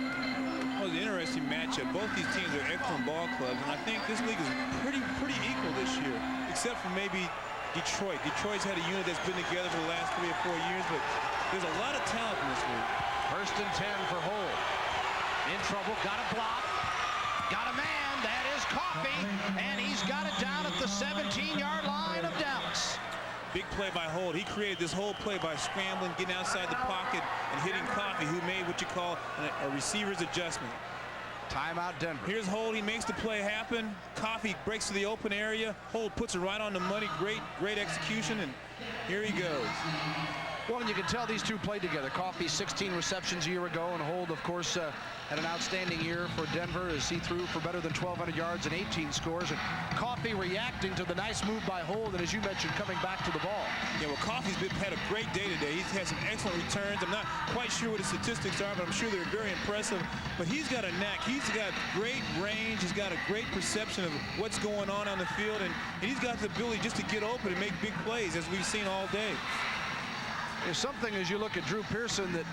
Well, it's an interesting matchup. Both these teams are excellent ball clubs, and I think this league is pretty equal this year, except for maybe Detroit. Detroit's had a unit that's been together for the last 3 or 4 years, but there's a lot of talent in this league. First and 10 for Holt. In trouble, got a block, got a man, that is Coffey, and he's got it down at the 17-yard line of Dallas. Big play by Holt. He created this whole play by scrambling, getting outside the pocket, and hitting Coffey, who made what you call a receiver's adjustment. Timeout Denver. Here's Holt. He makes the play happen. Coffey breaks to the open area. Holt puts it right on the money. Great execution, and here he goes. Well, and you can tell these two played together. Coffey 16 receptions a year ago, and Holt, of course, had an outstanding year for Denver as he threw for better than 1,200 yards and 18 scores. And Coffey reacting to the nice move by Holt, and as you mentioned, coming back to the ball. Yeah, well, Coffey's had a great day today. He's had some excellent returns. I'm not quite sure what his statistics are, but I'm sure they're very impressive. But he's got a knack. He's got great range. He's got a great perception of what's going on the field, and he's got the ability just to get open and make big plays, as we've seen all day. There's something, as you look at Drew Pearson, that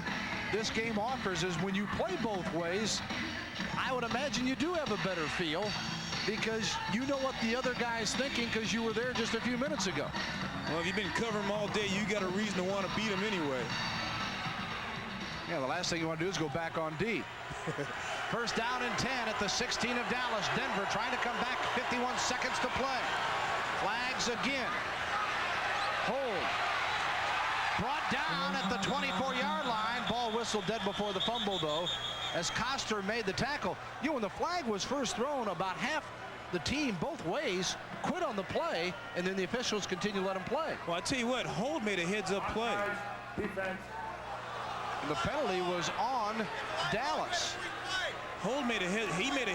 this game offers is when you play both ways, I would imagine you do have a better feel because you know what the other guy's thinking because you were there just a few minutes ago. Well, if you've been covering him all day, you got a reason to want to beat him anyway. Yeah, the last thing you want to do is go back on D. First down and 10 at the 16 of Dallas. Denver trying to come back, 51 seconds to play. Flags again. Hold. Brought down at the 24-yard line. Ball whistled dead before the fumble, though, as Coster made the tackle. When the flag was first thrown, about half the team, both ways, quit on the play, and then the officials continue to let them play. Well, I tell you what, Holt made a heads-up play. Defense. And the penalty was on Dallas. Holt made a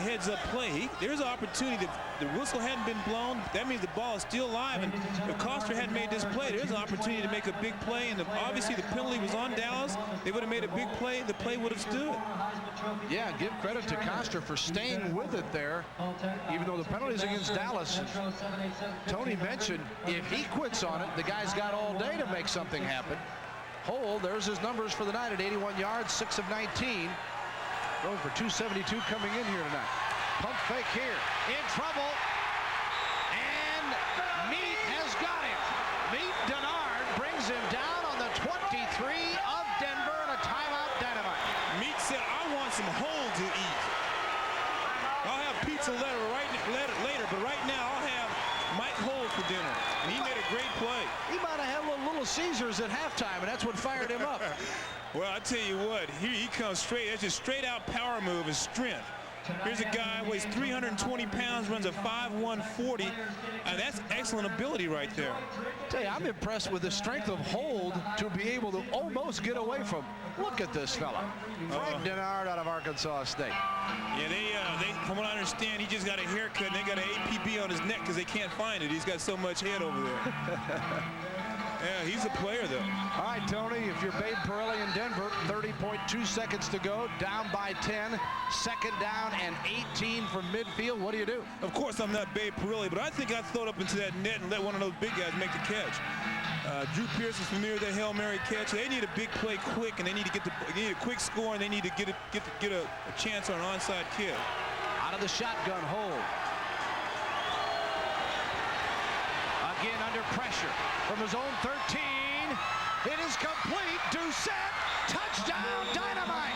heads-up play. There's an opportunity. The whistle hadn't been blown. That means the ball is still live. And if Coster hadn't made this play, there's an opportunity to make a big play. And obviously the penalty was on Dallas. They would have made a big play. The play would have stood. Yeah, give credit to Coster for staying with it there, even though the penalty is against Dallas. Tony mentioned if he quits on it, the guy's got all day to make something happen. Holt, there's his numbers for the night at 81 yards, 6 of 19. Going for 272 coming in here tonight. Pump fake here. In trouble. And Meat has got him. Meat Denard brings him down on the 23 of Denver, and a timeout Dynamite. Meat said, I want some Holt to eat. I'll have pizza later, but right now I'll have Mike Holt for dinner. And he made a great play. He might have had Little Caesars at halftime, and that's what fired him up. Well, I tell you what, here he comes straight. That's just straight out power move and strength. Here's a guy weighs 320 pounds, runs a 5.1 40. That's excellent ability right there. Tell you, I'm impressed with the strength of hold to be able to almost get away from. Look at this fella, Frank Denard out of Arkansas State. Yeah, they, from what I understand, he just got a haircut and they got an APB on his neck because they can't find it. He's got so much head over there. Yeah, he's a player, though. All right, Tony, if you're Babe Parilli in Denver, 30.2 seconds to go, down by 10, second down and 18 from midfield. What do you do? Of course, I'm not Babe Parilli, but I think I'd throw it up into that net and let one of those big guys make the catch. Drew Pearson's familiar with that Hail Mary catch. They need a big play quick, and they need a quick score, and they need to get a chance on an onside kick. Out of the shotgun, hold. Again under pressure from his own 13. It is complete. Doucette, touchdown, Dynamite.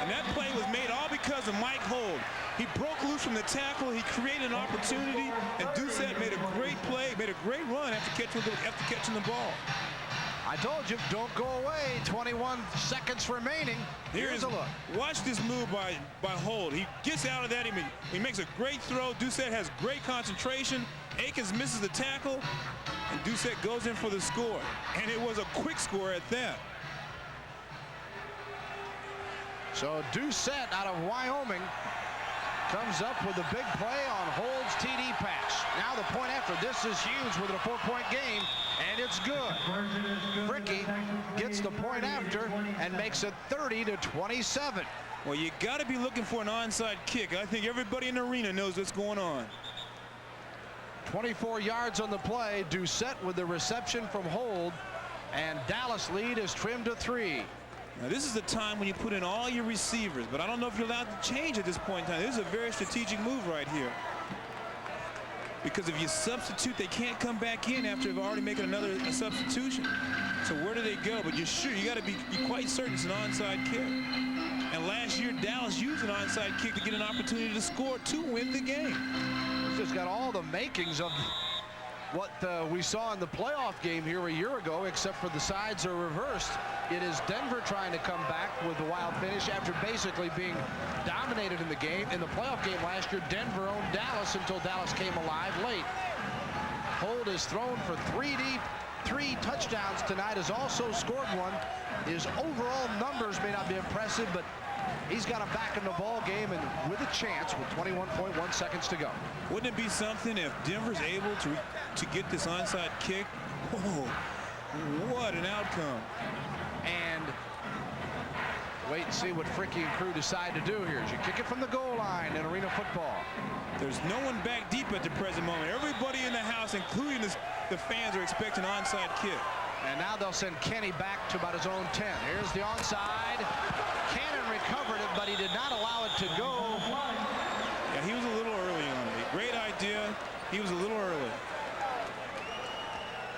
And that play was made all because of Mike Hold. He broke loose from the tackle. He created an opportunity, and Doucette made a great play, made a great run after catching the ball. I told you, don't go away. 21 seconds remaining. Here's a look. Watch this move by Hold. He gets out of that. He makes a great throw. Doucette has great concentration. Akins misses the tackle, and Doucette goes in for the score. And it was a quick score at that. So Doucette out of Wyoming comes up with a big play on Hold's TD pass. Now the point after this is huge with a 4-point game, and it's good. Fricky gets the point after and makes it 30-27. Well, you got to be looking for an onside kick. I think everybody in the arena knows what's going on. 24 yards on the play. Doucette with the reception from Hold, and Dallas lead is trimmed to 3. Now, this is the time when you put in all your receivers, but I don't know if you're allowed to change at this point in time. This is a very strategic move right here. Because if you substitute, they can't come back in after they've already made another substitution. So where do they go? But you're got to be quite certain it's an onside kick. And last year, Dallas used an onside kick to get an opportunity to score to win the game. It's just got all the makings of what we saw in the playoff game here a year ago, except for the sides are reversed. It is Denver trying to come back with the wild finish after basically being dominated in the game. In the playoff game last year, Denver owned Dallas until Dallas came alive late. Hold is thrown for 3 touchdowns tonight, has also scored one. His overall numbers may not be impressive, but he's got him back in the ball game and with a chance with 21.1 seconds to go. Wouldn't it be something if Denver's able to get this onside kick? Oh, what an outcome. And wait and see what Fricky and crew decide to do here as you kick it from the goal line in arena football. There's no one back deep at the present moment. Everybody in the house, including the fans, are expecting an onside kick. And now they'll send Kenny back to about his own 10. Here's the onside. Cannon recovered it, but he did not allow it to go. Yeah, he was a little early on it. Great idea. He was a little early.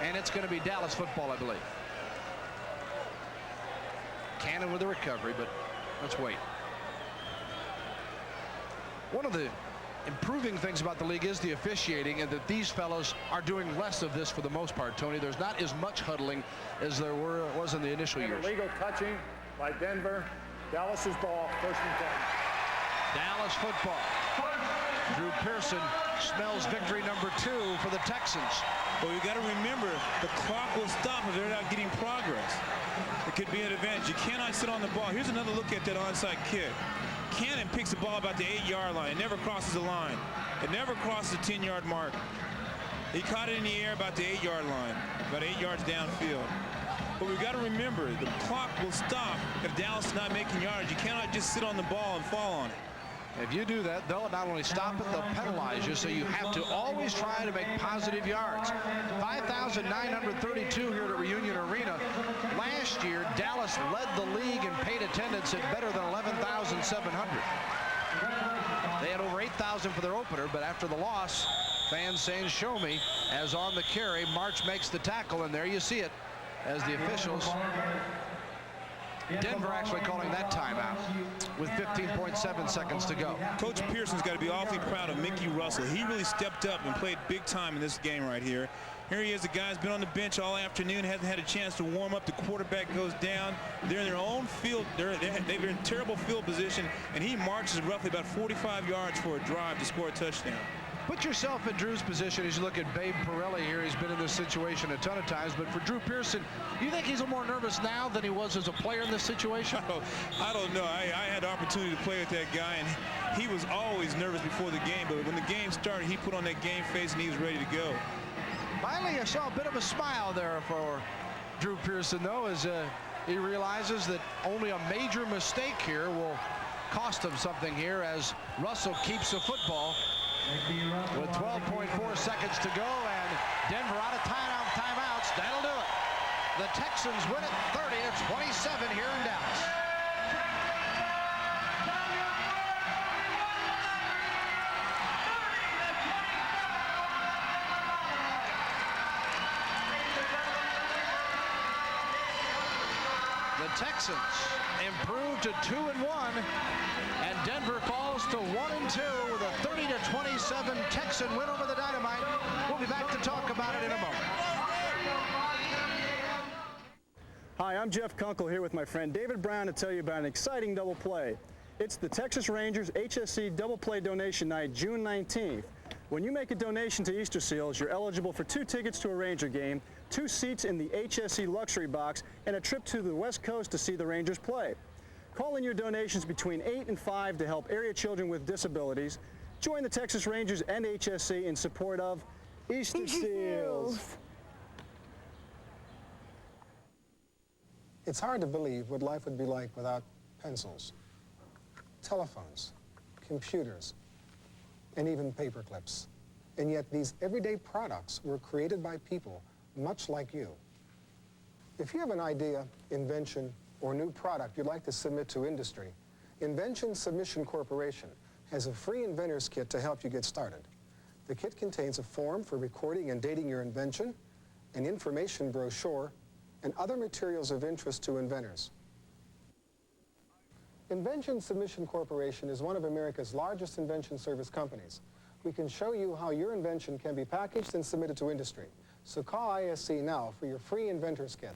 And it's going to be Dallas football, I believe. Cannon with the recovery, but let's wait. One of the improving things about the league is the officiating, and that these fellows are doing less of this for the most part, Tony. There's not as much huddling as there was in the initial years. Illegal touching by Denver. Dallas's ball, 1st and 10. Dallas football. Drew Pearson smells victory number 2 for the Texans. Well, you got to remember, the clock will stop if they're not getting progress. It could be an advantage. You cannot sit on the ball. Here's another look at that onside kick. Cannon picks the ball about the 8-yard line. It never crosses the line. It never crosses the 10-yard mark. He caught it in the air about the 8-yard line, about 8 yards downfield. But we've got to remember, the clock will stop if Dallas is not making yards. You cannot just sit on the ball and fall on it. If you do that, they'll not only stop it, they'll penalize you, so you have to always try to make positive yards. 5,932 here at Reunion Arena. Last year, Dallas led the league in paid attendance at better than 11,700. They had over 8,000 for their opener, but after the loss, fans saying, show me, as on the carry, March makes the tackle, and there you see it as the officials. Denver actually calling that timeout with 15.7 seconds to go. Coach Pearson's got to be awfully proud of Mickey Russell. He really stepped up and played big time in this game right here. Here he is. The guy's been on the bench all afternoon, hasn't had a chance to warm up. The quarterback goes down. They're in their own field. They've been in terrible field position, and he marches roughly about 45 yards for a drive to score a touchdown. Put yourself in Drew's position as you look at Babe Pirelli here. He's been in this situation a ton of times, but for Drew Pearson, you think he's a little more nervous now than he was as a player in this situation? I don't know. I had the opportunity to play with that guy, and he was always nervous before the game, but when the game started, he put on that game face and he was ready to go. Finally, I saw a bit of a smile there for Drew Pearson, though, as he realizes that only a major mistake here will cost him something here as Russell keeps the football with 12.4 seconds to go, and Denver out of timeouts. That'll do it. The Texans win it 30-27 here in Dallas. The Texans improve to 2-1, and Denver falls to 1-2 with a 30-27 Texan win over the Dynamite. We'll be back to talk about it in a moment. Hi, I'm Jeff Kunkel here with my friend David Brown to tell you about an exciting double play. It's the Texas Rangers HSC Double Play Donation Night, June 19th. When you make a donation to Easter Seals, you're eligible for 2 tickets to a Ranger game, 2 seats in the HSC Luxury Box, and a trip to the West Coast to see the Rangers play. Call in your donations between 8 and 5 to help area children with disabilities. Join the Texas Rangers and HSC in support of Easter Seals. It's hard to believe what life would be like without pencils, telephones, computers, and even paper clips. And yet these everyday products were created by people much like you. If you have an idea, invention, or new product you'd like to submit to industry, Invention Submission Corporation has a free inventor's kit to help you get started. The kit contains a form for recording and dating your invention, an information brochure, and other materials of interest to inventors. Invention Submission Corporation is one of America's largest invention service companies. We can show you how your invention can be packaged and submitted to industry. So call ISC now for your free inventor's kit.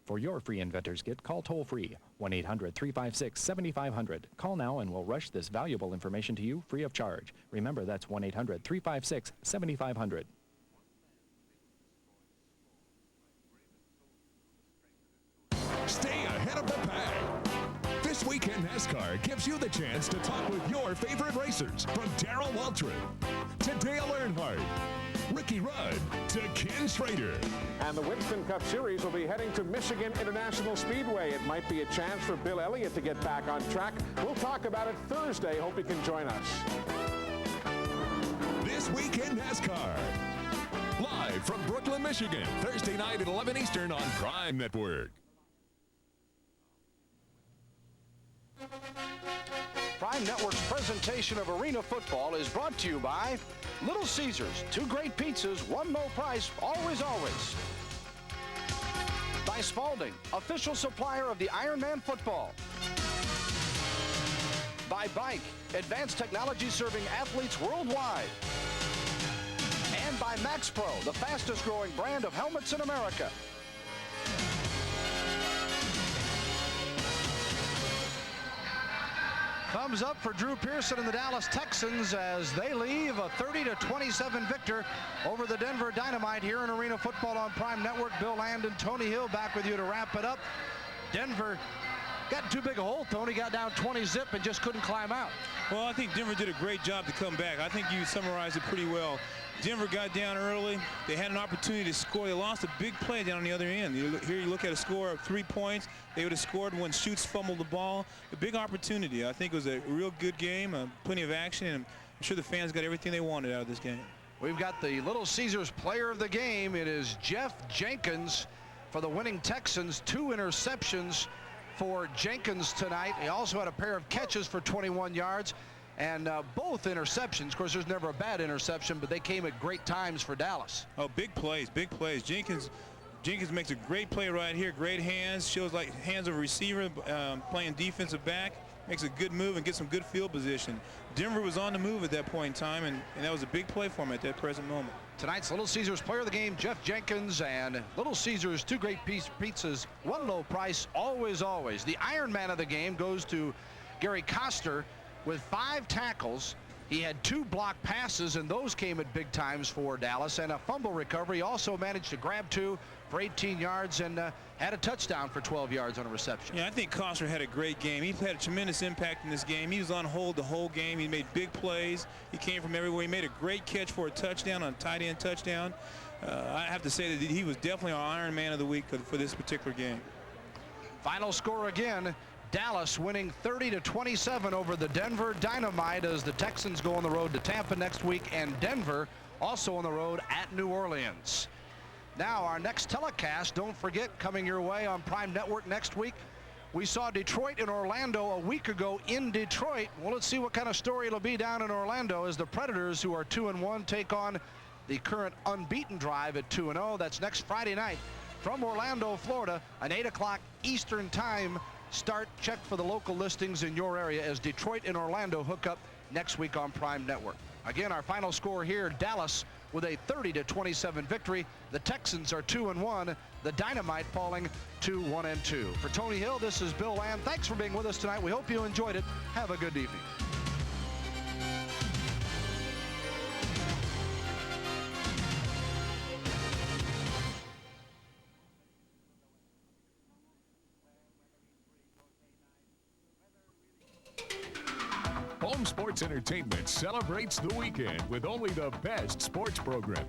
For your free inventor's kit, call toll-free 1-800-356-7500. Call now and we'll rush this valuable information to you free of charge. Remember, that's 1-800-356-7500. Stay ahead of the pack. This weekend NASCAR gives you the chance to talk with your favorite racers, from Darrell Waltrip to Dale Earnhardt, Ricky Rudd to Ken Schrader. And the Winston Cup Series will be heading to Michigan International Speedway. It might be a chance for Bill Elliott to get back on track. We'll talk about it Thursday. Hope you can join us. This weekend NASCAR. Live from Brooklyn, Michigan, Thursday night at 11 Eastern on Prime Network. Prime Network's presentation of Arena Football is brought to you by Little Caesars, 2 great pizzas, 1 low price, always, always. By Spalding, official supplier of the Ironman football. By Bike, advanced technology serving athletes worldwide. And by Max Pro, the fastest growing brand of helmets in America. Thumbs up for Drew Pearson and the Dallas Texans as they leave a 30-27 victor over the Denver Dynamite here in Arena Football on Prime Network. Bill Landon, Tony Hill back with you to wrap it up. Denver got too big a hole, Tony, got down 20-zip and just couldn't climb out. Well, I think Denver did a great job to come back. I think you summarized it pretty well. Denver got down early. They had an opportunity to score. They lost a big play down on the other end. Here you look at a score of 3 points. They would have scored when Schutz fumbled the ball. A big opportunity. I think it was a real good game, plenty of action, and I'm sure the fans got everything they wanted out of this game. We've got the Little Caesars player of the game. It is Jeff Jenkins for the winning Texans. 2 interceptions for Jenkins tonight. He also had a pair of catches for 21 yards. And both interceptions, of course, there's never a bad interception, but they came at great times for Dallas. Oh, big plays, big plays. Jenkins makes a great play right here. Great hands, shows like hands of a receiver playing defensive back. makes a good move and gets some good field position. Denver was on the move at that point in time, and that was a big play for him at that present moment. Tonight's Little Caesars player of the game, Jeff Jenkins, and Little Caesars 2 great pizzas, 1 low price, always, always. The Iron Man of the game goes to Gary Koster with 5 tackles. He had 2 block passes, and those came at big times for Dallas, and a fumble recovery. He also managed to grab 2 for 18 yards and had a touchdown for 12 yards on a reception. Yeah, I think Koster had a great game. He had a tremendous impact in this game. He was on hold the whole game. He made big plays. He came from everywhere. He made a great catch for a touchdown, on a tight end touchdown. I have to say that he was definitely our Iron Man of the week for this particular game. Final score again, Dallas winning 30-27 over the Denver Dynamite as the Texans go on the road to Tampa next week, and Denver also on the road at New Orleans. Now our next telecast, don't forget, coming your way on Prime Network next week. We saw Detroit and Orlando a week ago in Detroit. Well, let's see what kind of story it'll be down in Orlando as the Predators, who are 2-1, take on the current unbeaten Drive at 2-0. That's next Friday night from Orlando, Florida, an 8 o'clock Eastern time start. Check for the local listings in your area as Detroit and Orlando hook up next week on Prime Network. Again, our final score here, Dallas with a 30-27 victory. The Texans are 2-1. The Dynamite falling to 1-2. For Tony Hill, this is Bill Land. Thanks for being with us tonight. We hope you enjoyed it. Have a good evening. Home Sports Entertainment celebrates the weekend with only the best sports program.